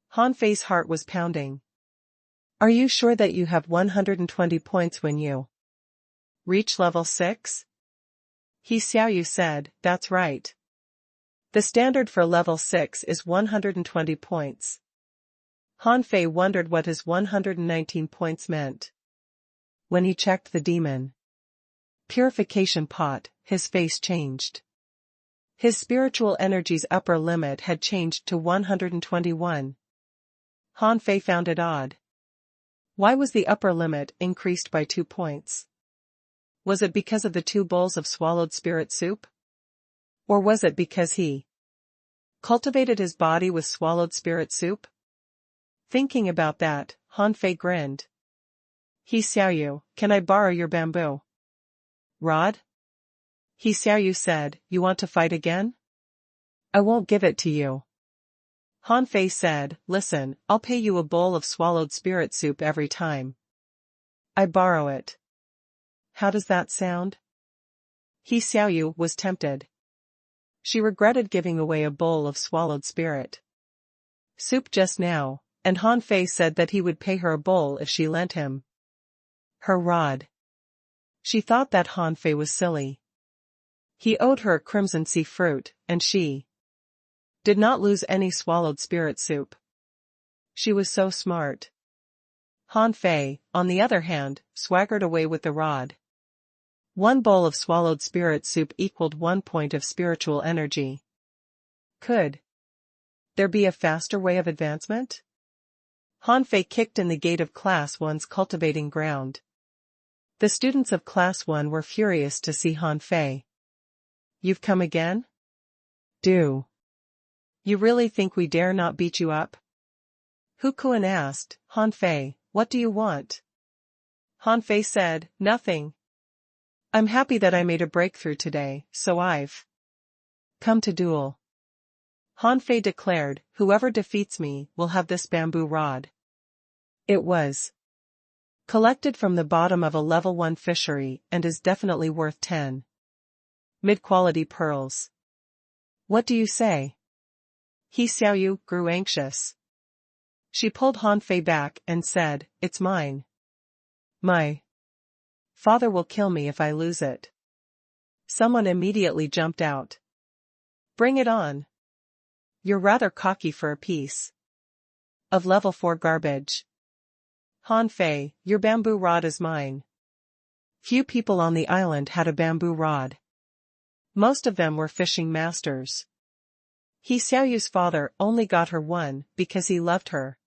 Speaker 1: Han Fei's heart was pounding. Are you sure that you have 120 points when you reach level 6? He Xiaoyu said, that's right. The standard for level 6 is 120 points. Han Fei wondered what his 119 points meant. When he checked the demon purification pot, his face changed. His spiritual energy's upper limit had changed to 121. Han Fei found it odd. Why was the upper limit increased by 2 points? Was it because of the 2 bowls of swallowed spirit soup? Or was it because he cultivated his body with swallowed spirit soup? Thinking about that, Han Fei grinned. He Xiaoyu, can I borrow your bamboo rod? He Xiaoyu said, you want to fight again? I won't give it to you. Han Fei said, listen, I'll pay you a bowl of swallowed spirit soup every time I borrow it. How does that sound? He Xiaoyu was tempted. She regretted giving away a bowl of swallowed spirit soup just now, and Han Fei said that he would pay her a bowl if she lent him her rod. She thought that Han Fei was silly. He owed her a crimson sea fruit, and she did not lose any swallowed spirit soup. She was so smart. Han Fei, on the other hand, swaggered away with the rod. 1 bowl of swallowed spirit soup equaled 1 point of spiritual energy. Could there be a faster way of advancement? Han Fei kicked in the gate of Class 1's cultivating ground. The students of Class 1 were furious to see Han Fei. You've come again? Do you really think we dare not beat you up? Hu Kuan asked, Han Fei, what do you want? Han Fei said, nothing. I'm happy that I made a breakthrough today, so I've come to duel. Han Fei declared, whoever defeats me will have this bamboo rod. It was collected from the bottom of a level 1 fishery and is definitely worth 10 mid-quality pearls. What do you say? He Xiaoyu grew anxious. She pulled Han Fei back and said, it's mine. My father will kill me if I lose it. Someone immediately jumped out. Bring it on. You're rather cocky for a piece of level 4 garbage. Han Fei, your bamboo rod is mine. Few people on the island had a bamboo rod. Most of them were fishing masters. He Xiaoyu's father only got her one because he loved her.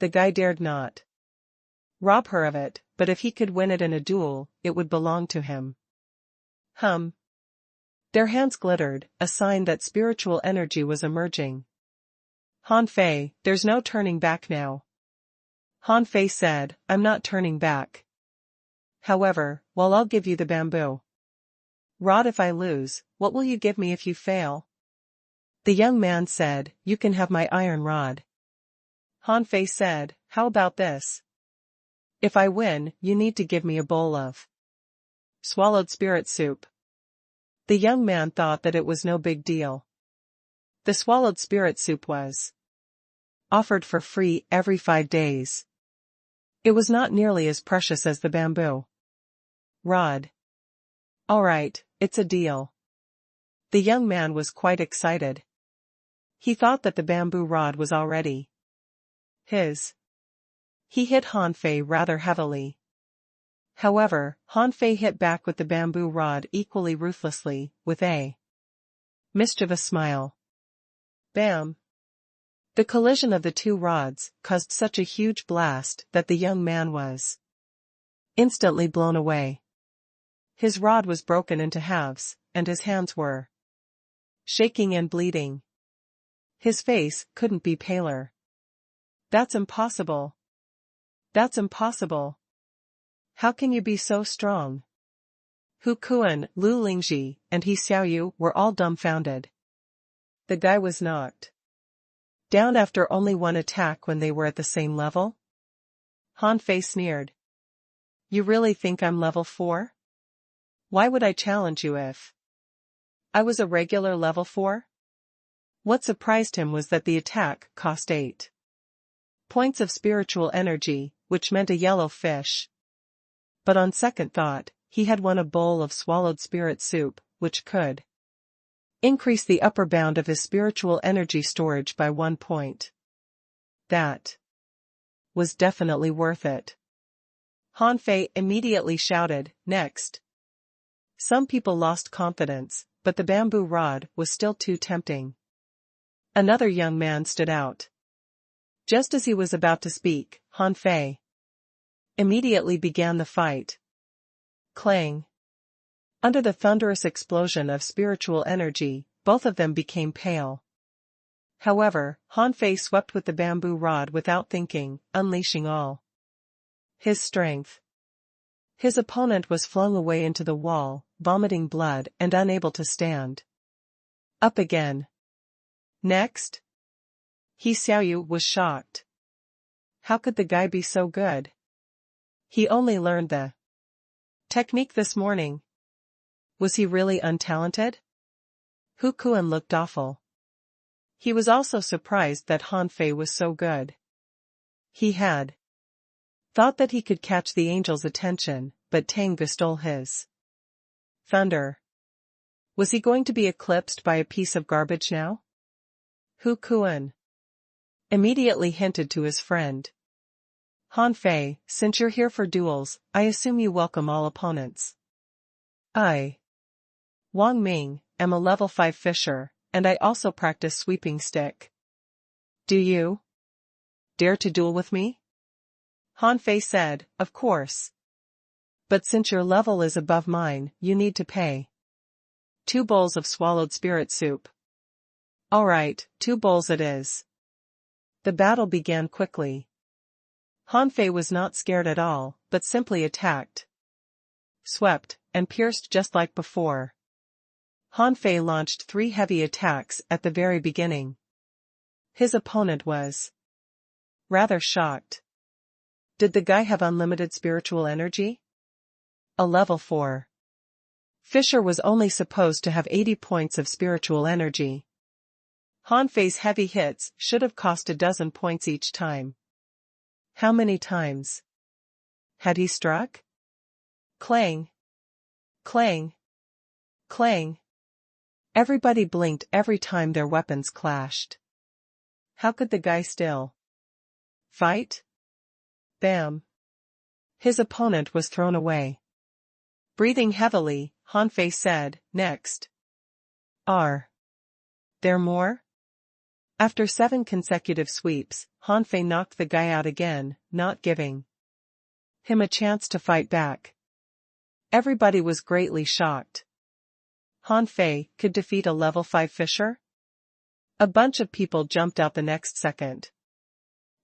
Speaker 1: The guy dared not rob her of it, but if he could win it in a duel, it would belong to him. Their hands glittered, a sign that spiritual energy was emerging. Han Fei, there's no turning back now. Han Fei said, I'm not turning back. However, while I'll give you the bamboo rod if I lose, what will you give me if you fail? The young man said, you can have my iron rod. Han Fei said, how about this? If I win, you need to give me a bowl of swallowed spirit soup. The young man thought that it was no big deal. The swallowed spirit soup was offered for free every 5 days. It was not nearly as precious as the bamboo rod. All right, it's a deal. The young man was quite excited. He thought that the bamboo rod was already his. He hit Han Fei rather heavily. However, Han Fei hit back with the bamboo rod equally ruthlessly, with a mischievous smile. Bam! The collision of the 2 rods caused such a huge blast that the young man was instantly blown away. His rod was broken into halves, and his hands were shaking and bleeding. His face couldn't be paler. That's impossible. That's impossible. How can you be so strong? Hu Kuan, Lu Lingji, and He Xiaoyu were all dumbfounded. The guy was knocked Down after only one attack when they were at the same level? Han Fei sneered. You really think I'm level 4? Why would I challenge you if I was a regular level 4? What surprised him was that the attack cost 8 points of spiritual energy, which meant a yellow fish. But on second thought, he had won a bowl of swallowed spirit soup, which could increase the upper bound of his spiritual energy storage by 1 point. That was definitely worth it. Han Fei immediately shouted, "Next!" Some people lost confidence, but the bamboo rod was still too tempting. Another young man stood out. Just as he was about to speak, Han Fei immediately began the fight. Clang! Under the thunderous explosion of spiritual energy, both of them became pale. However, Han Fei swept with the bamboo rod without thinking, unleashing all his strength. His opponent was flung away into the wall, vomiting blood and unable to stand up again. Next? He Xiaoyu was shocked. How could the guy be so good? He only learned the technique this morning. Was he really untalented? Hu Kuan looked awful. He was also surprised that Han Fei was so good. He had thought that he could catch the angel's attention, but Tang stole his thunder. Was he going to be eclipsed by a piece of garbage now? Hu Kuan immediately hinted to his friend. Han Fei, since you're here for duels, I assume you welcome all opponents. I, Wang Ming, am a level 5 fisher, and I also practice sweeping stick. Do you dare to duel with me? Han Fei said, of course. But since your level is above mine, you need to pay 2 bowls of swallowed spirit soup. All right, 2 bowls it is. The battle began quickly. Han Fei was not scared at all, but simply attacked, swept, and pierced just like before. Han Fei launched 3 heavy attacks at the very beginning. His opponent was rather shocked. Did the guy have unlimited spiritual energy? A level 4 fisher was only supposed to have 80 points of spiritual energy. Han Fei's heavy hits should have cost 12 points each time. How many times had he struck? Clang! Clang! Clang! Everybody blinked every time their weapons clashed. How could the guy still fight? Bam! His opponent was thrown away. Breathing heavily, Han Fei said, next. Are there more? After 7 consecutive sweeps, Han Fei knocked the guy out again, not giving him a chance to fight back. Everybody was greatly shocked. Han Fei could defeat a level 5 fisher? A bunch of people jumped out the next second.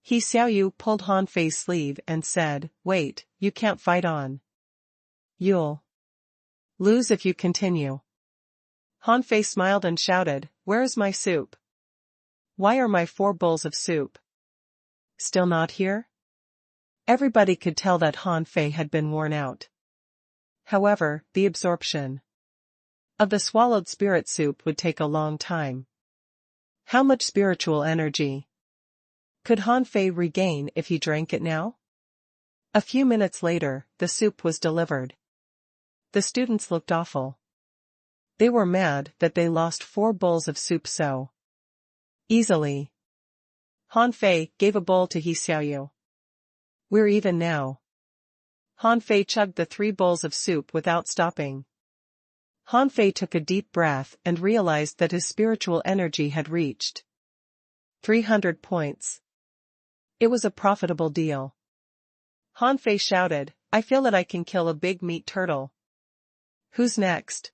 Speaker 1: He Xiaoyu pulled Han Fei's sleeve and said, wait, you can't fight on. You'll lose if you continue. Han Fei smiled and shouted, where is my soup? Why are my 4 bowls of soup still not here? Everybody could tell that Han Fei had been worn out. However, the absorption of the swallowed spirit soup would take a long time. How much spiritual energy could Han Fei regain if he drank it now? A few minutes later, the soup was delivered. The students looked awful. They were mad that they lost 4 bowls of soup so easily. Han Fei gave a bowl to He Xiaoyu. We're even now. Han Fei chugged the 3 bowls of soup without stopping. Han Fei took a deep breath and realized that his spiritual energy had reached 300 points. It was a profitable deal. Han Fei shouted, I feel that I can kill a big meat turtle. Who's next?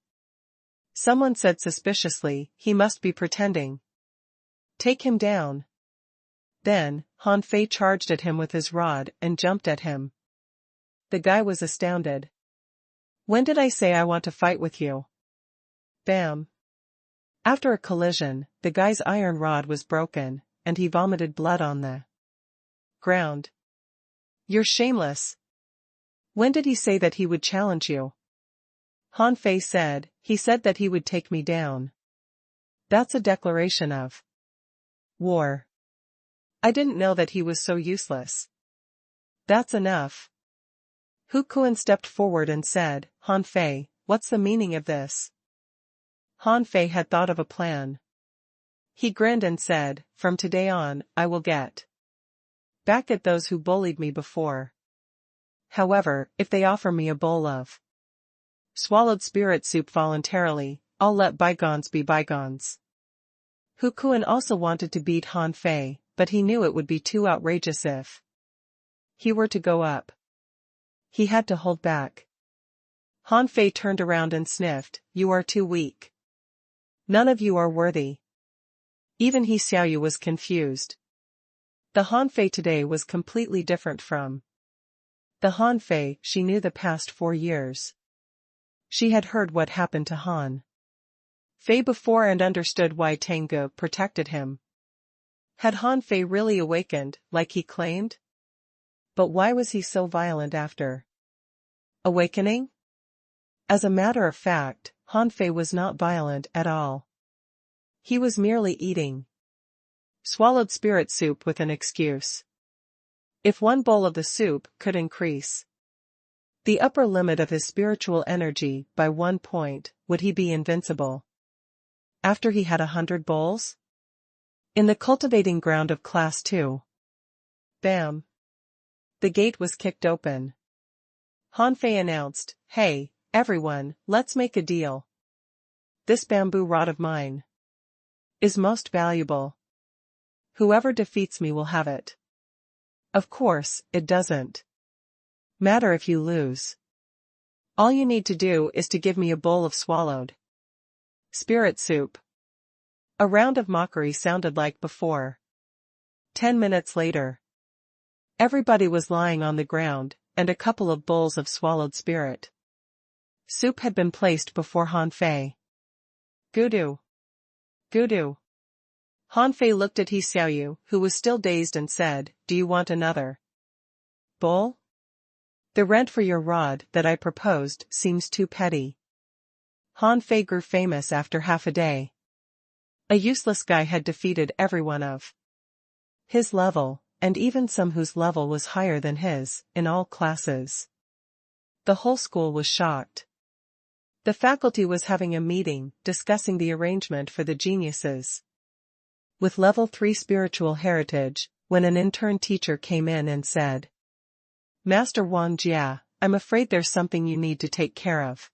Speaker 1: Someone said suspiciously, he must be pretending. Take him down. Then, Han Fei charged at him with his rod and jumped at him. The guy was astounded. When did I say I want to fight with you? Bam. After a collision, the guy's iron rod was broken, and he vomited blood on the ground. You're shameless. When did he say that he would challenge you? Han Fei said, he said that he would take me down. That's a declaration of war. I didn't know that he was so useless. That's enough. Hu Kuan stepped forward and said, Han Fei, what's the meaning of this? Han Fei had thought of a plan. He grinned and said, from today on, I will get back at those who bullied me before. However, if they offer me a bowl of swallowed spirit soup voluntarily, I'll let bygones be bygones. Hu Kuan also wanted to beat Han Fei, but he knew it would be too outrageous if he were to go up. He had to hold back. Han Fei turned around and sniffed, you are too weak. None of you are worthy. Even He Xiaoyu was confused. The Han Fei today was completely different from the Han Fei she knew the past 4 years. She had heard what happened to Han Fei before and understood why Tengu protected him. Had Han Fei really awakened, like he claimed? But why was he so violent after awakening? As a matter of fact, Han Fei was not violent at all. He was merely eating swallowed spirit soup with an excuse. If one bowl of the soup could increase the upper limit of his spiritual energy by 1 point, would he be invincible? After he had 100 bowls? In the cultivating ground of Class 2. Bam! The gate was kicked open. Han Fei announced, hey, everyone, let's make a deal. This bamboo rod of mine is most valuable. Whoever defeats me will have it. Of course, it doesn't matter if you lose. All you need to do is to give me a bowl of swallowed spirit soup. A round of mockery sounded like before. 10 minutes later, everybody was lying on the ground, and a couple of bowls of swallowed spirit soup had been placed before Han Fei. Gudu. Gudu. Han Fei looked at He Xiaoyu, who was still dazed, and said, do you want another bowl? The rent for your rod that I proposed seems too petty. Han Fei grew famous after half a day. A useless guy had defeated everyone of his level, and even some whose level was higher than his, in all classes. The whole school was shocked. The faculty was having a meeting, discussing the arrangement for the geniuses with level 3 spiritual heritage, when an intern teacher came in and said, Master Wang Jia, I'm afraid there's something you need to take care of.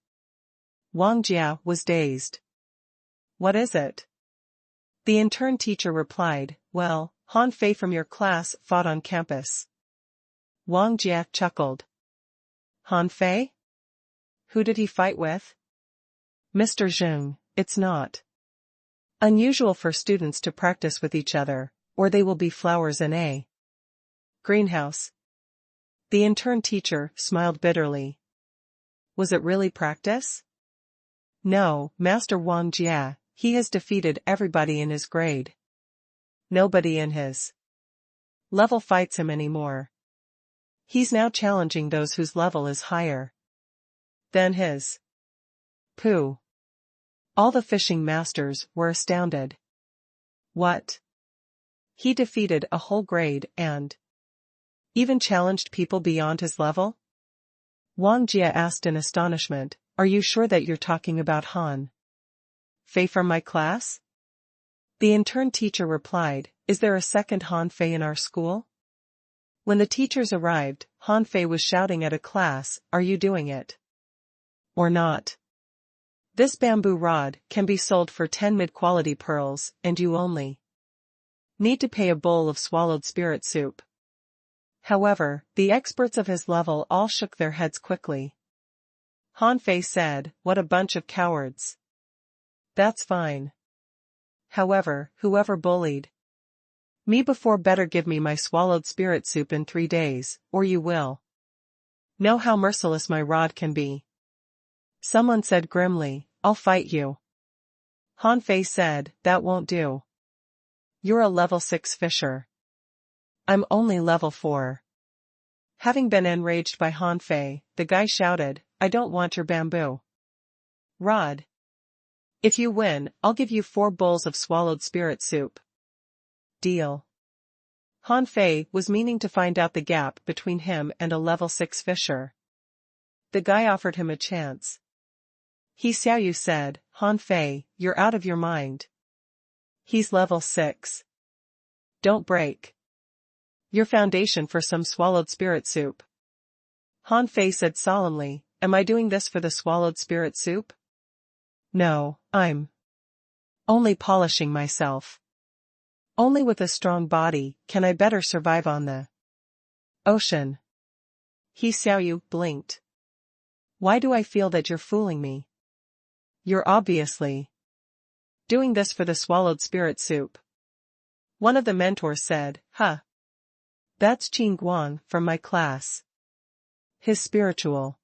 Speaker 1: Wang Jia was dazed. What is it? The intern teacher replied, well, Han Fei from your class fought on campus. Wang Jia chuckled. Han Fei? Who did he fight with? Mr. Zheng, it's not unusual for students to practice with each other, or they will be flowers in a greenhouse. The intern teacher smiled bitterly. Was it really practice? No, Master Wang Jia, he has defeated everybody in his grade. Nobody in his level fights him anymore. He's now challenging those whose level is higher than his. Pooh. All the fishing masters were astounded. What? He defeated a whole grade and even challenged people beyond his level? Wang Jia asked in astonishment, are you sure that you're talking about Han Fei from my class? The intern teacher replied, is there a second Han Fei in our school? When the teachers arrived, Han Fei was shouting at a class, are you doing it or not? This bamboo rod can be sold for 10 mid-quality pearls, and you only need to pay a bowl of swallowed spirit soup. However, the experts of his level all shook their heads quickly. Han Fei said, what a bunch of cowards. That's fine. However, whoever bullied me before better give me my swallowed spirit soup in 3 days, or you will know how merciless my rod can be. Someone said grimly, I'll fight you. Han Fei said, that won't do. You're a level 6 fisher. I'm only level 4. Having been enraged by Han Fei, the guy shouted, I don't want your bamboo rod. If you win, I'll give you 4 bowls of swallowed spirit soup. Deal. Han Fei was meaning to find out the gap between him and a level 6 fisher. The guy offered him a chance. He Xiaoyu said, Han Fei, you're out of your mind. He's level 6. Don't break your foundation for some swallowed spirit soup. Han Fei said solemnly, am I doing this for the swallowed spirit soup? No, I'm only polishing myself. Only with a strong body can I better survive on the ocean. He Xiaoyu blinked. Why do I feel that you're fooling me? You're obviously doing this for the swallowed spirit soup. One of the mentors said, huh. That's Qin Guang from my class. His spiritual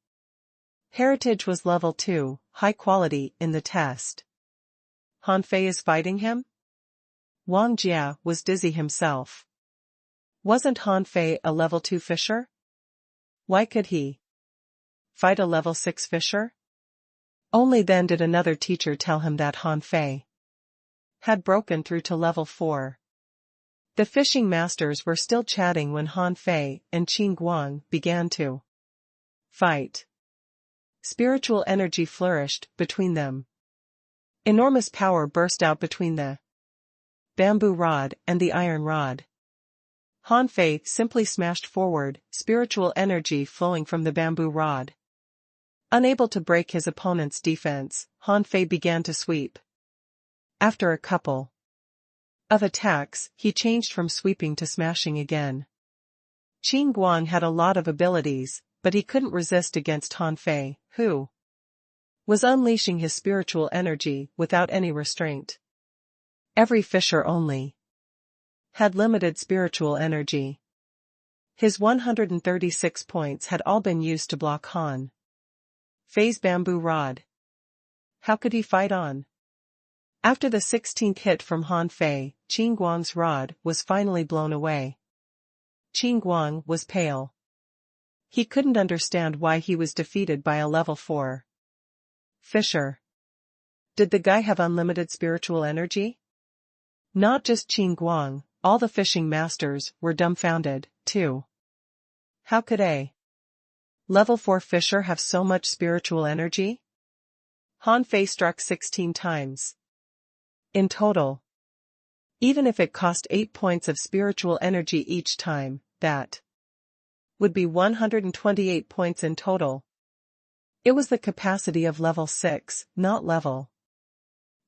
Speaker 1: heritage was level 2, high quality in the test. Han Fei is fighting him? Wang Jia was dizzy himself. Wasn't Han Fei a level 2 fisher? Why could he fight a level 6 fisher? Only then did another teacher tell him that Han Fei had broken through to level 4. The fishing masters were still chatting when Han Fei and Qin Guang began to fight. Spiritual energy flourished between them. Enormous power burst out between the bamboo rod and the iron rod. Han Fei simply smashed forward, spiritual energy flowing from the bamboo rod. Unable to break his opponent's defense, Han Fei began to sweep. After a couple of attacks, he changed from sweeping to smashing again. Qin Guang had a lot of abilities, but he couldn't resist against Han Fei, who was unleashing his spiritual energy without any restraint. Every fisher only had limited spiritual energy. His 136 points had all been used to block Han Fei's bamboo rod. How could he fight on? After the 16th hit from Han Fei, Qin Guang's rod was finally blown away. Qin Guang was pale. He couldn't understand why he was defeated by a level 4 fisher. Did the guy have unlimited spiritual energy? Not just Qin Guang, all the fishing masters were dumbfounded, too. How could a level 4 fisher have so much spiritual energy? Han Fei struck 16 times. In total. Even if it cost 8 points of spiritual energy each time, that would be 128 points in total. It was the capacity of level 6, not level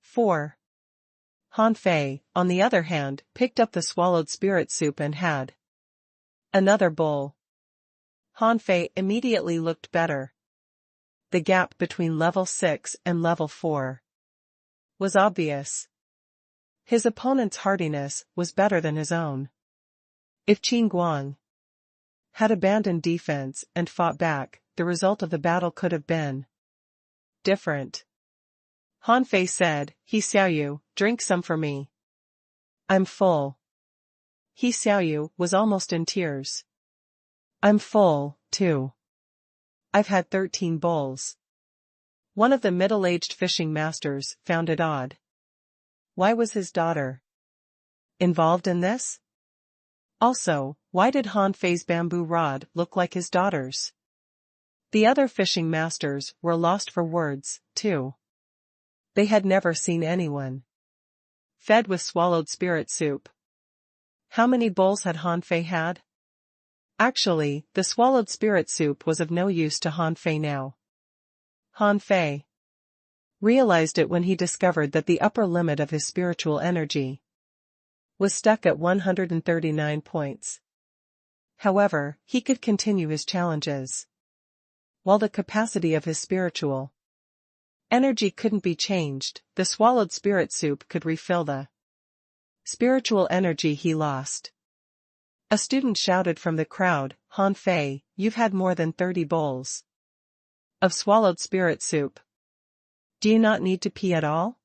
Speaker 1: 4. Han Fei, on the other hand, picked up the swallowed spirit soup and had another bowl. Han Fei immediately looked better. The gap between level 6 and level 4 was obvious. His opponent's hardiness was better than his own. If Qin Guang had abandoned defense and fought back, the result of the battle could have been different. Han Fei said, He Xiaoyu, drink some for me. I'm full. He Xiaoyu was almost in tears. I'm full, too. I've had 13 bowls. One of the middle-aged fishing masters found it odd. Why was his daughter involved in this? Also, why did Han Fei's bamboo rod look like his daughter's? The other fishing masters were lost for words, too. They had never seen anyone fed with swallowed spirit soup. How many bowls had Han Fei had? Actually, the swallowed spirit soup was of no use to Han Fei now. Han Fei realized it when he discovered that the upper limit of his spiritual energy was stuck at 139 points. However, he could continue his challenges. While the capacity of his spiritual energy couldn't be changed, the swallowed spirit soup could refill the spiritual energy he lost. A student shouted from the crowd, Han Fei, you've had more than 30 bowls of swallowed spirit soup. Do you not need to pee at all?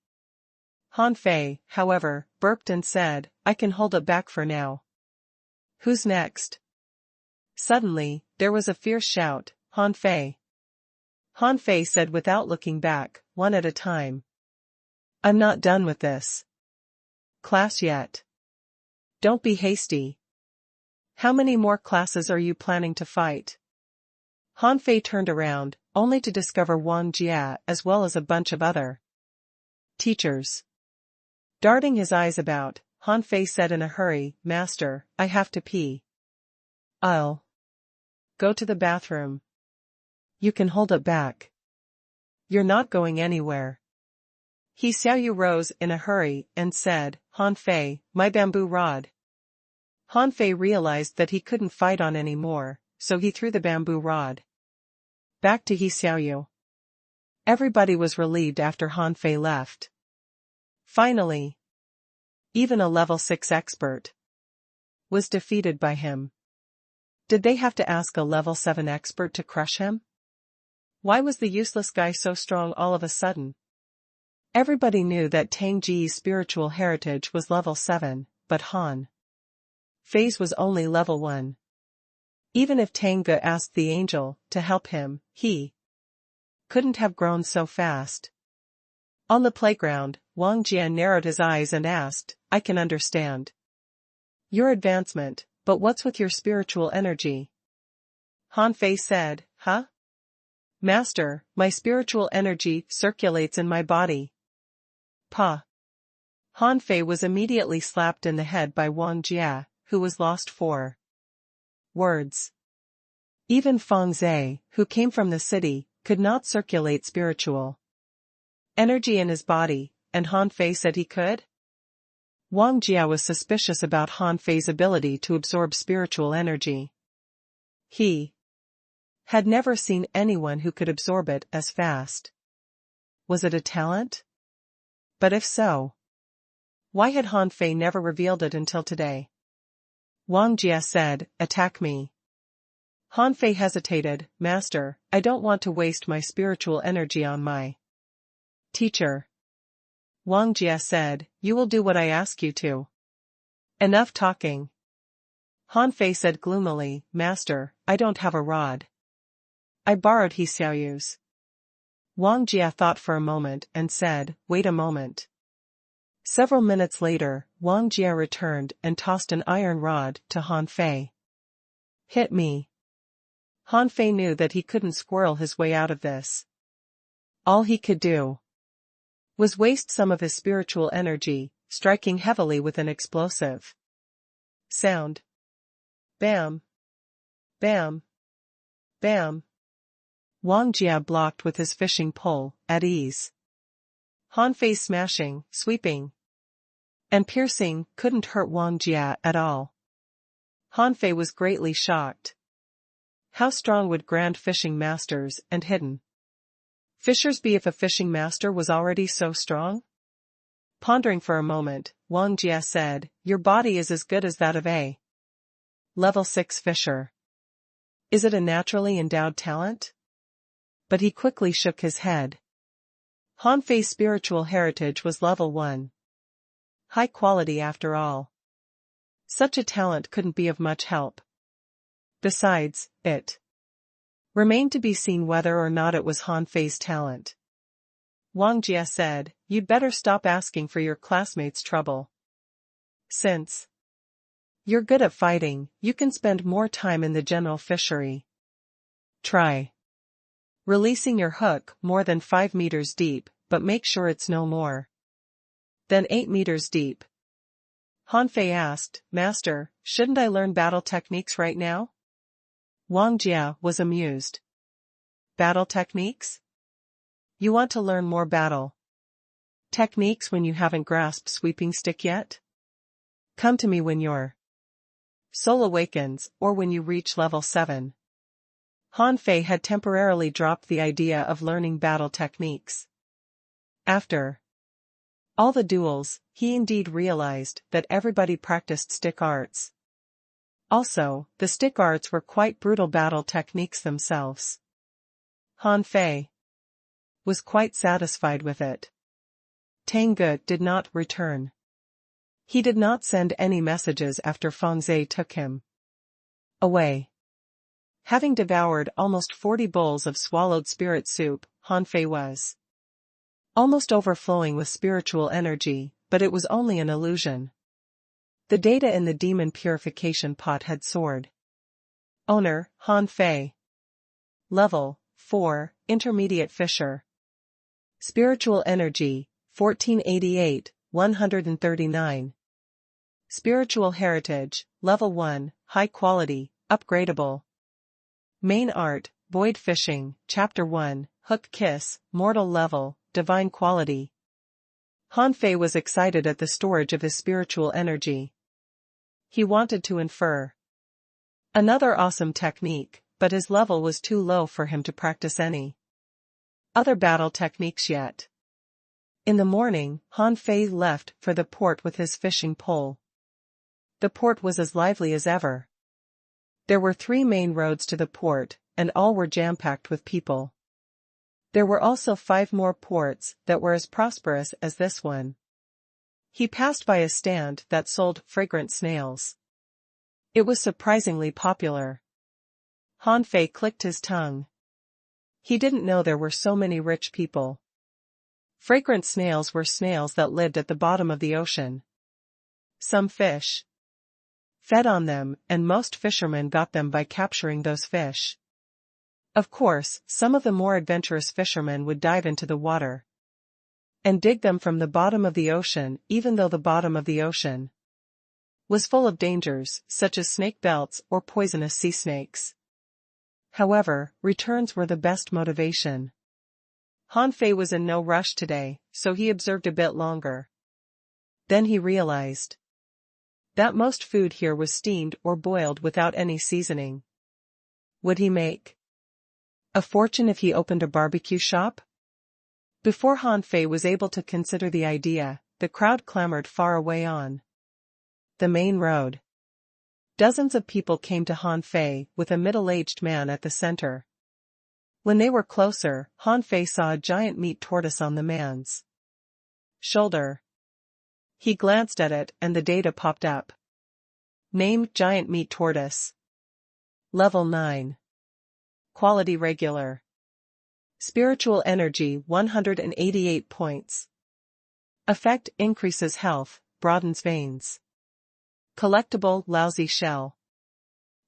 Speaker 1: Han Fei, however, burped and said, I can hold it back for now. Who's next? Suddenly, there was a fierce shout, Han Fei. Han Fei said without looking back, one at a time. I'm not done with this class yet. Don't be hasty. How many more classes are you planning to fight? Han Fei turned around, only to discover Wang Jia as well as a bunch of other teachers. Darting his eyes about, Han Fei said in a hurry, Master, I have to pee. I'll go to the bathroom. You can hold it back. You're not going anywhere. He Xiaoyu rose in a hurry and said, Han Fei, my bamboo rod. Han Fei realized that he couldn't fight on any more, so he threw the bamboo rod back to He Xiaoyu. Everybody was relieved after Han Fei left. Finally, even a level 6 expert was defeated by him. Did they have to ask a level 7 expert to crush him? Why was the useless guy so strong all of a sudden? Everybody knew that Tang Ji's spiritual heritage was level 7, but Han Fei's was only level 1. Even if Tang Ge asked the angel to help him, he couldn't have grown so fast. On the playground, Wang Jia narrowed his eyes and asked, I can understand your advancement, but what's with your spiritual energy? Han Fei said, Huh? Master, my spiritual energy circulates in my body. Pa. Han Fei was immediately slapped in the head by Wang Jia, who was lost for words. Even Feng Zhe, who came from the city, could not circulate spiritual energy in his body, and Han Fei said he could? Wang Jia was suspicious about Han Fei's ability to absorb spiritual energy. He had never seen anyone who could absorb it as fast. Was it a talent? But if so, why had Han Fei never revealed it until today? Wang Jia said, Attack me. Han Fei hesitated, Master, I don't want to waste my spiritual energy on my teacher. Wang Jia said, You will do what I ask you to. Enough talking. Han Fei said gloomily, Master, I don't have a rod. I borrowed He Xiaoyu's. Wang Jia thought for a moment and said, Wait a moment. Several minutes later, Wang Jia returned and tossed an iron rod to Han Fei. Hit me. Han Fei knew that he couldn't squirrel his way out of this. All he could do was waste some of his spiritual energy, striking heavily with an explosive sound. Bam. Bam. Bam. Wang Jia blocked with his fishing pole, at ease. Han Fei's smashing, sweeping, and piercing couldn't hurt Wang Jia at all. Han Fei was greatly shocked. How strong would grand fishing masters and hidden fishers be if a fishing master was already so strong? Pondering for a moment, Wang Jia said, Your body is as good as that of a level 6 fisher. Is it a naturally endowed talent? But he quickly shook his head. Han Fei's spiritual heritage was level 1. High quality after all. Such a talent couldn't be of much help. Besides, it remained to be seen whether or not it was Han Fei's talent. Wang Jia said, You'd better stop asking for your classmates' trouble. Since you're good at fighting, you can spend more time in the general fishery. Try releasing your hook more than 5 meters deep, but make sure it's no more than 8 meters deep. Han Fei asked, Master, shouldn't I learn battle techniques right now? Wang Jia was amused. Battle techniques? You want to learn more battle techniques when you haven't grasped sweeping stick yet? Come to me when your soul awakens, or when you reach level 7. Han Fei had temporarily dropped the idea of learning battle techniques. After all the duels, he indeed realized that everybody practiced stick arts. Also, the stick arts were quite brutal battle techniques themselves. Han Fei was quite satisfied with it. Tangu did not return. He did not send any messages after Fangzhe took him away. Having devoured almost 40 bowls of swallowed spirit soup, Han Fei was almost overflowing with spiritual energy, but it was only an illusion. The data in the demon purification pot had soared. Owner, Han Fei. Level, 4, Intermediate Fisher. Spiritual Energy, 1488, 139. Spiritual Heritage, Level 1, High Quality, Upgradable. Main Art, Void Fishing, Chapter 1, Hook Kiss, Mortal Level, Divine Quality. Han Fei was excited at the storage of his spiritual energy. He wanted to infer another awesome technique, but his level was too low for him to practice any other battle techniques yet. In the morning, Han Fei left for the port with his fishing pole. The port was as lively as ever. There were 3 main roads to the port, and all were jam-packed with people. There were also 5 more ports that were as prosperous as this one. He passed by a stand that sold fragrant snails. It was surprisingly popular. Han Fei clicked his tongue. He didn't know there were so many rich people. Fragrant snails were snails that lived at the bottom of the ocean. Some fish fed on them, and most fishermen got them by capturing those fish. Of course, some of the more adventurous fishermen would dive into the water and dig them from the bottom of the ocean, even though the bottom of the ocean was full of dangers, such as snake belts or poisonous sea snakes. However, returns were the best motivation. Han Fei was in no rush today, so he observed a bit longer. Then he realized that most food here was steamed or boiled without any seasoning. Would he make a fortune if he opened a barbecue shop? Before Han Fei was able to consider the idea, the crowd clamored far away on the main road. Dozens of people came to Han Fei, with a middle-aged man at the center. When they were closer, Han Fei saw a giant meat tortoise on the man's shoulder. He glanced at it and the data popped up. Name: Giant Meat Tortoise. Level 9. Quality Regular. Spiritual Energy 188 points. Effect: increases health, broadens veins. Collectible: Lousy Shell.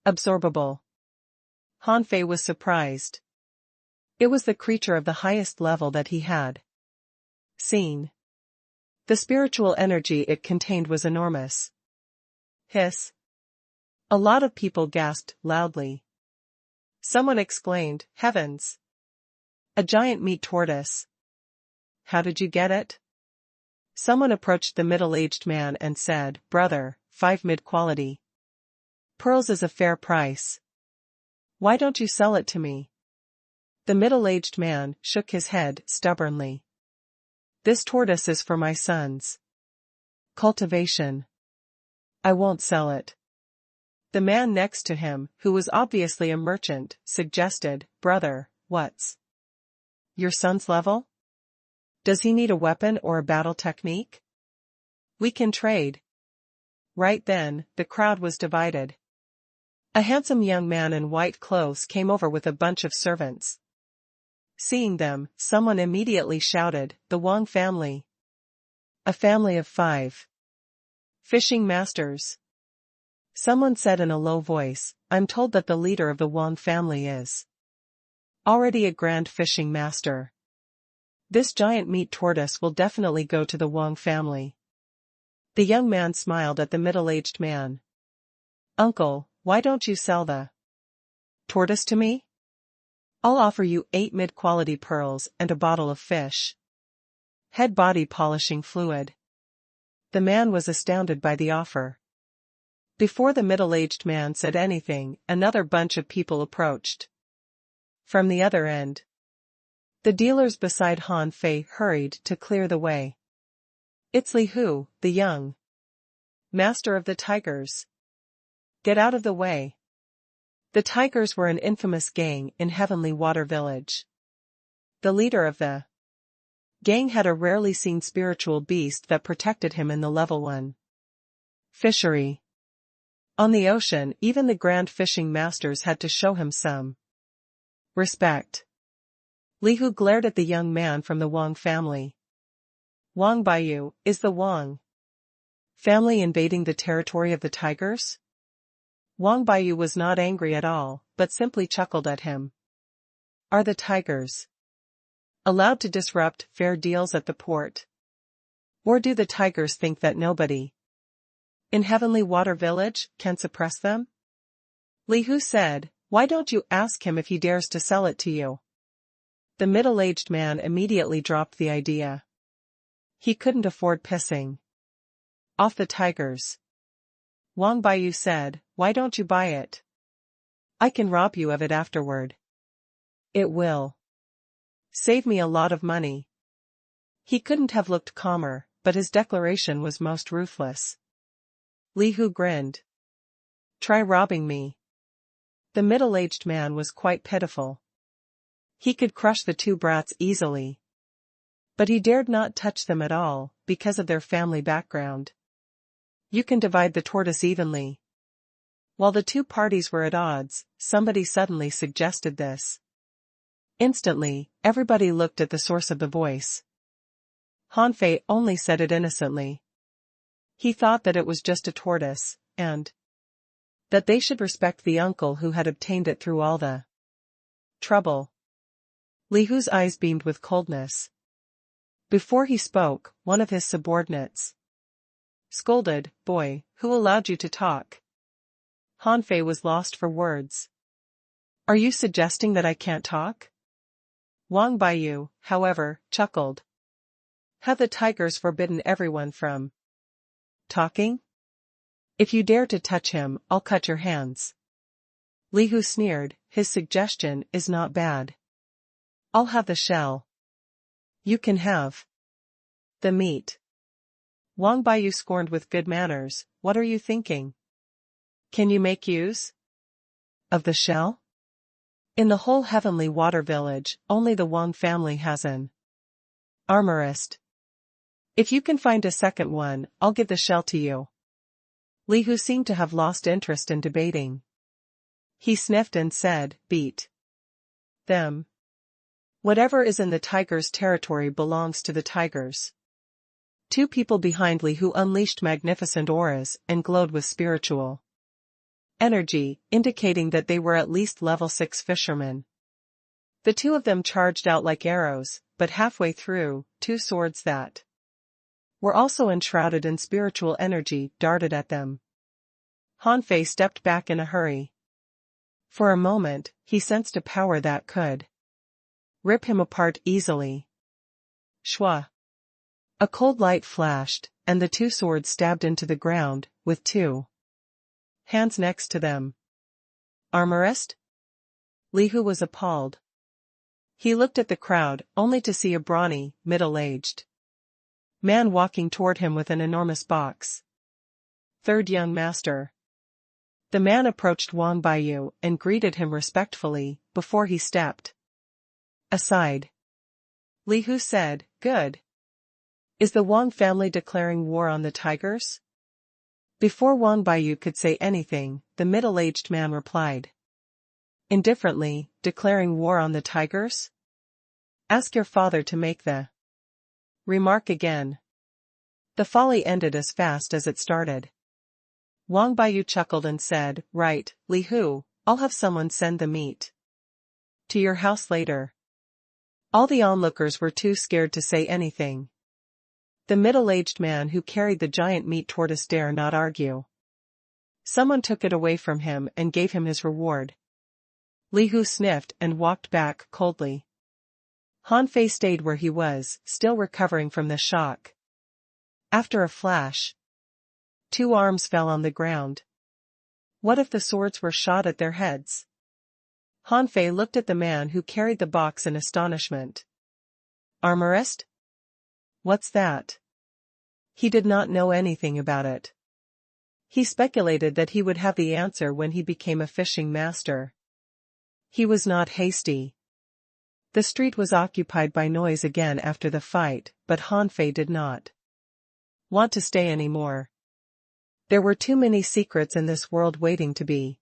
Speaker 1: Absorbable. Han Fei was surprised. It was the creature of the highest level that he had seen. The spiritual energy it contained was enormous. Hiss. A lot of people gasped loudly. Someone exclaimed, "Heavens! A giant meat tortoise. How did you get it?" Someone approached the middle-aged man and said, "Brother, 5 mid-quality pearls is a fair price. Why don't you sell it to me?" The middle-aged man shook his head stubbornly. "This tortoise is for my son's cultivation. I won't sell it." The man next to him, who was obviously a merchant, suggested, "Brother, what's your son's level? Does he need a weapon or a battle technique? We can trade." Right then, the crowd was divided. A handsome young man in white clothes came over with a bunch of servants. Seeing them, someone immediately shouted, "The Wang family. A family of 5 fishing masters." Someone said in a low voice, "I'm told that the leader of the Wang family is already a grand fishing master. This giant meat tortoise will definitely go to the Wang family." The young man smiled at the middle-aged man. "Uncle, why don't you sell the tortoise to me? I'll offer you 8 mid-quality pearls and a bottle of fish head body polishing fluid." The man was astounded by the offer. Before the middle-aged man said anything, another bunch of people approached from the other end. The dealers beside Han Fei hurried to clear the way. "It's Li Hu, the young master of the tigers. Get out of the way." The tigers were an infamous gang in Heavenly Water Village. The leader of the Gang had a rarely seen spiritual beast that protected him in the level 1 fishery. On the ocean, even the grand fishing masters had to show him some respect. Li Hu glared at the young man from the Wang family. Wang Baiyu, is the Wang family invading the territory of the tigers? Wang Baiyu was not angry at all, but simply chuckled at him. Are the tigers allowed to disrupt fair deals at the port? Or do the tigers think that nobody in Heavenly Water Village can suppress them? Li Hu said, why don't you ask him if he dares to sell it to you? The middle-aged man immediately dropped the idea. He couldn't afford pissing off the tigers. Wang Baiyu said, why don't you buy it? I can rob you of it afterward. It will save me a lot of money. He couldn't have looked calmer, but his declaration was most ruthless. Li Hu grinned. Try robbing me. The middle-aged man was quite pitiful. He could crush the two brats easily. But he dared not touch them at all, because of their family background. You can divide the tortoise evenly. While the two parties were at odds, somebody suddenly suggested this. Instantly, everybody looked at the source of the voice. Han Fei only said it innocently. He thought that it was just a tortoise, and that they should respect the uncle who had obtained it through all the trouble. Li Hu's eyes beamed with coldness. Before he spoke, one of his subordinates scolded, boy, who allowed you to talk? Han Fei was lost for words. Are you suggesting that I can't talk? Wang Baiyu, however, chuckled. Have the tigers forbidden everyone from talking? If you dare to touch him, I'll cut your hands. Li Hu sneered, his suggestion is not bad. I'll have the shell. You can have the meat. Wang Baiyu scorned with good manners, what are you thinking? Can you make use of the shell? In the whole Heavenly Water Village, only the Wang family has an armorist. If you can find a second one, I'll give the shell to you. Li Hu seemed to have lost interest in debating. He sniffed and said, beat them. Whatever is in the tiger's territory belongs to the tigers. Two people behind Li Hu unleashed magnificent auras and glowed with spiritual energy, indicating that they were at least level 6 fishermen. The two of them charged out like arrows, but halfway through, two swords that were also enshrouded in spiritual energy darted at them. Han Fei stepped back in a hurry. For a moment, he sensed a power that could rip him apart easily. Shwa! A cold light flashed, and the two swords stabbed into the ground, with two hands next to them. Armorist? Li Hu was appalled. He looked at the crowd, only to see a brawny, middle-aged man walking toward him with an enormous box. Third young master. The man approached Wang Baiyu and greeted him respectfully, before he stepped aside. Li Hu said, good. Is the Wang family declaring war on the tigers? Before Wang Baiyu could say anything, the middle-aged man replied indifferently, declaring war on the tigers? Ask your father to make the remark again. The folly ended as fast as it started. Wang Baiyu chuckled and said, right, Li Hu, I'll have someone send the meat to your house later. All the onlookers were too scared to say anything. The middle-aged man who carried the giant meat tortoise dare not argue. Someone took it away from him and gave him his reward. Li Hu sniffed and walked back coldly. Han Fei stayed where he was, still recovering from the shock. After a flash, two arms fell on the ground. What if the swords were shot at their heads? Han Fei looked at the man who carried the box in astonishment. Armorist? What's that? He did not know anything about it. He speculated that he would have the answer when he became a fishing master. He was not hasty. The street was occupied by noise again after the fight, but Han Fei did not want to stay anymore. There were too many secrets in this world waiting to be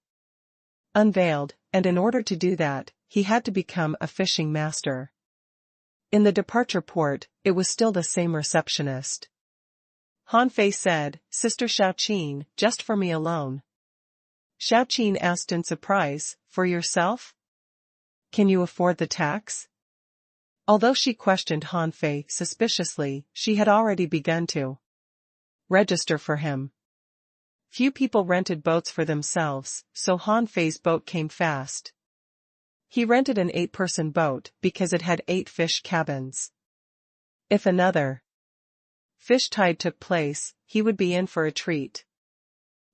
Speaker 1: unveiled, and in order to do that, he had to become a fishing master. In the departure port, it was still the same receptionist. Han Fei said, "Sister Xiaoqin, just for me alone." Xiaoqin asked in surprise, "For yourself? Can you afford the tax?" Although she questioned Han Fei suspiciously, she had already begun to register for him. Few people rented boats for themselves, so Han Fei's boat came fast. He rented an 8-person boat because it had 8 fish cabins. If another fish tide took place, he would be in for a treat.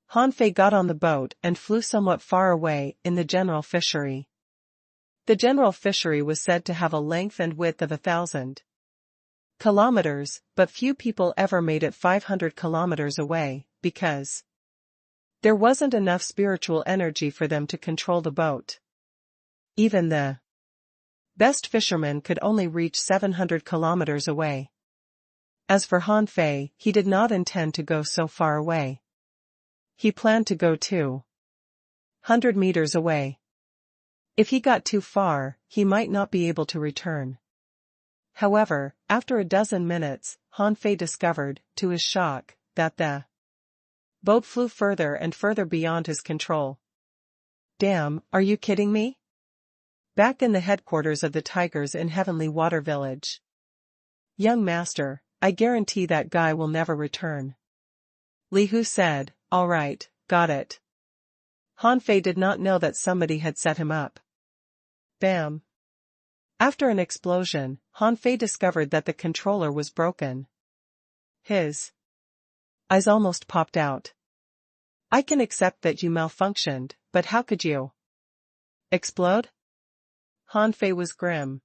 Speaker 1: Han Fei got on the boat and flew somewhat far away in the general fishery. The general fishery was said to have a length and width of 1,000 kilometers, but few people ever made it 500 kilometers away, because there wasn't enough spiritual energy for them to control the boat. Even the best fishermen could only reach 700 kilometers away. As for Han Fei, he did not intend to go so far away. He planned to go 200 meters away. If he got too far, he might not be able to return. However, after a dozen minutes, Han Fei discovered, to his shock, that the boat flew further and further beyond his control. "Damn, are you kidding me?" Back in the headquarters of the Tigers in Heavenly Water Village. "Young master, I guarantee that guy will never return." Li Hu said, "All right, got it." Han Fei did not know that somebody had set him up. Bam! After an explosion, Han Fei discovered that the controller was broken. His eyes almost popped out. "I can accept that you malfunctioned, but how could you explode?" Han Fei was grim.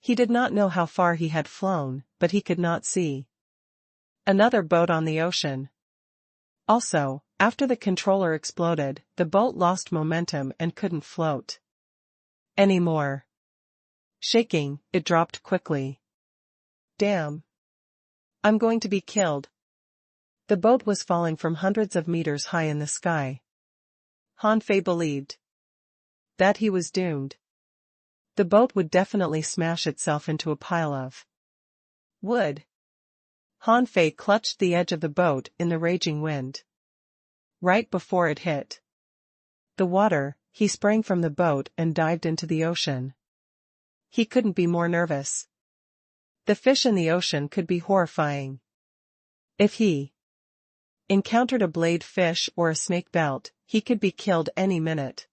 Speaker 1: He did not know how far he had flown, but he could not see another boat on the ocean. Also, after the controller exploded, the boat lost momentum and couldn't float anymore. Shaking, it dropped quickly. "Damn. I'm going to be killed." The boat was falling from hundreds of meters high in the sky. Han Fei believed that he was doomed. The boat would definitely smash itself into a pile of wood. Han Fei clutched the edge of the boat in the raging wind. Right before it hit the water, he sprang from the boat and dived into the ocean. He couldn't be more nervous. The fish in the ocean could be horrifying. If he encountered a blade fish or a snake belt, he could be killed any minute.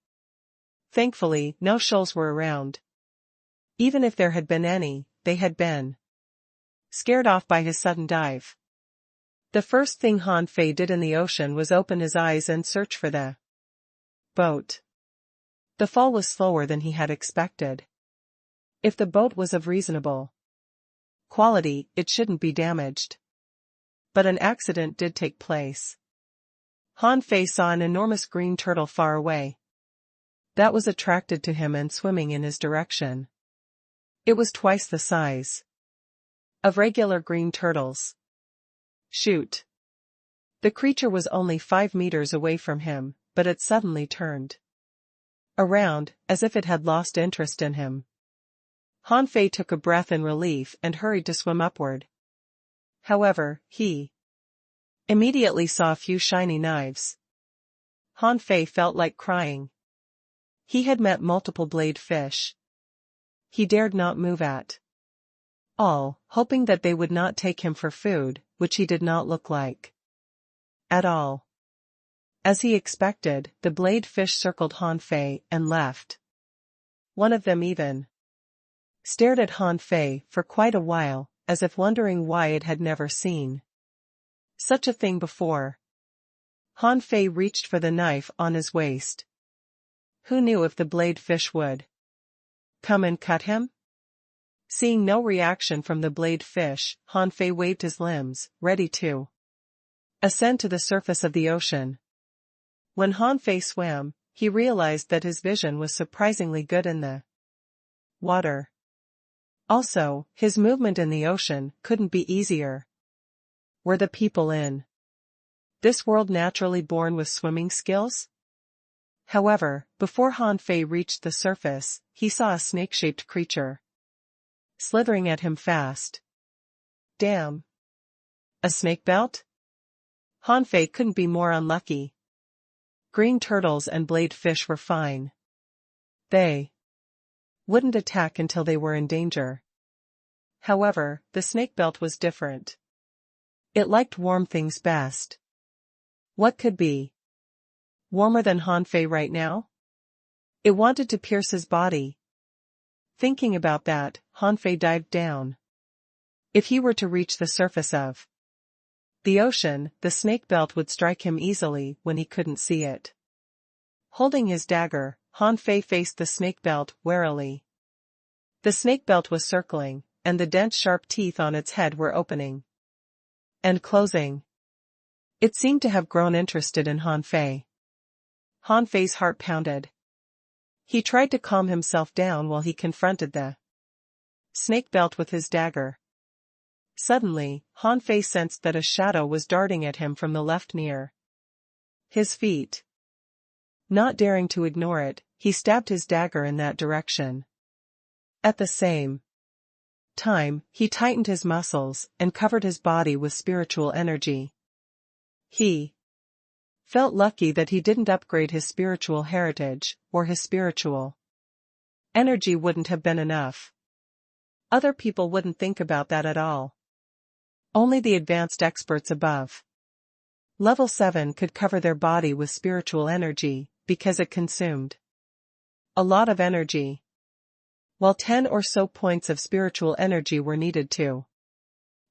Speaker 1: Thankfully, no shoals were around. Even if there had been any, they had been scared off by his sudden dive. The first thing Han Fei did in the ocean was open his eyes and search for the boat. The fall was slower than he had expected. If the boat was of reasonable quality, it shouldn't be damaged. But an accident did take place. Han Fei saw an enormous green turtle far away. That was attracted to him and swimming in his direction. It was twice the size of regular green turtles. Shoot! The creature was only 5 meters away from him, but it suddenly turned around, as if it had lost interest in him. Han Fei took a breath in relief and hurried to swim upward. However, he immediately saw a few shiny knives. Han Fei felt like crying. He had met multiple blade fish. He dared not move at all, hoping that they would not take him for food, which he did not look like at all. As he expected, the blade fish circled Han Fei and left. One of them even stared at Han Fei for quite a while, as if wondering why it had never seen such a thing before. Han Fei reached for the knife on his waist. Who knew if the blade fish would come and cut him? Seeing no reaction from the blade fish, Han Fei waved his limbs, ready to ascend to the surface of the ocean. When Han Fei swam, he realized that his vision was surprisingly good in the water. Also, his movement in the ocean couldn't be easier. Were the people in this world naturally born with swimming skills? However, before Han Fei reached the surface, he saw a snake-shaped creature slithering at him fast. Damn! A snake belt? Han Fei couldn't be more unlucky. Green turtles and blade fish were fine. They wouldn't attack until they were in danger. However, the snake belt was different. It liked warm things best. What could be warmer than Han Fei right now? It wanted to pierce his body. Thinking about that, Han Fei dived down. If he were to reach the surface of the ocean, the snake belt would strike him easily when he couldn't see it. Holding his dagger, Han Fei faced the snake belt warily. The snake belt was circling, and the dense sharp teeth on its head were opening and closing. It seemed to have grown interested in Han Fei. Han Fei's heart pounded. He tried to calm himself down while he confronted the snake belt with his dagger. Suddenly, Han Fei sensed that a shadow was darting at him from the left near his feet. Not daring to ignore it, he stabbed his dagger in that direction. At the same time, he tightened his muscles and covered his body with spiritual energy. He felt lucky that he didn't upgrade his spiritual heritage, or his spiritual energy wouldn't have been enough. Other people wouldn't think about that at all. Only the advanced experts above level 7 could cover their body with spiritual energy, because it consumed a lot of energy. While 10 or so points of spiritual energy were needed to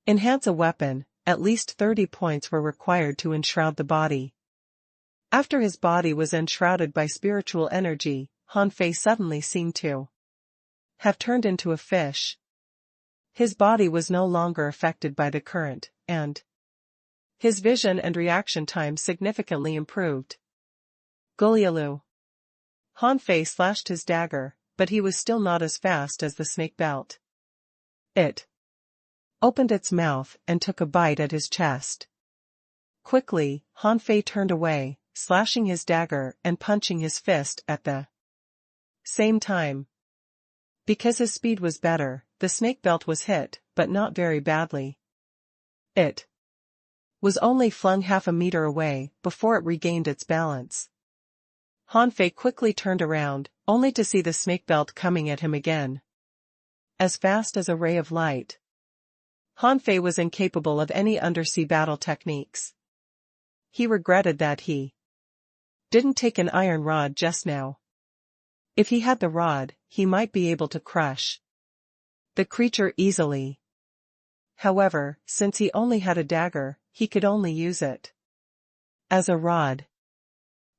Speaker 1: enhance a weapon, at least 30 points were required to enshroud the body. After his body was enshrouded by spiritual energy, Han Fei suddenly seemed to have turned into a fish. His body was no longer affected by the current, and his vision and reaction time significantly improved. Gulyalu. Han Fei slashed his dagger, but he was still not as fast as the snake belt. It opened its mouth and took a bite at his chest. Quickly, Han Fei turned away, slashing his dagger and punching his fist at the same time. Because his speed was better, the snake belt was hit, but not very badly. It was only flung half a meter away before it regained its balance. Han Fei quickly turned around, only to see the snake belt coming at him again. As fast as a ray of light. Han Fei was incapable of any undersea battle techniques. He regretted that he didn't take an iron rod just now. If he had the rod, he might be able to crush the creature easily. However, since he only had a dagger, he could only use it as a rod.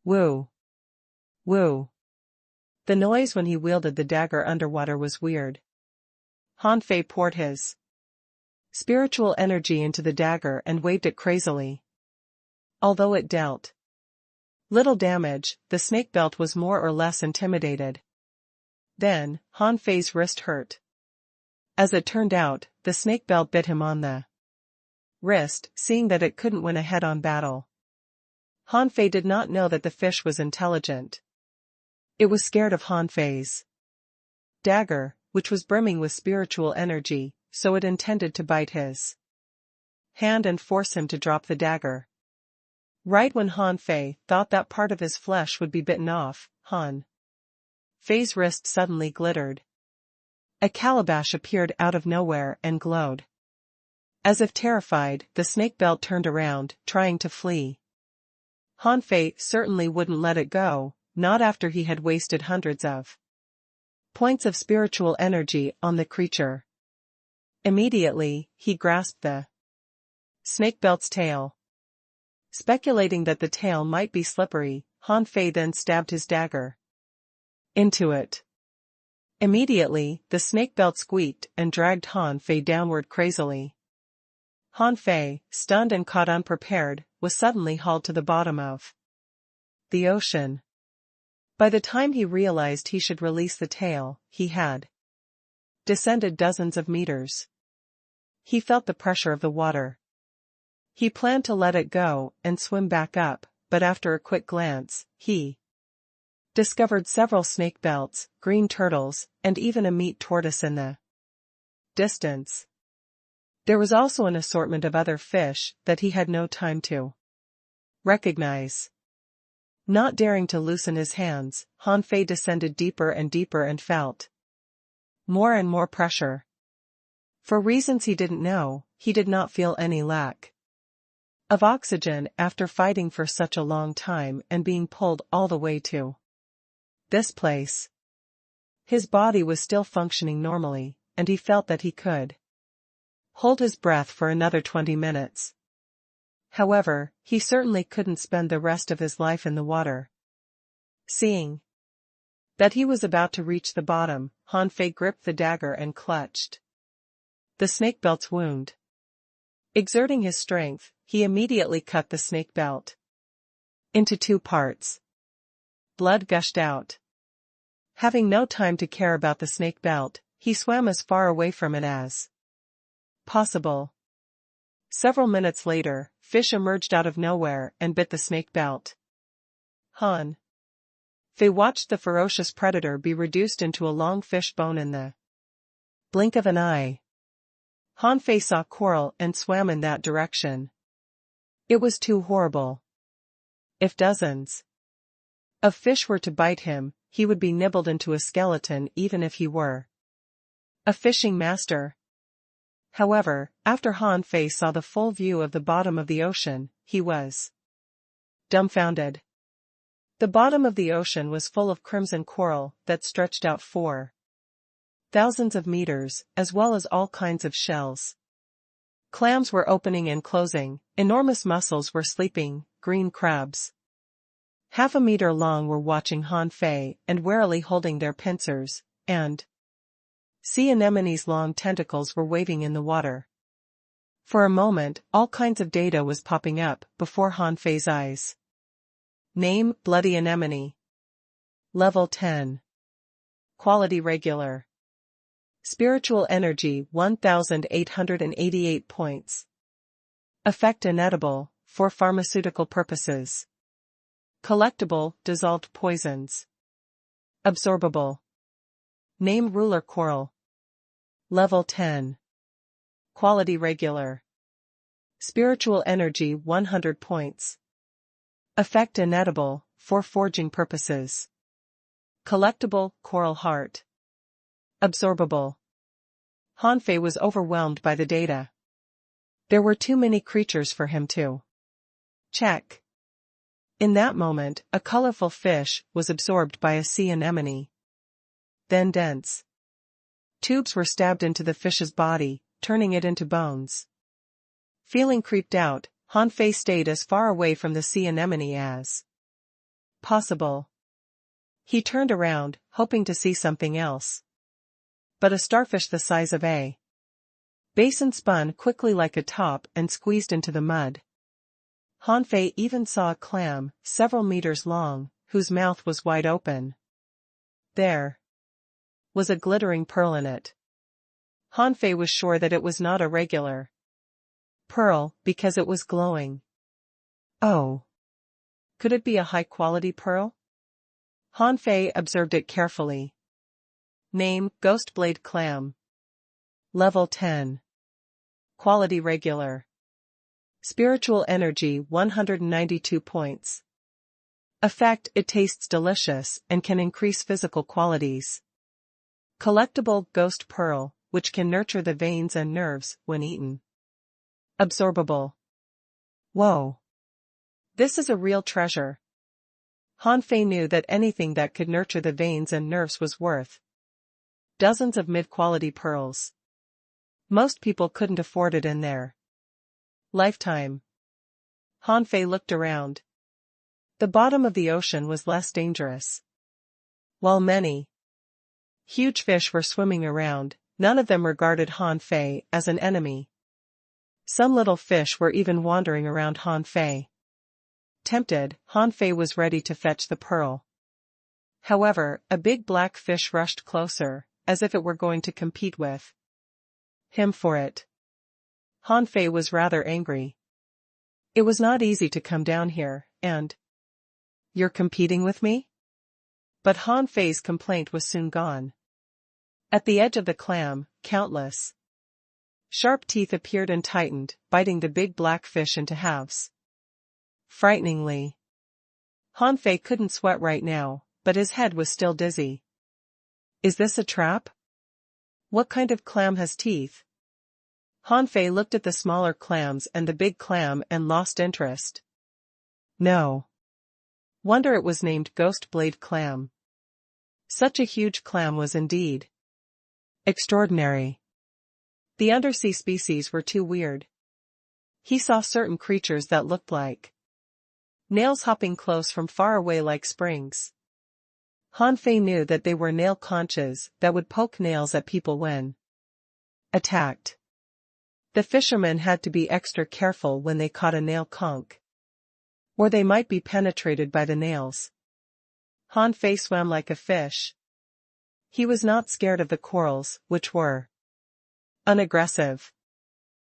Speaker 1: Woo! Woo! The noise when he wielded the dagger underwater was weird. Han Fei poured his spiritual energy into the dagger and waved it crazily. Although it dealt little damage, the snake belt was more or less intimidated. Then, Han Fei's wrist hurt. As it turned out, the snake belt bit him on the wrist, seeing that it couldn't win a head-on battle. Han Fei did not know that the fish was intelligent. It was scared of Han Fei's dagger, which was brimming with spiritual energy, so it intended to bite his hand and force him to drop the dagger. Right when Han Fei thought that part of his flesh would be bitten off, Han Fei's wrist suddenly glittered. A calabash appeared out of nowhere and glowed. As if terrified, the snake belt turned around, trying to flee. Han Fei certainly wouldn't let it go, not after he had wasted hundreds of points of spiritual energy on the creature. Immediately, he grasped the snake belt's tail. Speculating that the tail might be slippery, Han Fei then stabbed his dagger into it. Immediately, the snake belt squeaked and dragged Han Fei downward crazily. Han Fei, stunned and caught unprepared, was suddenly hauled to the bottom of the ocean. By the time he realized he should release the tail, he had descended dozens of meters. He felt the pressure of the water. He planned to let it go and swim back up, but after a quick glance, he discovered several snake belts, green turtles, and even a meat tortoise in the distance. There was also an assortment of other fish that he had no time to recognize. Not daring to loosen his hands, Han Fei descended deeper and deeper and felt more and more pressure. For reasons he didn't know, he did not feel any lack of oxygen after fighting for such a long time and being pulled all the way to this place. His body was still functioning normally, and he felt that he could hold his breath for another 20 minutes. However, he certainly couldn't spend the rest of his life in the water. Seeing that he was about to reach the bottom, Han Fei gripped the dagger and clutched the snake belt's wound. Exerting his strength, he immediately cut the snake belt into 2 parts. Blood gushed out. Having no time to care about the snake belt, he swam as far away from it as possible. Several minutes later, fish emerged out of nowhere and bit the snake belt. Han Fei watched the ferocious predator be reduced into a long fish bone in the blink of an eye. Han Fei saw coral and swam in that direction. It was too horrible. If dozens of fish were to bite him, he would be nibbled into a skeleton even if he were a fishing master. However, after Han Fei saw the full view of the bottom of the ocean, he was dumbfounded. The bottom of the ocean was full of crimson coral that stretched out for thousands of meters, as well as all kinds of shells. Clams were opening and closing, enormous mussels were sleeping, green crabs half a meter long were watching Han Fei and warily holding their pincers, and sea anemones' long tentacles were waving in the water. For a moment, all kinds of data was popping up before Han Fei's eyes. Name: Bloody Anemone. Level 10. Quality Regular. Spiritual Energy 1888 points. Effect: Inedible, for pharmaceutical purposes. Collectible: Dissolved poisons. Absorbable. Name: Ruler Coral. Level 10. Quality Regular. Spiritual Energy 100 points. Effect: Inedible, for forging purposes. Collectible: Coral Heart. Absorbable. Han Fei was overwhelmed by the data. There were too many creatures for him to check. In that moment, a colorful fish was absorbed by a sea anemone. Then dense tubes were stabbed into the fish's body, turning it into bones. Feeling creeped out, Han Fei stayed as far away from the sea anemone as possible. He turned around, hoping to see something else. But a starfish the size of a basin spun quickly like a top and squeezed into the mud. Han Fei even saw a clam, several meters long, whose mouth was wide open. There was a glittering pearl in it. Han Fei was sure that it was not a regular pearl, because it was glowing. Oh! Could it be a high-quality pearl? Han Fei observed it carefully. Name: Ghost Blade Clam. Level 10. Quality Regular. Spiritual Energy 192 points. Effect: It tastes delicious and can increase physical qualities. Collectible: Ghost Pearl, which can nurture the veins and nerves when eaten. Absorbable. Whoa! This is a real treasure. Han Fei knew that anything that could nurture the veins and nerves was worth dozens of mid-quality pearls. Most people couldn't afford it in their lifetime. Han Fei looked around. The bottom of the ocean was less dangerous. While many huge fish were swimming around, none of them regarded Han Fei as an enemy. Some little fish were even wandering around Han Fei. Tempted, Han Fei was ready to fetch the pearl. However, a big black fish rushed closer, as if it were going to compete with him for it. Han Fei was rather angry. It was not easy to come down here, and you're competing with me? But Han Fei's complaint was soon gone. At the edge of the clam, countless sharp teeth appeared and tightened, biting the big black fish into halves. Frighteningly. Han Fei couldn't sweat right now, but his head was still dizzy. Is this a trap? What kind of clam has teeth? Han Fei looked at the smaller clams and the big clam and lost interest. No wonder it was named Ghost Blade Clam. Such a huge clam was indeed extraordinary. The undersea species were too weird. He saw certain creatures that looked like nails hopping close from far away like springs. Han Fei knew that they were nail conches that would poke nails at people when attacked. The fishermen had to be extra careful when they caught a nail conch, or they might be penetrated by the nails. Han Fei swam like a fish. He was not scared of the corals, which were unaggressive.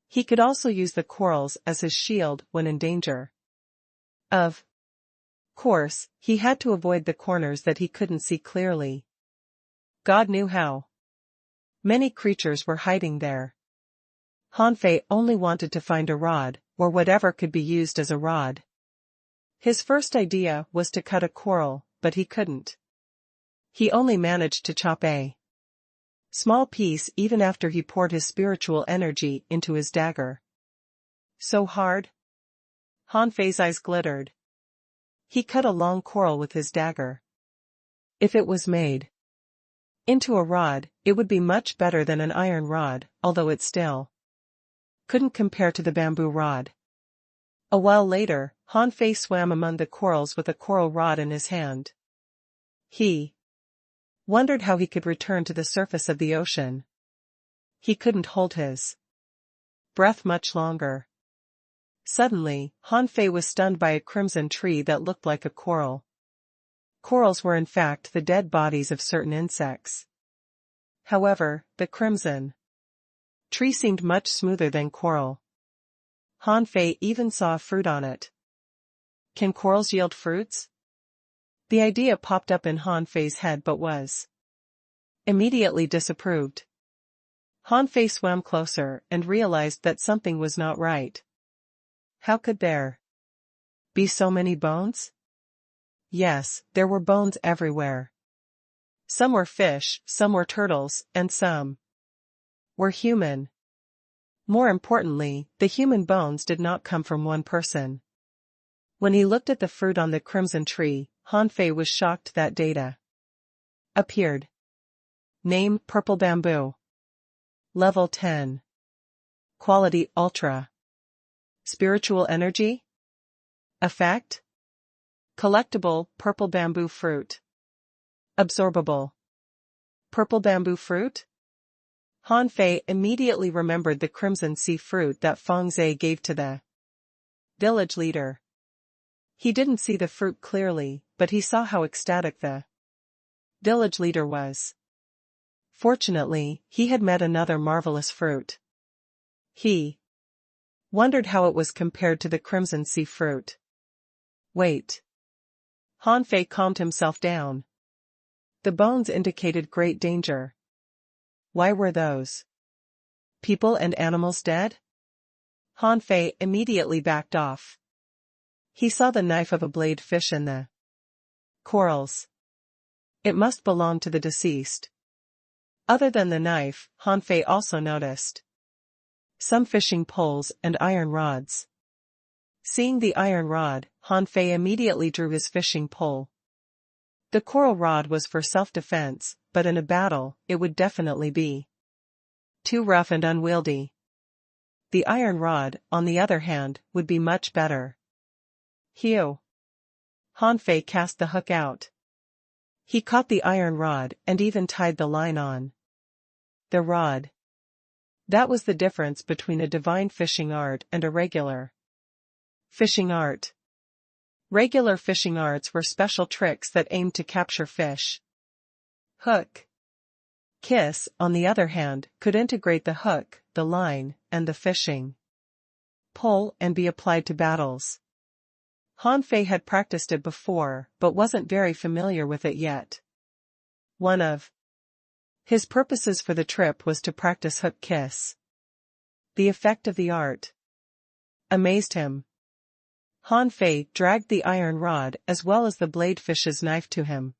Speaker 1: He could also use the corals as his shield when in danger. Of course, he had to avoid the corners that he couldn't see clearly. God knew how many creatures were hiding there. Han Fei only wanted to find a rod, or whatever could be used as a rod. His first idea was to cut a coral, but he couldn't. He only managed to chop a small piece even after he poured his spiritual energy into his dagger. So hard? Han Fei's eyes glittered. He cut a long coral with his dagger. If it was made into a rod, it would be much better than an iron rod, although it still couldn't compare to the bamboo rod. A while later, Han Fei swam among the corals with a coral rod in his hand. He wondered how he could return to the surface of the ocean. He couldn't hold his breath much longer. Suddenly, Han Fei was stunned by a crimson tree that looked like a coral. Corals were in fact the dead bodies of certain insects. However, the crimson tree seemed much smoother than coral. Han Fei even saw a fruit on it. Can corals yield fruits? The idea popped up in Han Fei's head but was immediately disapproved. Han Fei swam closer and realized that something was not right. How could there be so many bones? Yes, there were bones everywhere. Some were fish, some were turtles, and some were human. More importantly, the human bones did not come from one person. When he looked at the fruit on the crimson tree, Han Fei was shocked that data appeared. Name: Purple Bamboo. Level 10. Quality: Ultra. Spiritual Energy. Effect: Collectible: Purple Bamboo Fruit. Absorbable: Purple Bamboo Fruit. Han Fei immediately remembered the crimson sea fruit that Feng Zhe gave to the village leader. He didn't see the fruit clearly, but he saw how ecstatic the village leader was. Fortunately, he had met another marvelous fruit. He wondered how it was compared to the crimson sea fruit. Wait. Han Fei calmed himself down. The bones indicated great danger. Why were those people and animals dead? Han Fei immediately backed off. He saw the knife of a blade fish in the corals. It must belong to the deceased. Other than the knife, Han Fei also noticed some fishing poles and iron rods. Seeing the iron rod, Han Fei immediately drew his fishing pole. The coral rod was for self-defense, but in a battle, it would definitely be too rough and unwieldy. The iron rod, on the other hand, would be much better. Hew. Han Fei cast the hook out. He caught the iron rod and even tied the line on the rod. That was the difference between a divine fishing art and a regular fishing art. Regular fishing arts were special tricks that aimed to capture fish. Hook. Kiss, on the other hand, could integrate the hook, the line, and the fishing pole and be applied to battles. Han Fei had practiced it before, but wasn't very familiar with it yet. One of his purposes for the trip was to practice hook kiss. The effect of the art amazed him. Han Fei dragged the iron rod as well as the bladefish's knife to him.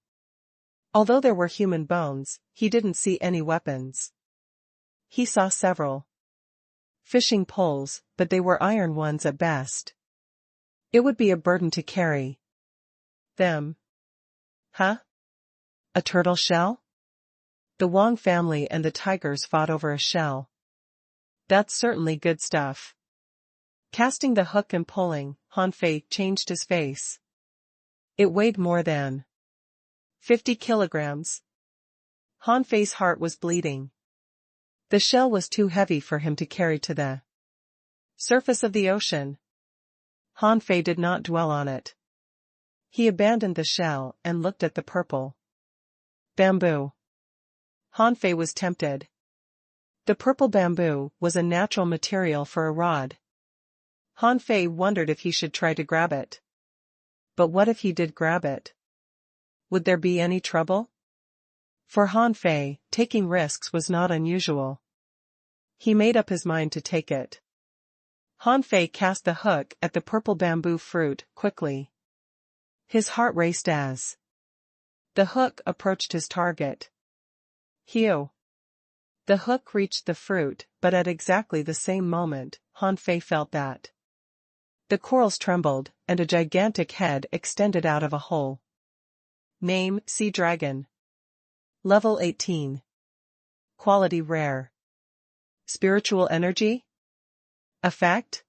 Speaker 1: Although there were human bones, he didn't see any weapons. He saw several fishing poles, but they were iron ones at best. It would be a burden to carry them. Huh? A turtle shell? The Wang family and the tigers fought over a shell. That's certainly good stuff. Casting the hook and pulling, Han Fei changed his face. It weighed more than 50 kilograms. Han Fei's heart was bleeding. The shell was too heavy for him to carry to the surface of the ocean. Han Fei did not dwell on it. He abandoned the shell and looked at the purple bamboo. Han Fei was tempted. The purple bamboo was a natural material for a rod. Han Fei wondered if he should try to grab it. But what if he did grab it? Would there be any trouble? For Han Fei, taking risks was not unusual. He made up his mind to take it. Han Fei cast the hook at the purple bamboo fruit quickly. His heart raced as the hook approached his target. Hew! The hook reached the fruit, but at exactly the same moment, Han Fei felt that the corals trembled, and a gigantic head extended out of a hole. Name: Sea Dragon. Level 18. Quality Rare. Spiritual Energy? Effect?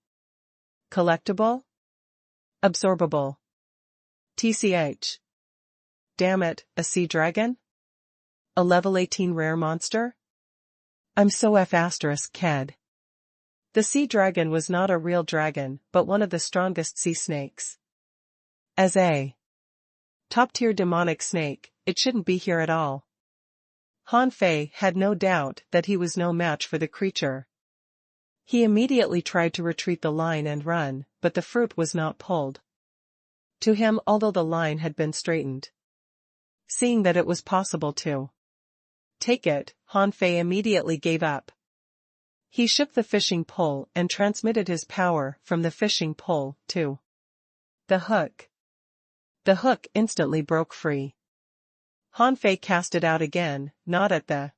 Speaker 1: Collectible? Absorbable. TCH. Damn it, a sea dragon? A level 18 rare monster? I'm so F***ed. The sea dragon was not a real dragon, but one of the strongest sea snakes. As a top-tier demonic snake, it shouldn't be here at all. Han Fei had no doubt that he was no match for the creature. He immediately tried to retreat the line and run, but the fruit was not pulled to him, although the line had been straightened. Seeing that it was possible to take it, Han Fei immediately gave up. He shook the fishing pole and transmitted his power from the fishing pole to the hook. The hook instantly broke free. Han Fei cast it out again, not at the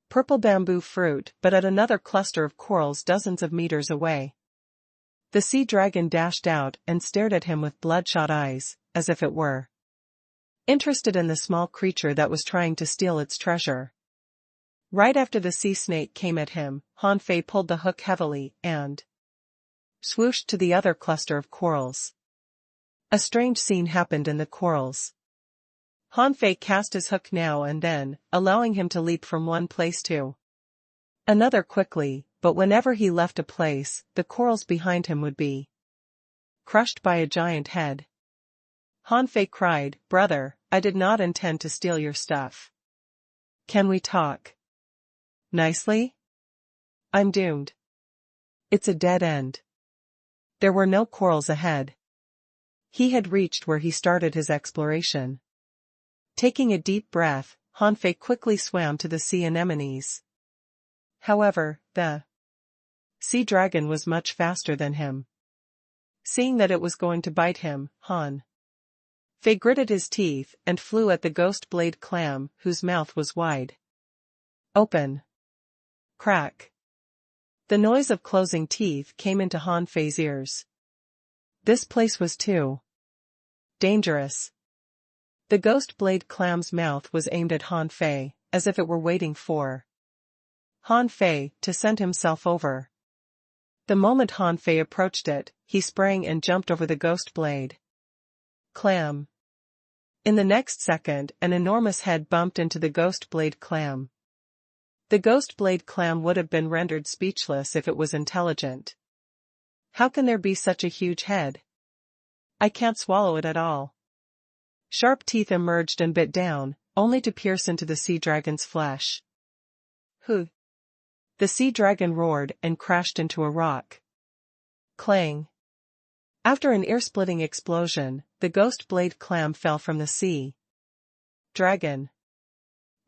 Speaker 1: purple bamboo fruit but at another cluster of corals dozens of meters away. The sea dragon dashed out and stared at him with bloodshot eyes, as if it were interested in the small creature that was trying to steal its treasure. Right after the sea snake came at him, Han Fei pulled the hook heavily and swooshed to the other cluster of corals. A strange scene happened in the corals. Han Fei cast his hook now and then, allowing him to leap from one place to another quickly, but whenever he left a place, the corals behind him would be crushed by a giant head. Han Fei cried, "Brother, I did not intend to steal your stuff. Can we talk nicely? I'm doomed. It's a dead end." There were no corals ahead. He had reached where he started his exploration. Taking a deep breath, Han Fei quickly swam to the sea anemones. However, the sea dragon was much faster than him. Seeing that it was going to bite him, Han Fei gritted his teeth and flew at the ghost blade clam, whose mouth was wide open. Crack. The noise of closing teeth came into Han Fei's ears. This place was too dangerous. The ghost blade clam's mouth was aimed at Han Fei, as if it were waiting for Han Fei to send himself over. The moment Han Fei approached it, he sprang and jumped over the ghost blade clam. In the next second, an enormous head bumped into the ghost blade clam. The ghost blade clam would have been rendered speechless if it was intelligent. How can there be such a huge head? I can't swallow it at all. Sharp teeth emerged and bit down, only to pierce into the sea dragon's flesh. Hoo! The sea dragon roared and crashed into a rock. Clang! After an ear-splitting explosion, the ghost blade clam fell from the sea. Dragon.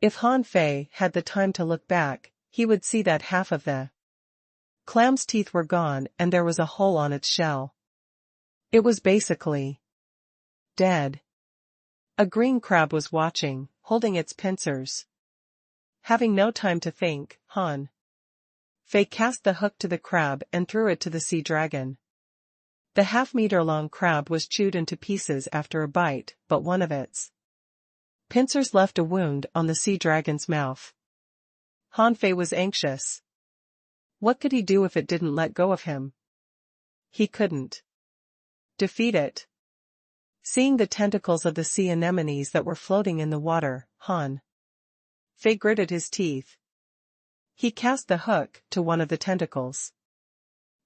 Speaker 1: If Han Fei had the time to look back, he would see that half of the clam's teeth were gone and there was a hole on its shell. It was basically dead. A green crab was watching, holding its pincers. Having no time to think, Han Fei cast the hook to the crab and threw it to the sea dragon. The half-meter-long crab was chewed into pieces after a bite, but one of its pincers left a wound on the sea dragon's mouth. Han Fei was anxious. What could he do if it didn't let go of him? He couldn't defeat it. Seeing the tentacles of the sea anemones that were floating in the water, Han Fei gritted his teeth. He cast the hook to one of the tentacles.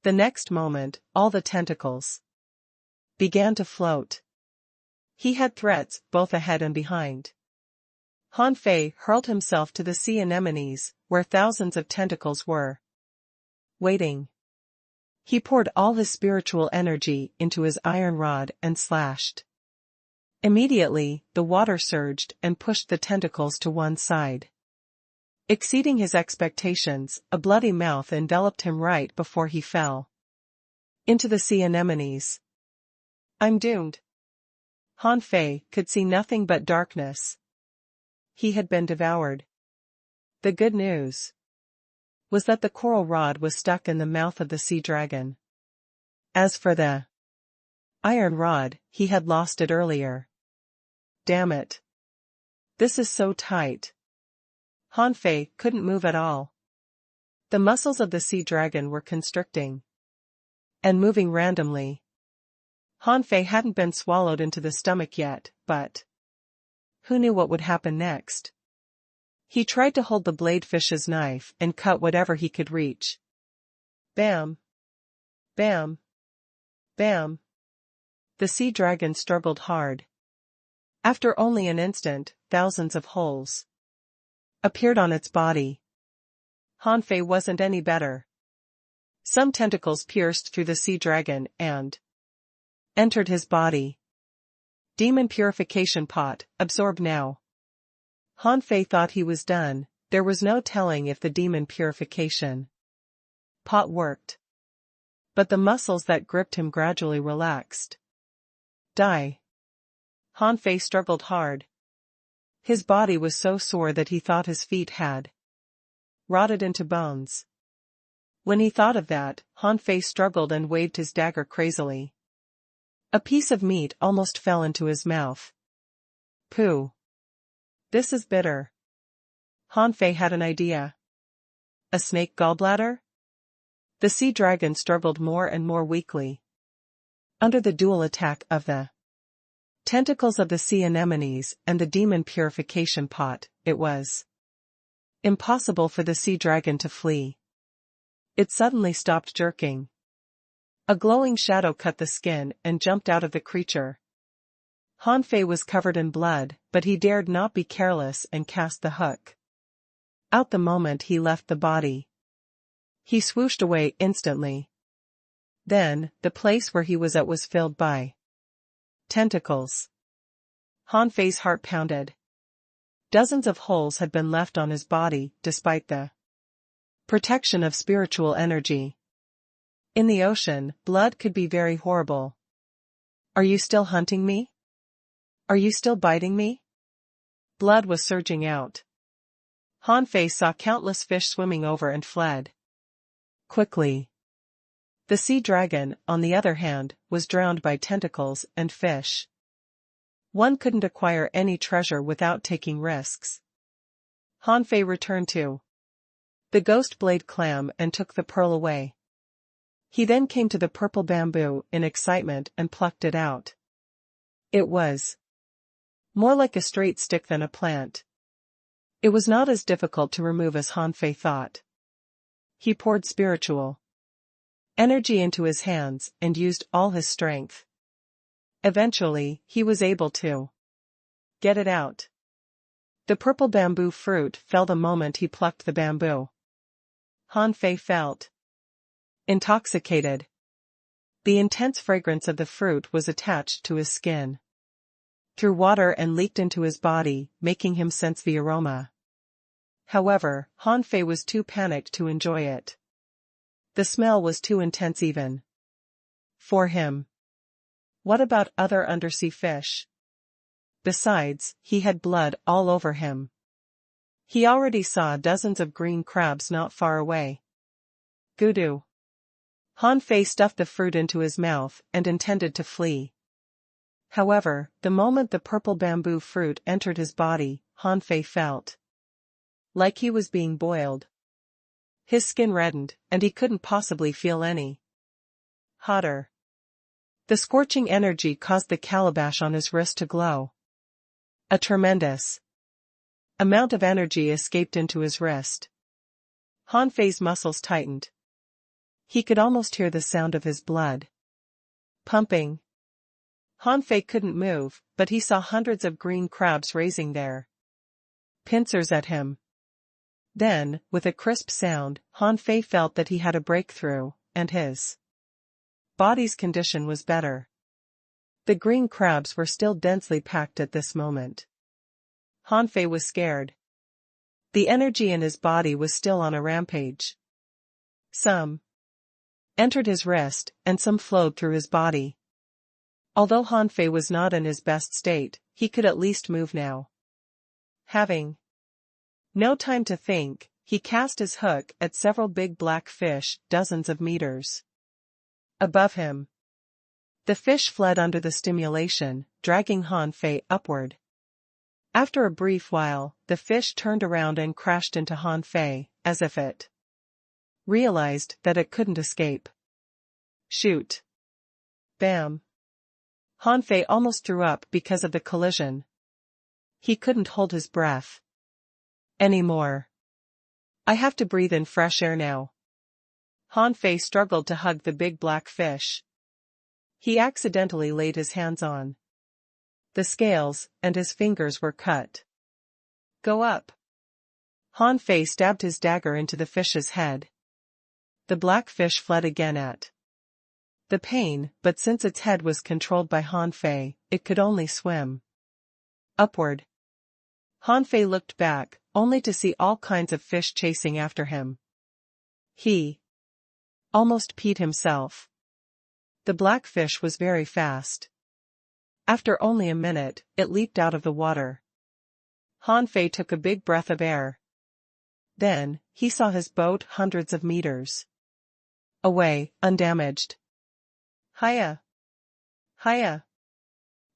Speaker 1: The next moment, all the tentacles began to float. He had threats both ahead and behind. Han Fei hurled himself to the sea anemones, where thousands of tentacles were waiting. He poured all his spiritual energy into his iron rod and slashed. Immediately, the water surged and pushed the tentacles to one side. Exceeding his expectations, a bloody mouth enveloped him right before he fell into the sea anemones. I'm doomed. Han Fei could see nothing but darkness. He had been devoured. The good news was that the coral rod was stuck in the mouth of the sea dragon. As for the iron rod, he had lost it earlier. Damn it. This is so tight. Han Fei couldn't move at all. The muscles of the sea dragon were constricting and moving randomly. Han Fei hadn't been swallowed into the stomach yet, but who knew what would happen next? He tried to hold the bladefish's knife and cut whatever he could reach. Bam! Bam! Bam! The sea dragon struggled hard. After only an instant, thousands of holes appeared on its body. Han Fei wasn't any better. Some tentacles pierced through the sea dragon and entered his body. Demon purification pot, absorb now. Han Fei thought he was done. There was no telling if the demon purification pot worked. But the muscles that gripped him gradually relaxed. Die. Han Fei struggled hard. His body was so sore that he thought his feet had rotted into bones. When he thought of that, Han Fei struggled and waved his dagger crazily. A piece of meat almost fell into his mouth. Pooh. This is bitter. Han Fei had an idea. A snake gallbladder? The sea dragon struggled more and more weakly. Under the dual attack of the tentacles of the sea anemones and the demon purification pot, it was impossible for the sea dragon to flee. It suddenly stopped jerking. A glowing shadow cut the skin and jumped out of the creature. Han Fei was covered in blood, but he dared not be careless and cast the hook out the moment he left the body. He swooshed away instantly. Then, the place where he was at was filled by tentacles. Han Fei's heart pounded. Dozens of holes had been left on his body, despite the protection of spiritual energy. In the ocean, blood could be very horrible. Are you still hunting me? Are you still biting me? Blood was surging out. Han Fei saw countless fish swimming over and fled quickly. The sea dragon, on the other hand, was drowned by tentacles and fish. One couldn't acquire any treasure without taking risks. Han Fei returned to the ghost blade clam and took the pearl away. He then came to the purple bamboo in excitement and plucked it out. It was more like a straight stick than a plant. It was not as difficult to remove as Han Fei thought. He poured spiritual energy into his hands and used all his strength. Eventually, he was able to get it out. The purple bamboo fruit fell the moment he plucked the bamboo. Han Fei felt intoxicated. The intense fragrance of the fruit was attached to his skin, through water and leaked into his body, making him sense the aroma. However, Han Fei was too panicked to enjoy it. The smell was too intense even for him. What about other undersea fish? Besides, he had blood all over him. He already saw dozens of green crabs not far away. Gudu. Han Fei stuffed the fruit into his mouth and intended to flee. However, the moment the purple bamboo fruit entered his body, Han Fei felt like he was being boiled. His skin reddened, and he couldn't possibly feel any hotter. The scorching energy caused the calabash on his wrist to glow. A tremendous amount of energy escaped into his wrist. Han Fei's muscles tightened. He could almost hear the sound of his blood pumping. Han Fei couldn't move, but he saw hundreds of green crabs raising their pincers at him. Then, with a crisp sound, Han Fei felt that he had a breakthrough, and his body's condition was better. The green crabs were still densely packed at this moment. Han Fei was scared. The energy in his body was still on a rampage. Some entered his wrist, and some flowed through his body. Although Han Fei was not in his best state, he could at least move now. Having no time to think, he cast his hook at several big black fish dozens of meters above him. The fish fled under the stimulation, dragging Han Fei upward. After a brief while, the fish turned around and crashed into Han Fei, as if it realized that it couldn't escape. Shoot! Bam! Han Fei almost threw up because of the collision. He couldn't hold his breath anymore. I have to breathe in fresh air now. Han Fei struggled to hug the big black fish. He accidentally laid his hands on the scales, and his fingers were cut. Go up! Han Fei stabbed his dagger into the fish's head. The black fish fled again at the pain, but since its head was controlled by Han Fei, it could only swim upward. Han Fei looked back, only to see all kinds of fish chasing after him. He almost peed himself. The black fish was very fast. After only a minute, it leaped out of the water. Han Fei took a big breath of air. Then, he saw his boat hundreds of meters away, undamaged. Hiya! Hiya!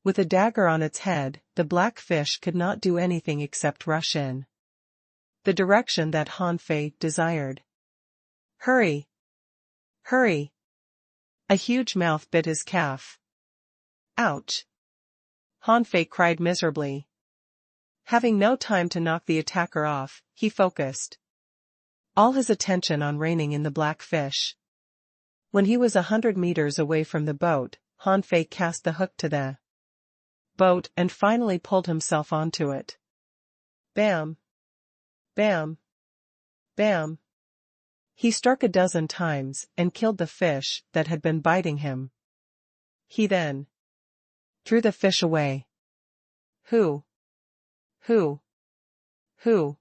Speaker 1: With a dagger on its head, the black fish could not do anything except rush in the direction that Han Fei desired. Hurry! Hurry! A huge mouth bit his calf. Ouch! Han Fei cried miserably. Having no time to knock the attacker off, he focused all his attention on reining in the black fish. When he was 100 meters away from the boat, Han Fei cast the hook to the boat and finally pulled himself onto it. Bam! Bam! Bam! He struck a dozen times and killed the fish that had been biting him. He then threw the fish away. Who? Who? Who?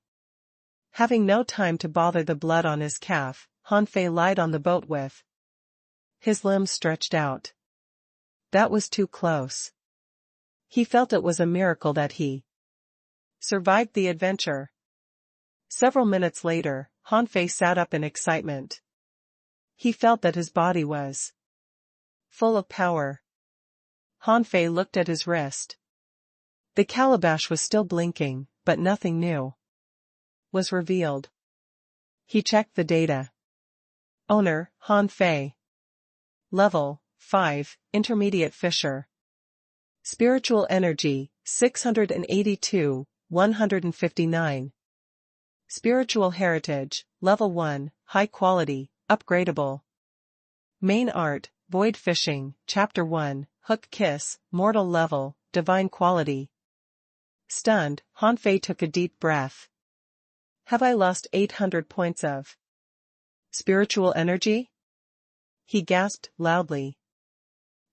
Speaker 1: Having no time to bother the blood on his calf, Han Fei lied on the boat with his limbs stretched out. That was too close. He felt it was a miracle that he survived the adventure. Several minutes later, Han Fei sat up in excitement. He felt that his body was full of power. Han Fei looked at his wrist. The calabash was still blinking, but nothing new was revealed. He checked the data. Owner, Han Fei. Level, 5, Intermediate Fisher. Spiritual Energy, 682, 159. Spiritual Heritage, Level 1, High Quality, Upgradable. Main Art, Void Fishing, Chapter 1, Hook Kiss, Mortal Level, Divine Quality. Stunned, Han Fei took a deep breath. Have I lost 800 points of spiritual energy? He gasped loudly.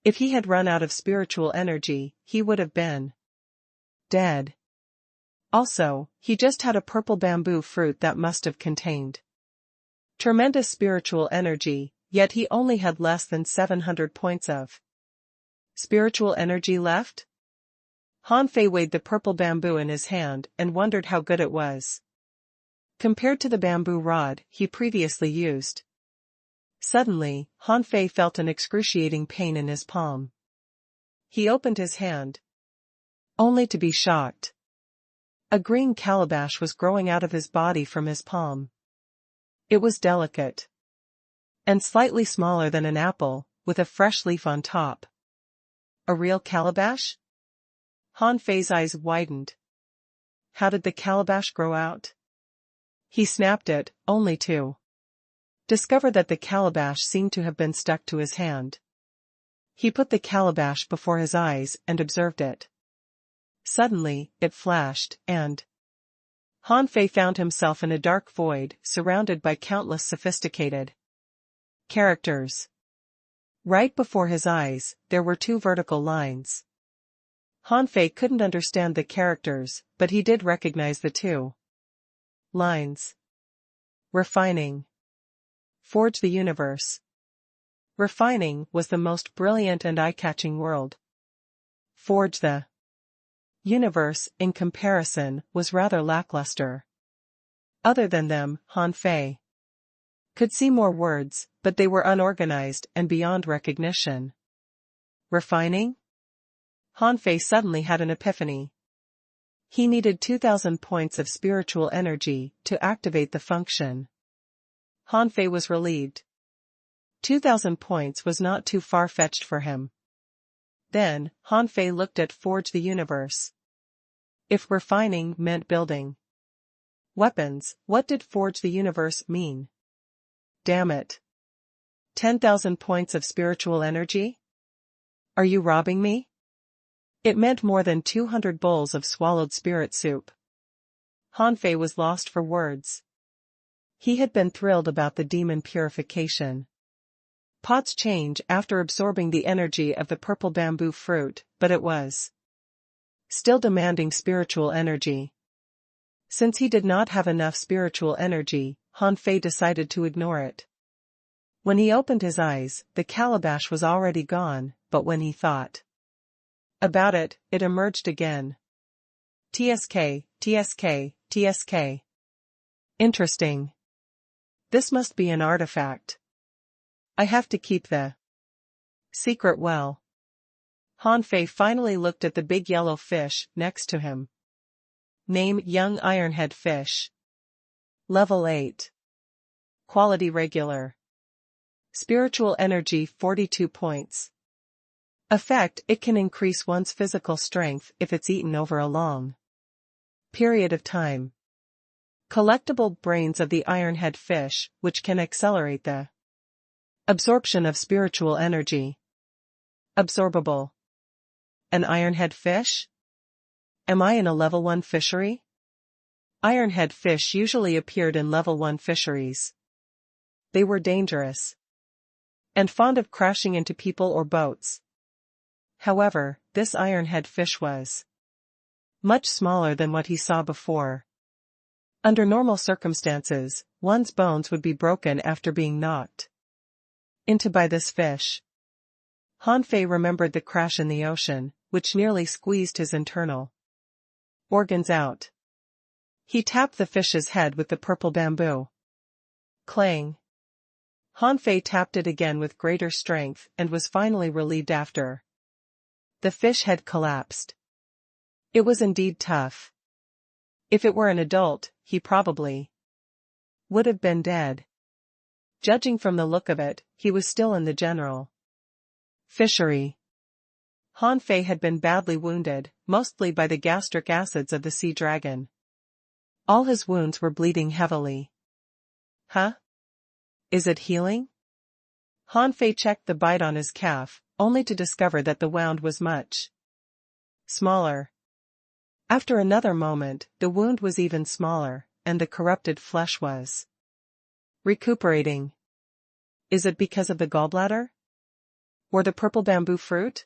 Speaker 1: If he had run out of spiritual energy, he would have been dead. Also, he just had a purple bamboo fruit that must have contained tremendous spiritual energy, yet he only had less than 700 points of spiritual energy left? Han Fei weighed the purple bamboo in his hand and wondered how good it was compared to the bamboo rod he previously used. Suddenly, Han Fei felt an excruciating pain in his palm. He opened his hand, only to be shocked. A green calabash was growing out of his body from his palm. It was delicate and slightly smaller than an apple, with a fresh leaf on top. A real calabash? Han Fei's eyes widened. How did the calabash grow out? He snapped it, only to discover that the calabash seemed to have been stuck to his hand. He put the calabash before his eyes and observed it. Suddenly, it flashed, and Han Fei found himself in a dark void, surrounded by countless sophisticated characters. Right before his eyes, there were two vertical lines. Han Fei couldn't understand the characters, but he did recognize the two lines. Refining. Forge the universe. Refining was the most brilliant and eye-catching world. Forge the universe, in comparison, was rather lackluster. Other than them, Han Fei could see more words, but they were unorganized and beyond recognition. Refining? Han Fei suddenly had an epiphany. He needed 2,000 points of spiritual energy to activate the function. Han Fei was relieved. 2,000 points was not too far-fetched for him. Then, Han Fei looked at Forge the Universe. If refining meant building weapons, what did Forge the Universe mean? Damn it. 10,000 points of spiritual energy? Are you robbing me? It meant more than 200 bowls of swallowed spirit soup. Han Fei was lost for words. He had been thrilled about the demon purification pot's change after absorbing the energy of the purple bamboo fruit, but it was still demanding spiritual energy. Since he did not have enough spiritual energy, Han Fei decided to ignore it. When he opened his eyes, the calabash was already gone, but when he thought about it, it emerged again. TSK, TSK, TSK. Interesting. This must be an artifact. I have to keep the secret well. Han Fei finally looked at the big yellow fish next to him. Name: Young Ironhead Fish. Level 8. Quality regular. Spiritual energy 42 points. Effect: it can increase one's physical strength if it's eaten over a long period of time. Collectible: brains of the ironhead fish, which can accelerate the absorption of spiritual energy. Absorbable. An ironhead fish? Am I in a level 1 fishery? Ironhead fish usually appeared in level 1 fisheries. They were dangerous and fond of crashing into people or boats. However, this ironhead fish was much smaller than what he saw before. Under normal circumstances, one's bones would be broken after being knocked into by this fish. Han Fei remembered the crash in the ocean, which nearly squeezed his internal organs out. He tapped the fish's head with the purple bamboo. Clang. Han Fei tapped it again with greater strength and was finally relieved after the fish had collapsed. It was indeed tough. If it were an adult, he probably would have been dead. Judging from the look of it, he was still in the general fishery. Han Fei had been badly wounded, mostly by the gastric acids of the sea dragon. All his wounds were bleeding heavily. Huh? Is it healing? Han Fei checked the bite on his calf, only to discover that the wound was much smaller. After another moment, the wound was even smaller, and the corrupted flesh was recuperating. Is it because of the gallbladder? Or the purple bamboo fruit?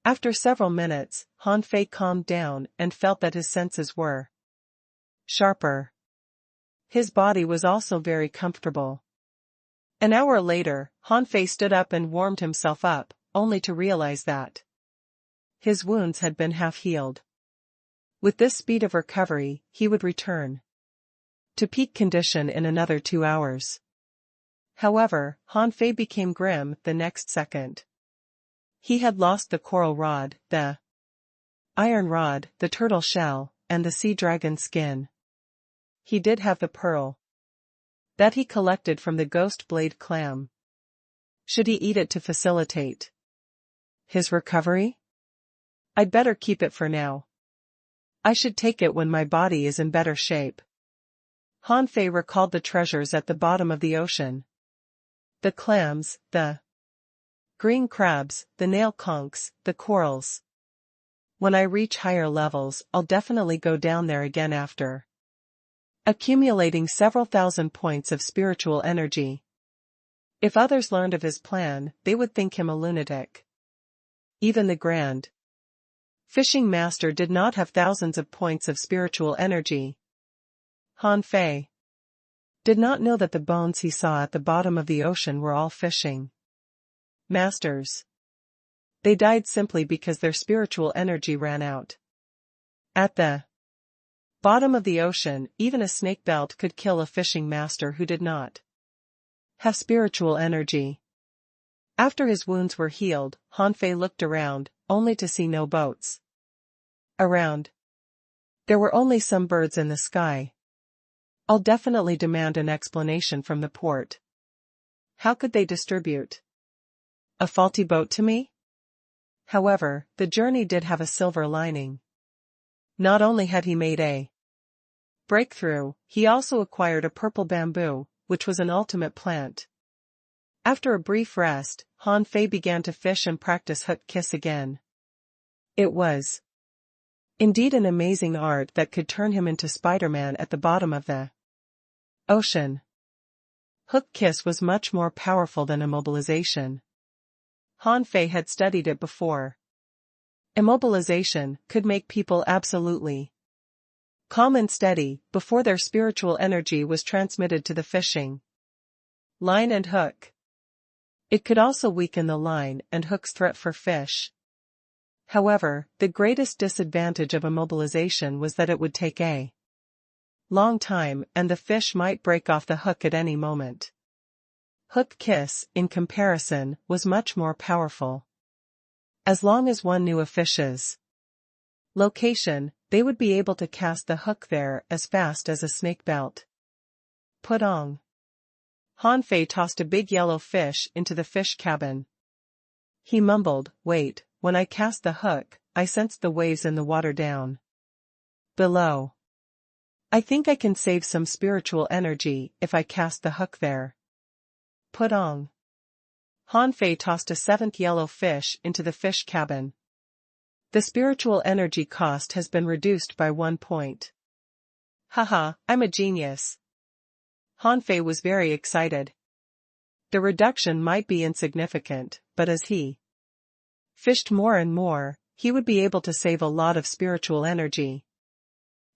Speaker 1: After several minutes, Han Fei calmed down and felt that his senses were sharper. His body was also very comfortable. An hour later, Han Fei stood up and warmed himself up, only to realize that his wounds had been half healed. With this speed of recovery, he would return to peak condition in another 2 hours. However, Han Fei became grim the next second. He had lost the coral rod, the iron rod, the turtle shell, and the sea dragon skin. He did have the pearl that he collected from the ghost blade clam. Should he eat it to facilitate his recovery? I'd better keep it for now. I should take it when my body is in better shape. Han Fei recalled the treasures at the bottom of the ocean. The clams, the green crabs, the nail conchs, the corals. When I reach higher levels, I'll definitely go down there again after accumulating several thousand points of spiritual energy. If others learned of his plan, they would think him a lunatic. Even the grand fishing master did not have thousands of points of spiritual energy. Han Fei did not know that the bones he saw at the bottom of the ocean were all fishing masters. They died simply because their spiritual energy ran out. At the bottom of the ocean, even a snake belt could kill a fishing master who did not have spiritual energy. After his wounds were healed, Han Fei looked around, only to see no boats around. There were only some birds in the sky. I'll definitely demand an explanation from the port. How could they distribute a faulty boat to me? However, the journey did have a silver lining. Not only had he made a breakthrough, he also acquired a purple bamboo, which was an ultimate plant. After a brief rest, Han Fei began to fish and practice hook kiss again. It was indeed an amazing art that could turn him into Spider-Man at the bottom of the ocean. Hook kiss was much more powerful than immobilization. Han Fei had studied it before. Immobilization could make people absolutely calm and steady before their spiritual energy was transmitted to the fishing line and hook. It could also weaken the line and hook's threat for fish. However, the greatest disadvantage of immobilization was that it would take a long time and the fish might break off the hook at any moment. Hook kiss, in comparison, was much more powerful. As long as one knew a fish's location, they would be able to cast the hook there as fast as a snake belt. Put on. Han Fei tossed a big yellow fish into the fish cabin. He mumbled, "Wait, when I cast the hook, I sensed the waves in the water down below. I think I can save some spiritual energy if I cast the hook there." Put on. Han Fei tossed a 7th yellow fish into the fish cabin. The spiritual energy cost has been reduced by 1 point. Haha, I'm a genius. Han Fei was very excited. The reduction might be insignificant, but as he fished more and more, he would be able to save a lot of spiritual energy.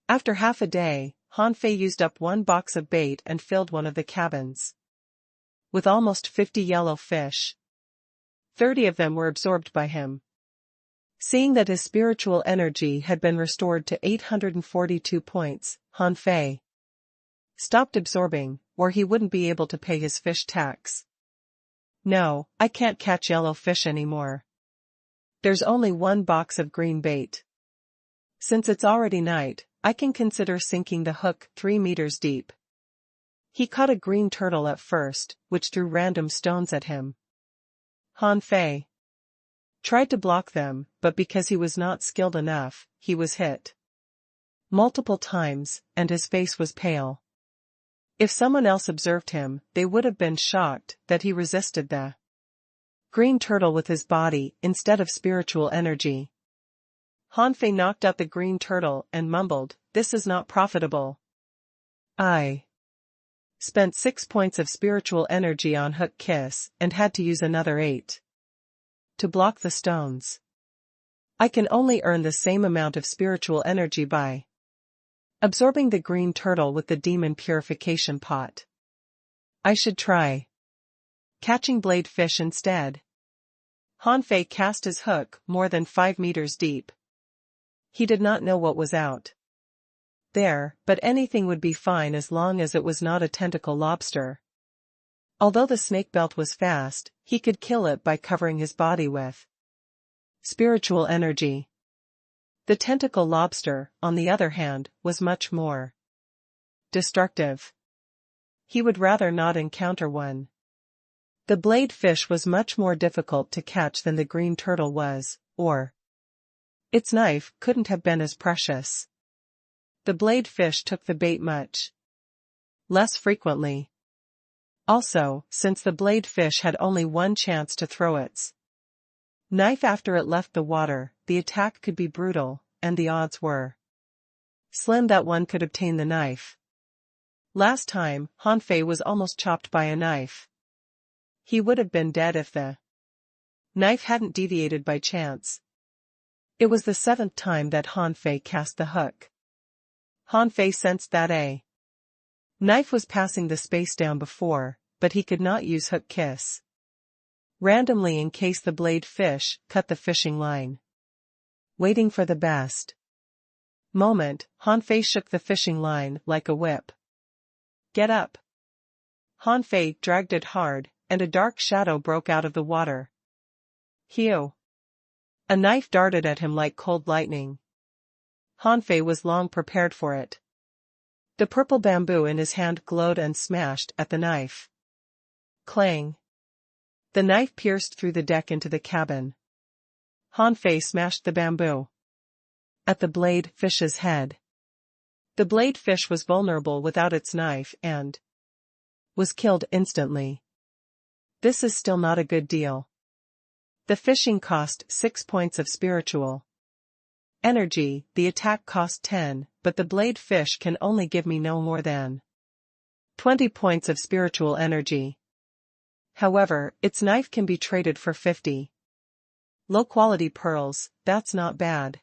Speaker 1: After half a day, Han Fei used up 1 box of bait and filled one of the cabins with almost 50 yellow fish. 30 of them were absorbed by him. Seeing that his spiritual energy had been restored to 842 points, Han Fei stopped absorbing, or he wouldn't be able to pay his fish tax. No, I can't catch yellow fish anymore. There's only 1 box of green bait. Since it's already night, I can consider sinking the hook 3 meters deep. He caught a green turtle at first, which threw random stones at him. Han Fei tried to block them, but because he was not skilled enough, he was hit multiple times, and his face was pale. If someone else observed him, they would have been shocked that he resisted the green turtle with his body instead of spiritual energy. Han Fei knocked out the green turtle and mumbled, "This is not profitable. I spent 6 points of spiritual energy on Hook Kiss and had to use another 8 to block the stones. I can only earn the same amount of spiritual energy by absorbing the green turtle with the demon purification pot. I should try catching blade fish instead." Han Fei cast his hook more than 5 meters deep. He did not know what was out there, but anything would be fine as long as it was not a tentacle lobster. Although the snake belt was fast, he could kill it by covering his body with spiritual energy. The tentacle lobster, on the other hand, was much more destructive. He would rather not encounter one. The blade fish was much more difficult to catch than the green turtle was, or its knife couldn't have been as precious. The blade fish took the bait much less frequently. Also, since the blade fish had only one chance to throw its knife after it left the water, the attack could be brutal, and the odds were slim that one could obtain the knife. Last time, Han Fei was almost chopped by a knife. He would have been dead if the knife hadn't deviated by chance. It was the 7th time that Han Fei cast the hook. Han Fei sensed that a knife was passing the space down before, but he could not use Hook Kiss randomly in case the blade fish cut the fishing line. Waiting for the best moment, Han Fei shook the fishing line like a whip. "Get up." Han Fei dragged it hard, and a dark shadow broke out of the water. Hew! A knife darted at him like cold lightning. Han Fei was long prepared for it. The purple bamboo in his hand glowed and smashed at the knife. Clang! The knife pierced through the deck into the cabin. Han Fei smashed the bamboo at the blade fish's head. The blade fish was vulnerable without its knife and was killed instantly. This is still not a good deal. The fishing cost 6 points of spiritual energy, the attack cost 10, but the blade fish can only give me no more than 20 points of spiritual energy. However, its knife can be traded for 50 low-quality pearls. That's not bad.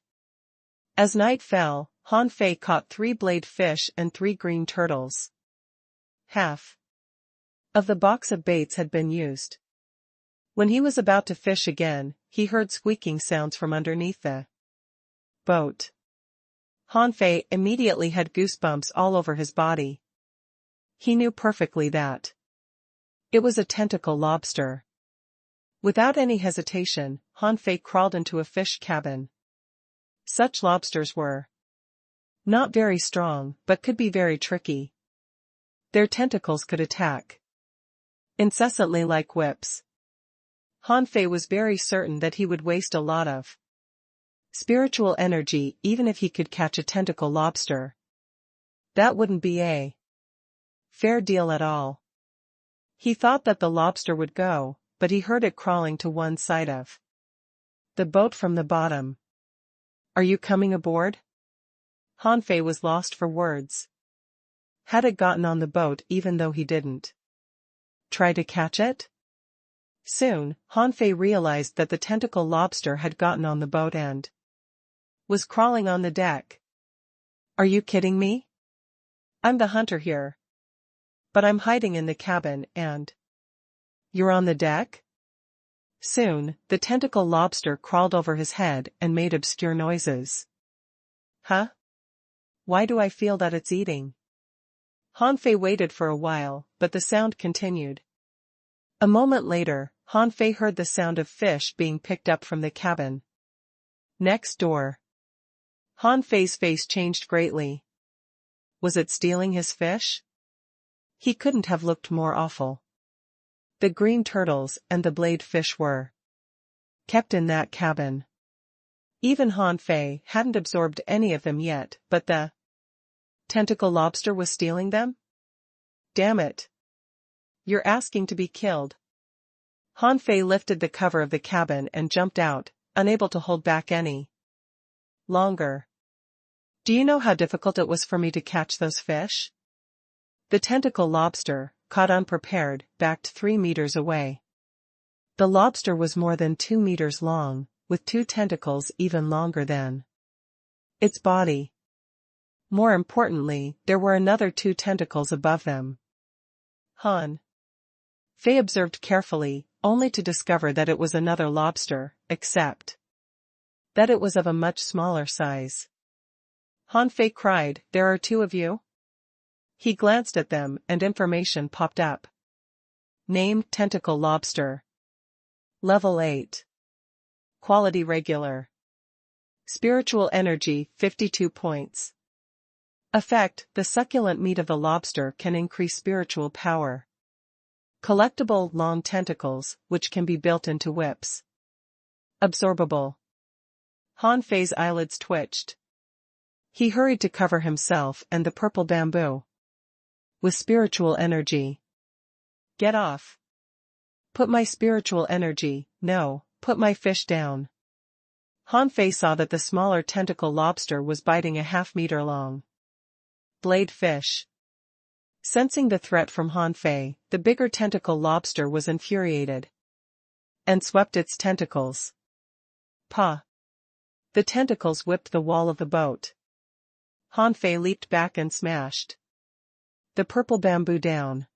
Speaker 1: As night fell, Han Fei caught 3 blade fish and 3 green turtles. Half of the box of baits had been used. When he was about to fish again, he heard squeaking sounds from underneath the boat. Han Fei immediately had goosebumps all over his body. He knew perfectly that it was a tentacle lobster. Without any hesitation, Han Fei crawled into a fish cabin. Such lobsters were not very strong, but could be very tricky. Their tentacles could attack incessantly like whips. Han Fei was very certain that he would waste a lot of spiritual energy even if he could catch a tentacle lobster. That wouldn't be a fair deal at all. He thought that the lobster would go, but he heard it crawling to one side of the boat from the bottom. "Are you coming aboard?" Han Fei was lost for words. Had it gotten on the boat even though he didn't try to catch it? Soon, Han Fei realized that the tentacle lobster had gotten on the boat and was crawling on the deck. "Are you kidding me? I'm the hunter here. But I'm hiding in the cabin and you're on the deck?" Soon, the tentacle lobster crawled over his head and made obscure noises. "Huh? Why do I feel that it's eating?" Han Fei waited for a while, but the sound continued. A moment later, Han Fei heard the sound of fish being picked up from the cabin next door. Han Fei's face changed greatly. Was it stealing his fish? He couldn't have looked more awful. The green turtles and the blade fish were kept in that cabin. Even Han Fei hadn't absorbed any of them yet, but the tentacle lobster was stealing them? Damn it. You're asking to be killed. Han Fei lifted the cover of the cabin and jumped out, unable to hold back any Longer. Do you know how difficult it was for me to catch those fish? The tentacle lobster, caught unprepared, backed 3 meters away. The lobster was more than 2 meters long, with 2 tentacles even longer than its body. More importantly, there were another 2 tentacles above them. Han Fei observed carefully, only to discover that it was another lobster, except that it was of a much smaller size. Han Fei cried, "There are 2 of you?" He glanced at them and information popped up. Name: tentacle lobster. Level 8. Quality regular. Spiritual energy 52 points. Effect: the succulent meat of the lobster can increase spiritual power. Collectible: long tentacles, which can be built into whips. Absorbable. Han Fei's eyelids twitched. He hurried to cover himself and the purple bamboo with spiritual energy. Get off. Put my spiritual energy, no, put my fish down. Han Fei saw that the smaller tentacle lobster was biting a half-meter long blade fish. Sensing the threat from Han Fei, the bigger tentacle lobster was infuriated and swept its tentacles. Pa! The tentacles whipped the wall of the boat. Han Fei leaped back and smashed the purple bamboo down.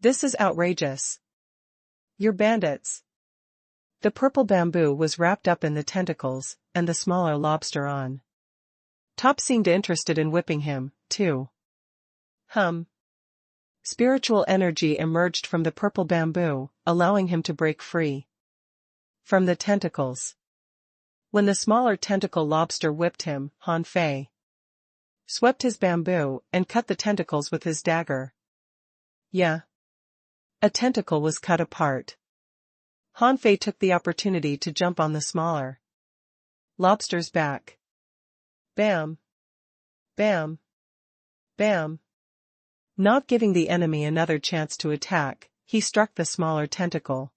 Speaker 1: This is outrageous. You're bandits. The purple bamboo was wrapped up in the tentacles, and the smaller lobster on top seemed interested in whipping him, too. Spiritual energy emerged from the purple bamboo, allowing him to break free from the tentacles. When the smaller tentacle lobster whipped him, Han Fei swept his bamboo and cut the tentacles with his dagger. Yeah. A tentacle was cut apart. Han Fei took the opportunity to jump on the smaller lobster's back. Bam! Bam! Bam! Not giving the enemy another chance to attack, he struck the smaller tentacle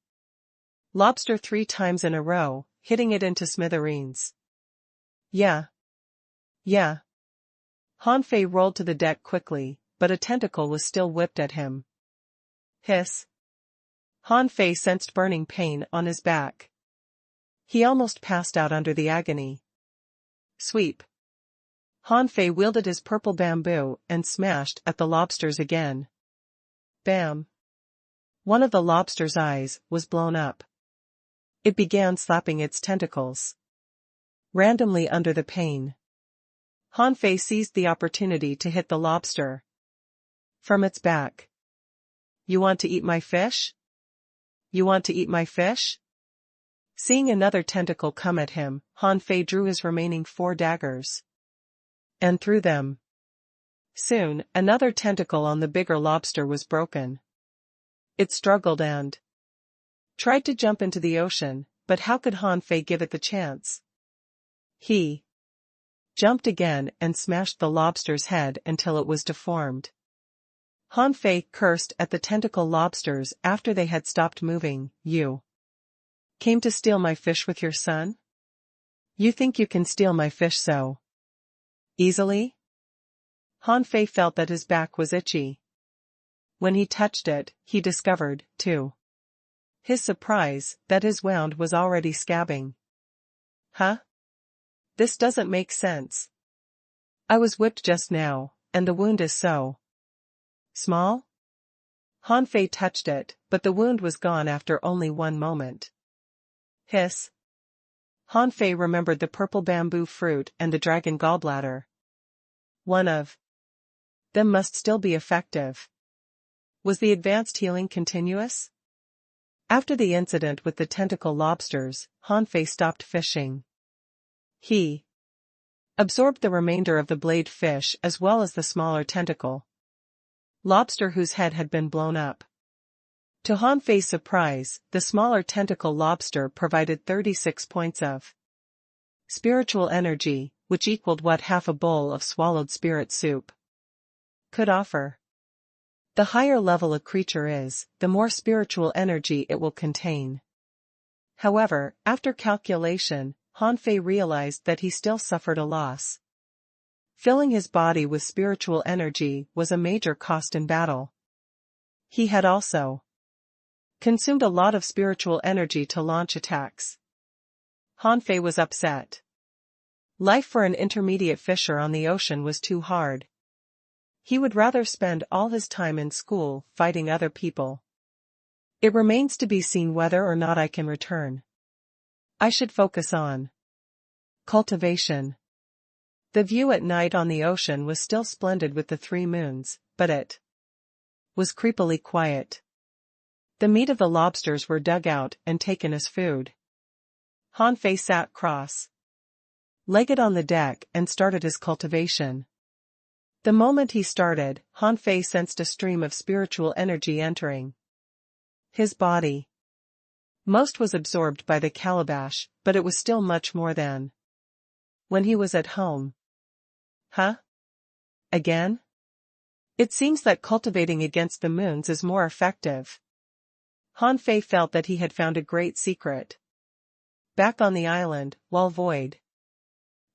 Speaker 1: lobster 3 times in a row, hitting it into smithereens. Yeah. Yeah. Han Fei rolled to the deck quickly, but a tentacle was still whipped at him. Hiss. Han Fei sensed burning pain on his back. He almost passed out under the agony. Sweep. Han Fei wielded his purple bamboo and smashed at the lobsters again. Bam. One of the lobster's eyes was blown up. It began slapping its tentacles randomly under the pain. Han Fei seized the opportunity to hit the lobster from its back. You want to eat my fish? You want to eat my fish? Seeing another tentacle come at him, Han Fei drew his remaining 4 daggers and threw them. Soon, another tentacle on the bigger lobster was broken. It struggled and tried to jump into the ocean, but how could Han Fei give it the chance? He jumped again and smashed the lobster's head until it was deformed. Han Fei cursed at the tentacle lobsters after they had stopped moving. You came to steal my fish with your son? You think you can steal my fish so easily? Han Fei felt that his back was itchy. When he touched it, he discovered, to his surprise, that his wound was already scabbing. Huh? This doesn't make sense. I was whipped just now, and the wound is so small? Han Fei touched it, but the wound was gone after only 1 moment. Hiss. Han Fei remembered the purple bamboo fruit and the dragon gallbladder. One of them must still be effective. Was the advanced healing continuous? After the incident with the tentacle lobsters, Han Fei stopped fishing. He absorbed the remainder of the blade fish as well as the smaller tentacle lobster whose head had been blown up. To Han Fei's surprise, the smaller tentacle lobster provided 36 points of spiritual energy, which equaled what half a bowl of swallowed spirit soup could offer. The higher level a creature is, the more spiritual energy it will contain. However, after calculation, Han Fei realized that he still suffered a loss. Filling his body with spiritual energy was a major cost in battle. He had also consumed a lot of spiritual energy to launch attacks. Han Fei was upset. Life for an intermediate fisher on the ocean was too hard. He would rather spend all his time in school fighting other people. It remains to be seen whether or not I can return. I should focus on cultivation. The view at night on the ocean was still splendid with the 3 moons, but it was creepily quiet. The meat of the lobsters were dug out and taken as food. Han Fei sat cross-legged on the deck and started his cultivation. The moment he started, Han Fei sensed a stream of spiritual energy entering his body. Most was absorbed by the calabash, but it was still much more than when he was at home. Huh? Again? It seems that cultivating against the moons is more effective. Han Fei felt that he had found a great secret. Back on the island, while void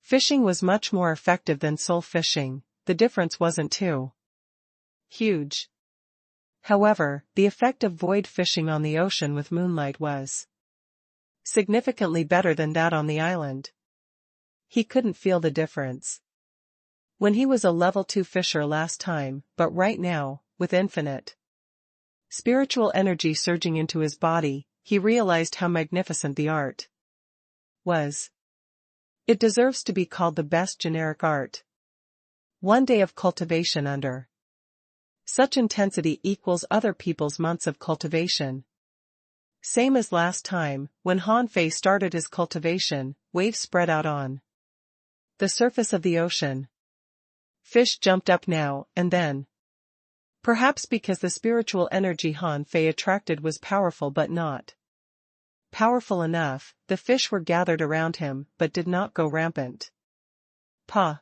Speaker 1: fishing was much more effective than soul fishing, the difference wasn't too huge. However, the effect of void fishing on the ocean with moonlight was significantly better than that on the island. He couldn't feel the difference when he was a level 2 fisher last time, but right now, with infinite spiritual energy surging into his body, he realized how magnificent the art was. It deserves to be called the best generic art. 1 day of cultivation under such intensity equals other people's months of cultivation. Same as last time, when Han Fei started his cultivation, waves spread out on the surface of the ocean. Fish jumped up now and then. Perhaps because the spiritual energy Han Fei attracted was powerful but not powerful enough, the fish were gathered around him but did not go rampant. Pa!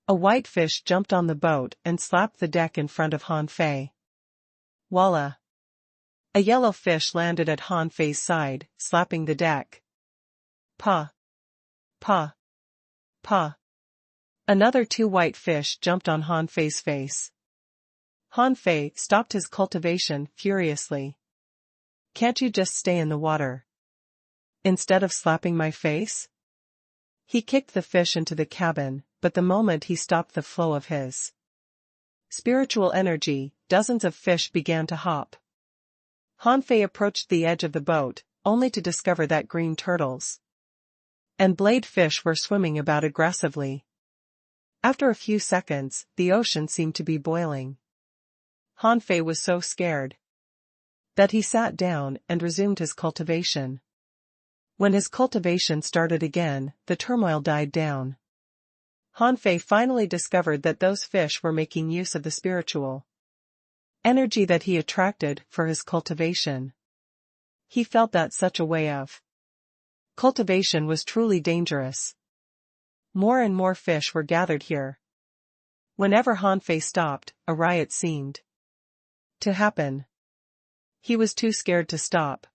Speaker 1: A white fish jumped on the boat and slapped the deck in front of Han Fei. Voila! A yellow fish landed at Han Fei's side, slapping the deck. Pa! Pa! Pa! Another 2 white fish jumped on Han Fei's face. Han Fei stopped his cultivation furiously. Can't you just stay in the water instead of slapping my face? He kicked the fish into the cabin, but the moment he stopped the flow of his spiritual energy, dozens of fish began to hop. Han Fei approached the edge of the boat, only to discover that green turtles and blade fish were swimming about aggressively. After a few seconds, the ocean seemed to be boiling. Han Fei was so scared that he sat down and resumed his cultivation. When his cultivation started again, the turmoil died down. Han Fei finally discovered that those fish were making use of the spiritual energy that he attracted for his cultivation. He felt that such a way of cultivation was truly dangerous. More and more fish were gathered here. Whenever Han Fei stopped, a riot seemed to happen. He was too scared to stop.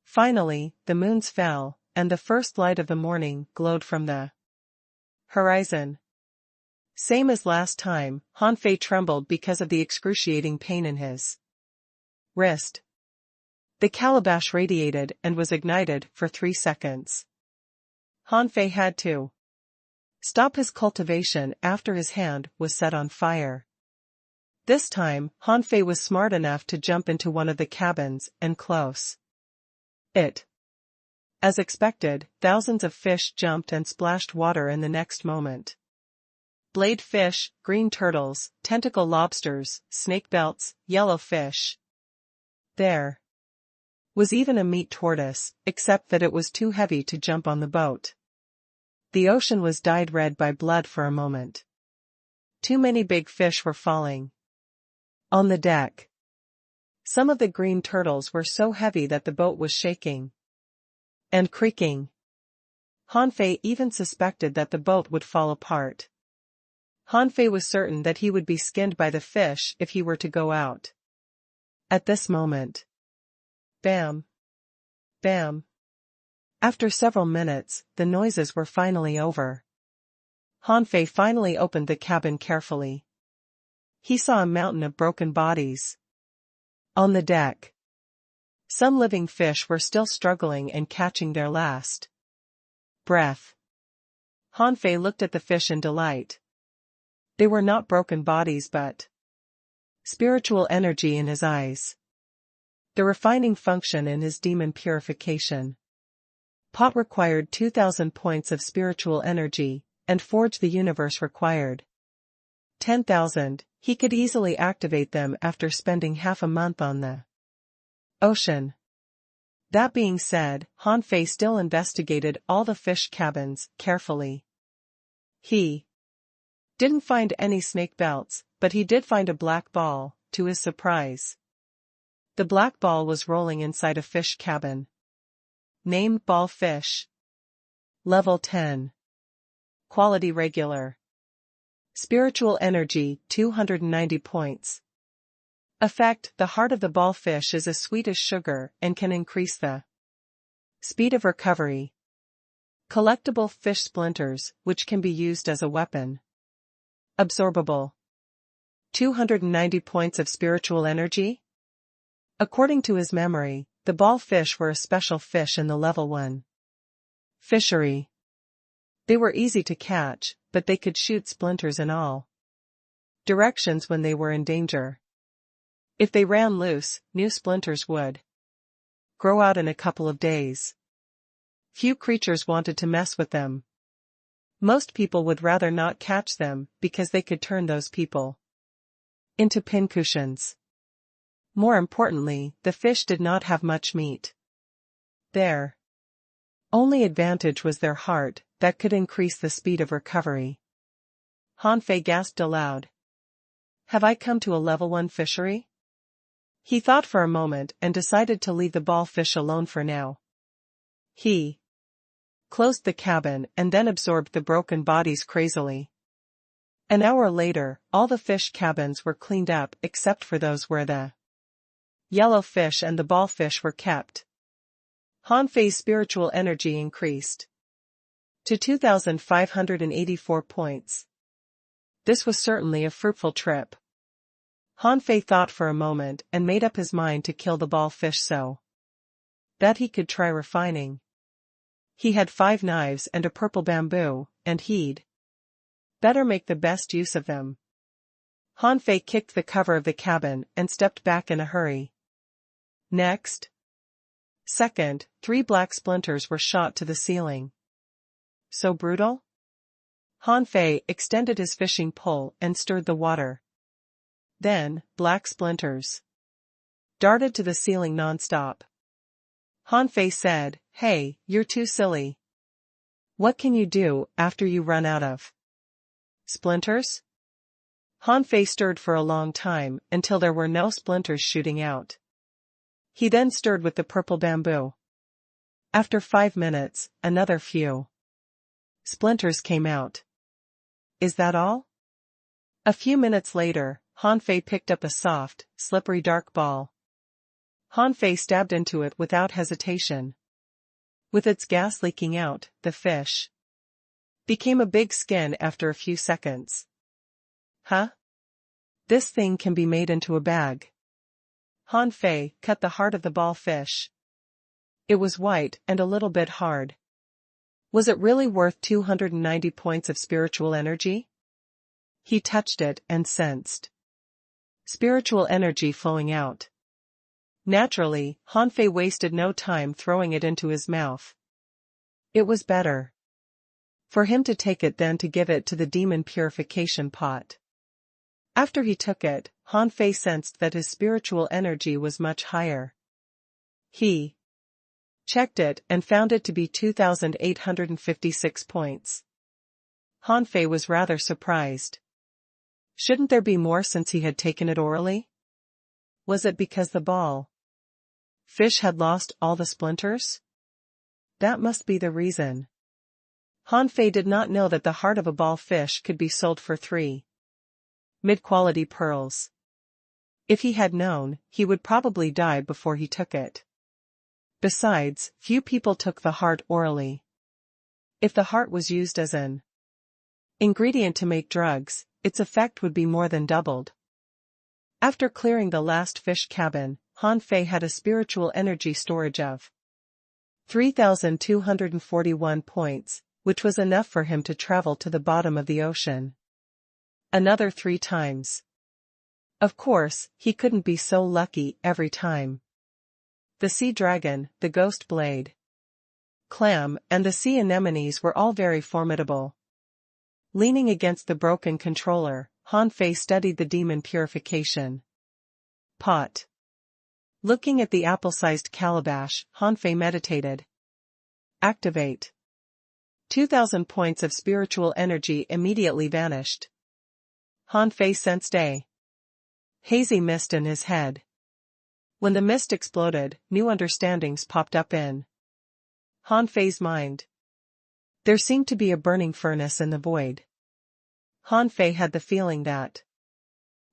Speaker 1: Finally, the moons fell, and the first light of the morning glowed from the horizon. Same as last time, Han Fei trembled because of the excruciating pain in his wrist. The calabash radiated and was ignited for 3 seconds. Han Fei had to stop his cultivation after his hand was set on fire. This time, Han Fei was smart enough to jump into one of the cabins and close it. As expected, thousands of fish jumped and splashed water in the next moment. Blade fish, green turtles, tentacle lobsters, snake belts, yellow fish. There was even a meat tortoise, except that it was too heavy to jump on the boat. The ocean was dyed red by blood for a moment. Too many big fish were falling on the deck. Some of the green turtles were so heavy that the boat was shaking and creaking. Han Fei even suspected that the boat would fall apart. Han Fei was certain that he would be skinned by the fish if he were to go out. At this moment, bam! Bam! After several minutes, the noises were finally over. Hanfei finally opened the cabin carefully. He saw a mountain of broken bodies on the deck. Some living fish were still struggling and catching their last breath. Hanfei looked at the fish in delight. They were not broken bodies but spiritual energy in his eyes. The refining function in his demon purification pot required 2,000 points of spiritual energy, and Forge the Universe required 10,000. He could easily activate them after spending half a month on the ocean. That being said, Hanfei still investigated all the fish cabins carefully. He didn't find any snake belts, but he did find a black ball, to his surprise. The black ball was rolling inside a fish cabin. Named Ball Fish. Level 10. Quality Regular. Spiritual Energy, 290 points. Effect: the heart of the ball fish is as sweet as sugar and can increase the speed of recovery. Collectible fish splinters, which can be used as a weapon. Absorbable. 290 points of spiritual energy? According to his memory, the ball fish were a special fish in the level 1 fishery. They were easy to catch, but they could shoot splinters in all directions when they were in danger. If they ran loose, new splinters would grow out in a couple of days. Few creatures wanted to mess with them. Most people would rather not catch them because they could turn those people into pincushions. More importantly, the fish did not have much meat. Their only advantage was their heart, that could increase the speed of recovery. Hanfei gasped aloud. Have I come to a level 1 fishery? He thought for a moment and decided to leave the ball fish alone for now. He closed the cabin and then absorbed the broken bodies crazily. An hour later, all the fish cabins were cleaned up except for those where the yellow fish and the ball fish were kept. Hanfei's spiritual energy increased to 2,584 points. This was certainly a fruitful trip. Hanfei thought for a moment and made up his mind to kill the ball fish so that he could try refining. He had 5 knives and a purple bamboo, and he'd better make the best use of them. Hanfei kicked the cover of the cabin and stepped back in a hurry. Next second, 3 black splinters were shot to the ceiling. So brutal? Hanfei extended his fishing pole and stirred the water. Then, black splinters darted to the ceiling non-stop. Hanfei said, "Hey, you're too silly. What can you do after you run out of splinters?" Hanfei stirred for a long time until there were no splinters shooting out. He then stirred with the purple bamboo. After 5 minutes, another few splinters came out. Is that all? A few minutes later, Hanfei picked up a soft, slippery dark ball. Hanfei stabbed into it without hesitation. With its gas leaking out, the fish became a big skin after a few seconds. Huh? This thing can be made into a bag. Hanfei cut the heart of the ball fish. It was white and a little bit hard. Was it really worth 290 points of spiritual energy? He touched it and sensed spiritual energy flowing out. Naturally, Hanfei wasted no time throwing it into his mouth. It was better for him to take it than to give it to the demon purification pot. After he took it, Hanfei sensed that his spiritual energy was much higher. He checked it and found it to be 2,856 points. Hanfei was rather surprised. Shouldn't there be more since he had taken it orally? Was it because the ball fish had lost all the splinters? That must be the reason. Hanfei did not know that the heart of a ball fish could be sold for 3 mid-quality pearls. If he had known, he would probably die before he took it. Besides, few people took the heart orally. If the heart was used as an ingredient to make drugs, its effect would be more than doubled. After clearing the last fish cabin, Han Fei had a spiritual energy storage of 3,241 points, which was enough for him to travel to the bottom of the ocean another 3 times. Of course, he couldn't be so lucky every time. The sea dragon, the ghost blade clam, and the sea anemones were all very formidable. Leaning against the broken controller, Han Fei studied the demon purification pot. Looking at the apple-sized calabash, Han Fei meditated. Activate. 2,000 points of spiritual energy immediately vanished. Han Fei sensed a hazy mist in his head. When the mist exploded, new understandings popped up in Han Fei's mind. There seemed to be a burning furnace in the void. Han Fei had the feeling that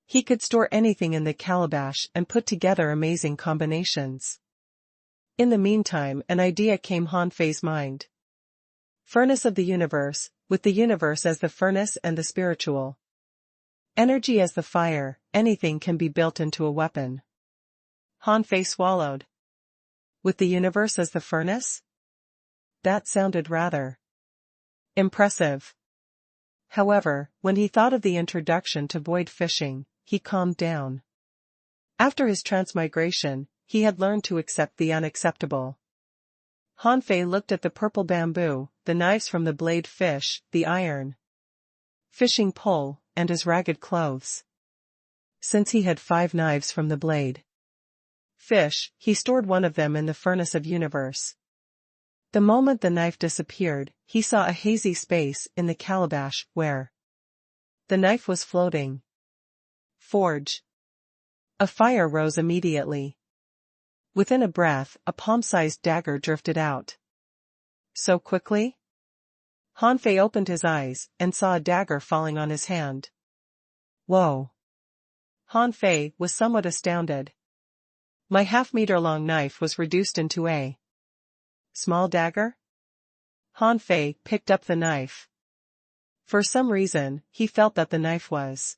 Speaker 1: he could store anything in the calabash and put together amazing combinations. In the meantime, an idea came Han Fei's mind. Furnace of the universe, with the universe as the furnace and the spiritual energy as the fire, anything can be built into a weapon. Han Fei swallowed. With the universe as the furnace? That sounded rather impressive. However, when he thought of the introduction to void fishing, he calmed down. After his transmigration, he had learned to accept the unacceptable. Han Fei looked at the purple bamboo, the knives from the blade fish, the iron fishing pole, and his ragged clothes. Since he had 5 knives from the blade fish, he stored one of them in the furnace of universe. The moment the knife disappeared, he saw a hazy space in the calabash where the knife was floating. Forge. A fire rose immediately. Within a breath, a palm-sized dagger drifted out. So quickly? Han Fei opened his eyes and saw a dagger falling on his hand. Whoa! Han Fei was somewhat astounded. My half-meter-long knife was reduced into a small dagger? Han Fei picked up the knife. For some reason, he felt that the knife was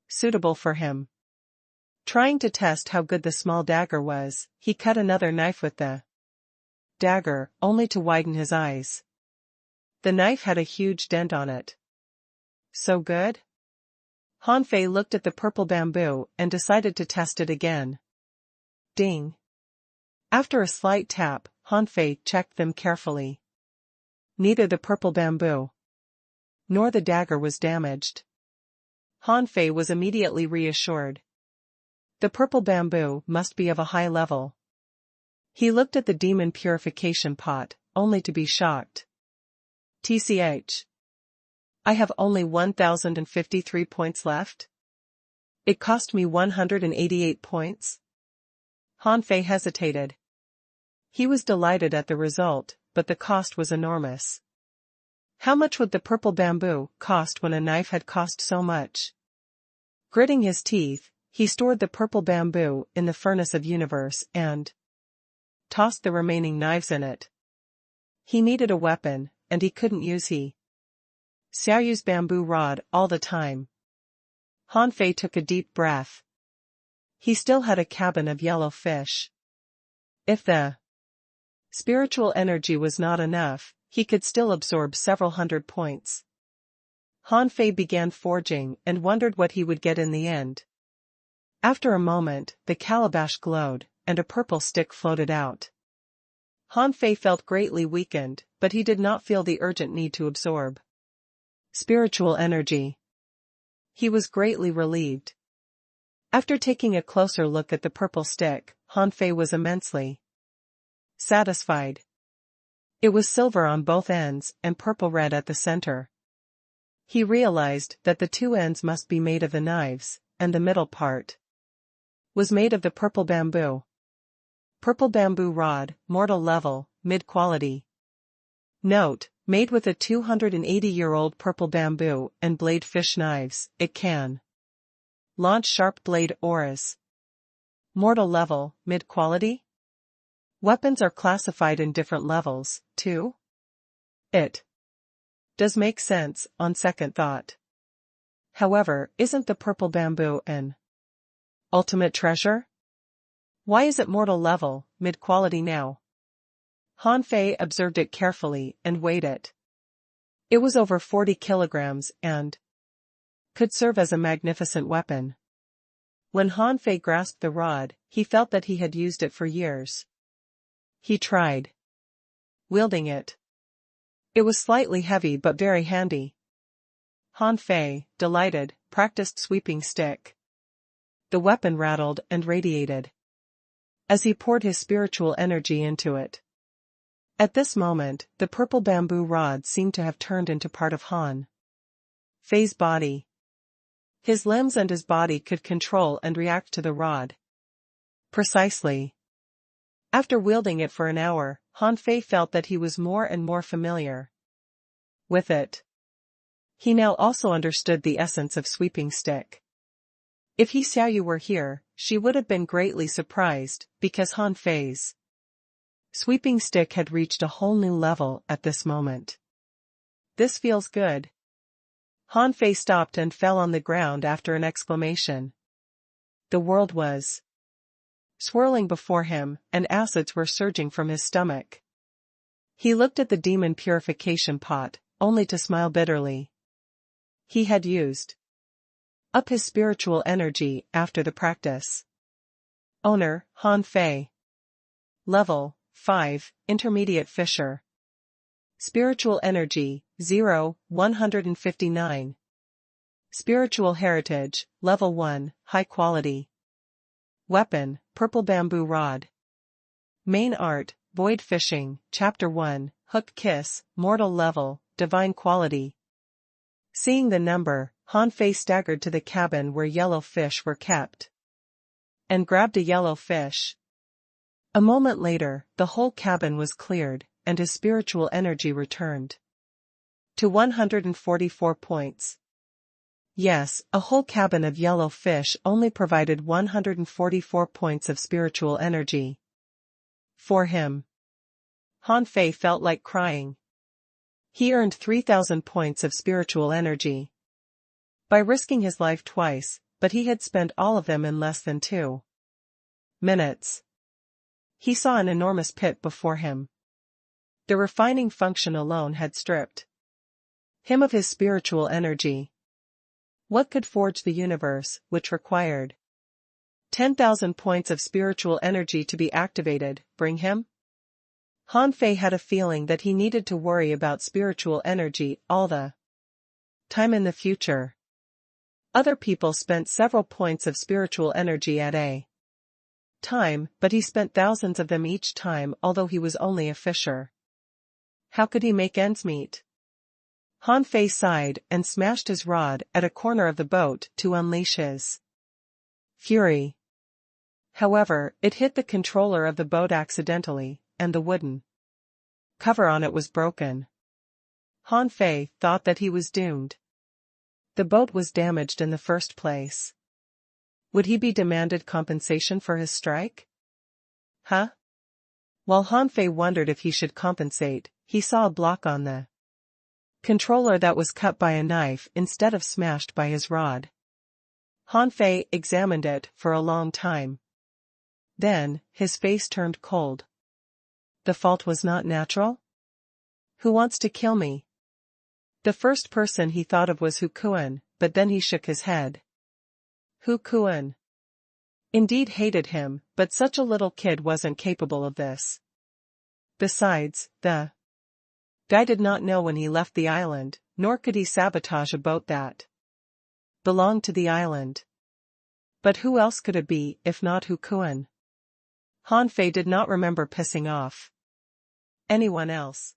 Speaker 1: suitable for him. Trying to test how good the small dagger was, he cut another knife with the dagger, only to widen his eyes. The knife had a huge dent on it. So good? Han Fei looked at the purple bamboo and decided to test it again. Ding. After a slight tap, Han Fei checked them carefully. Neither the purple bamboo nor the dagger was damaged. Han Fei was immediately reassured. The purple bamboo must be of a high level. He looked at the demon purification pot, only to be shocked. TCH. I have only 1,053 points left? It cost me 188 points? Han Fei hesitated. He was delighted at the result, but the cost was enormous. How much would the purple bamboo cost when a knife had cost so much? Gritting his teeth, he stored the purple bamboo in the furnace of universe and tossed the remaining knives in it. He needed a weapon, and he couldn't use Xiaoyu's bamboo rod all the time. Han Fei took a deep breath. He still had a cabin of yellow fish. If the spiritual energy was not enough, he could still absorb several hundred points. Han Fei began forging and wondered what he would get in the end. After a moment, the calabash glowed, and a purple stick floated out. Han Fei felt greatly weakened, but he did not feel the urgent need to absorb spiritual energy. He was greatly relieved. After taking a closer look at the purple stick, Han Fei was immensely satisfied. It was silver on both ends and purple-red at the center. He realized that the 2 ends must be made of the knives, and the middle part was made of the purple bamboo. Purple bamboo rod, mortal level, mid-quality. Note, made with a 280-year-old purple bamboo and blade fish knives, it can launch sharp blade auras. Mortal level, mid-quality? Weapons are classified in different levels, too. It does make sense, on second thought. However, isn't the purple bamboo an ultimate treasure? Why is it mortal level, mid-quality now? Han Fei observed it carefully and weighed it. It was over 40 kilograms and could serve as a magnificent weapon. When Han Fei grasped the rod, he felt that he had used it for years. He tried wielding it. It was slightly heavy but very handy. Han Fei, delighted, practiced sweeping stick. The weapon rattled and radiated as he poured his spiritual energy into it. At this moment, the purple bamboo rod seemed to have turned into part of Han Fei's body. His limbs and his body could control and react to the rod. Precisely. After wielding it for an hour, Han Fei felt that he was more and more familiar with it. He now also understood the essence of sweeping stick. If He Xiaoyu were here, she would have been greatly surprised, because Han Fei's sweeping stick had reached a whole new level at this moment. This feels good. Han Fei stopped and fell on the ground after an exclamation. The world was swirling before him, and acids were surging from his stomach. He looked at the demon purification pot, only to smile bitterly. He had used up his spiritual energy after the practice. Owner, Han Fei. Level 5, Intermediate Fisher. Spiritual Energy, 0, 159. Spiritual Heritage, Level 1, High Quality. Weapon, Purple Bamboo Rod. Main Art, Void Fishing, Chapter 1, Hook Kiss, Mortal Level, Divine Quality. Seeing the number, Han Fei staggered to the cabin where yellow fish were kept and grabbed a yellow fish. A moment later, the whole cabin was cleared, and his spiritual energy returned to 144 points. Yes, a whole cabin of yellow fish only provided 144 points of spiritual energy. For him, Han Fei felt like crying. He earned 3,000 points of spiritual energy by risking his life twice, but he had spent all of them in less than 2 minutes. He saw an enormous pit before him. The refining function alone had stripped him of his spiritual energy. What could forge the universe, which required 10,000 points of spiritual energy to be activated, bring him? Han Fei had a feeling that he needed to worry about spiritual energy all the time in the future. Other people spent several points of spiritual energy at a time, but he spent thousands of them each time, although he was only a fisher. How could he make ends meet? Han Fei sighed and smashed his rod at a corner of the boat to unleash his fury. However, it hit the controller of the boat accidentally, and the wooden cover on it was broken. Han Fei thought that he was doomed. The boat was damaged in the first place. Would he be demanded compensation for his strike? Huh? While Han Fei wondered if he should compensate, he saw a block on the controller that was cut by a knife instead of smashed by his rod. Han Fei examined it for a long time. Then, his face turned cold. The fault was not natural? Who wants to kill me? The first person he thought of was Hu Kuan, but then he shook his head. Hu Kuan indeed hated him, but such a little kid wasn't capable of this. Besides, the guy did not know when he left the island, nor could he sabotage a boat that belonged to the island. But who else could it be, if not Hu Kuan? Han Fei did not remember pissing off anyone else.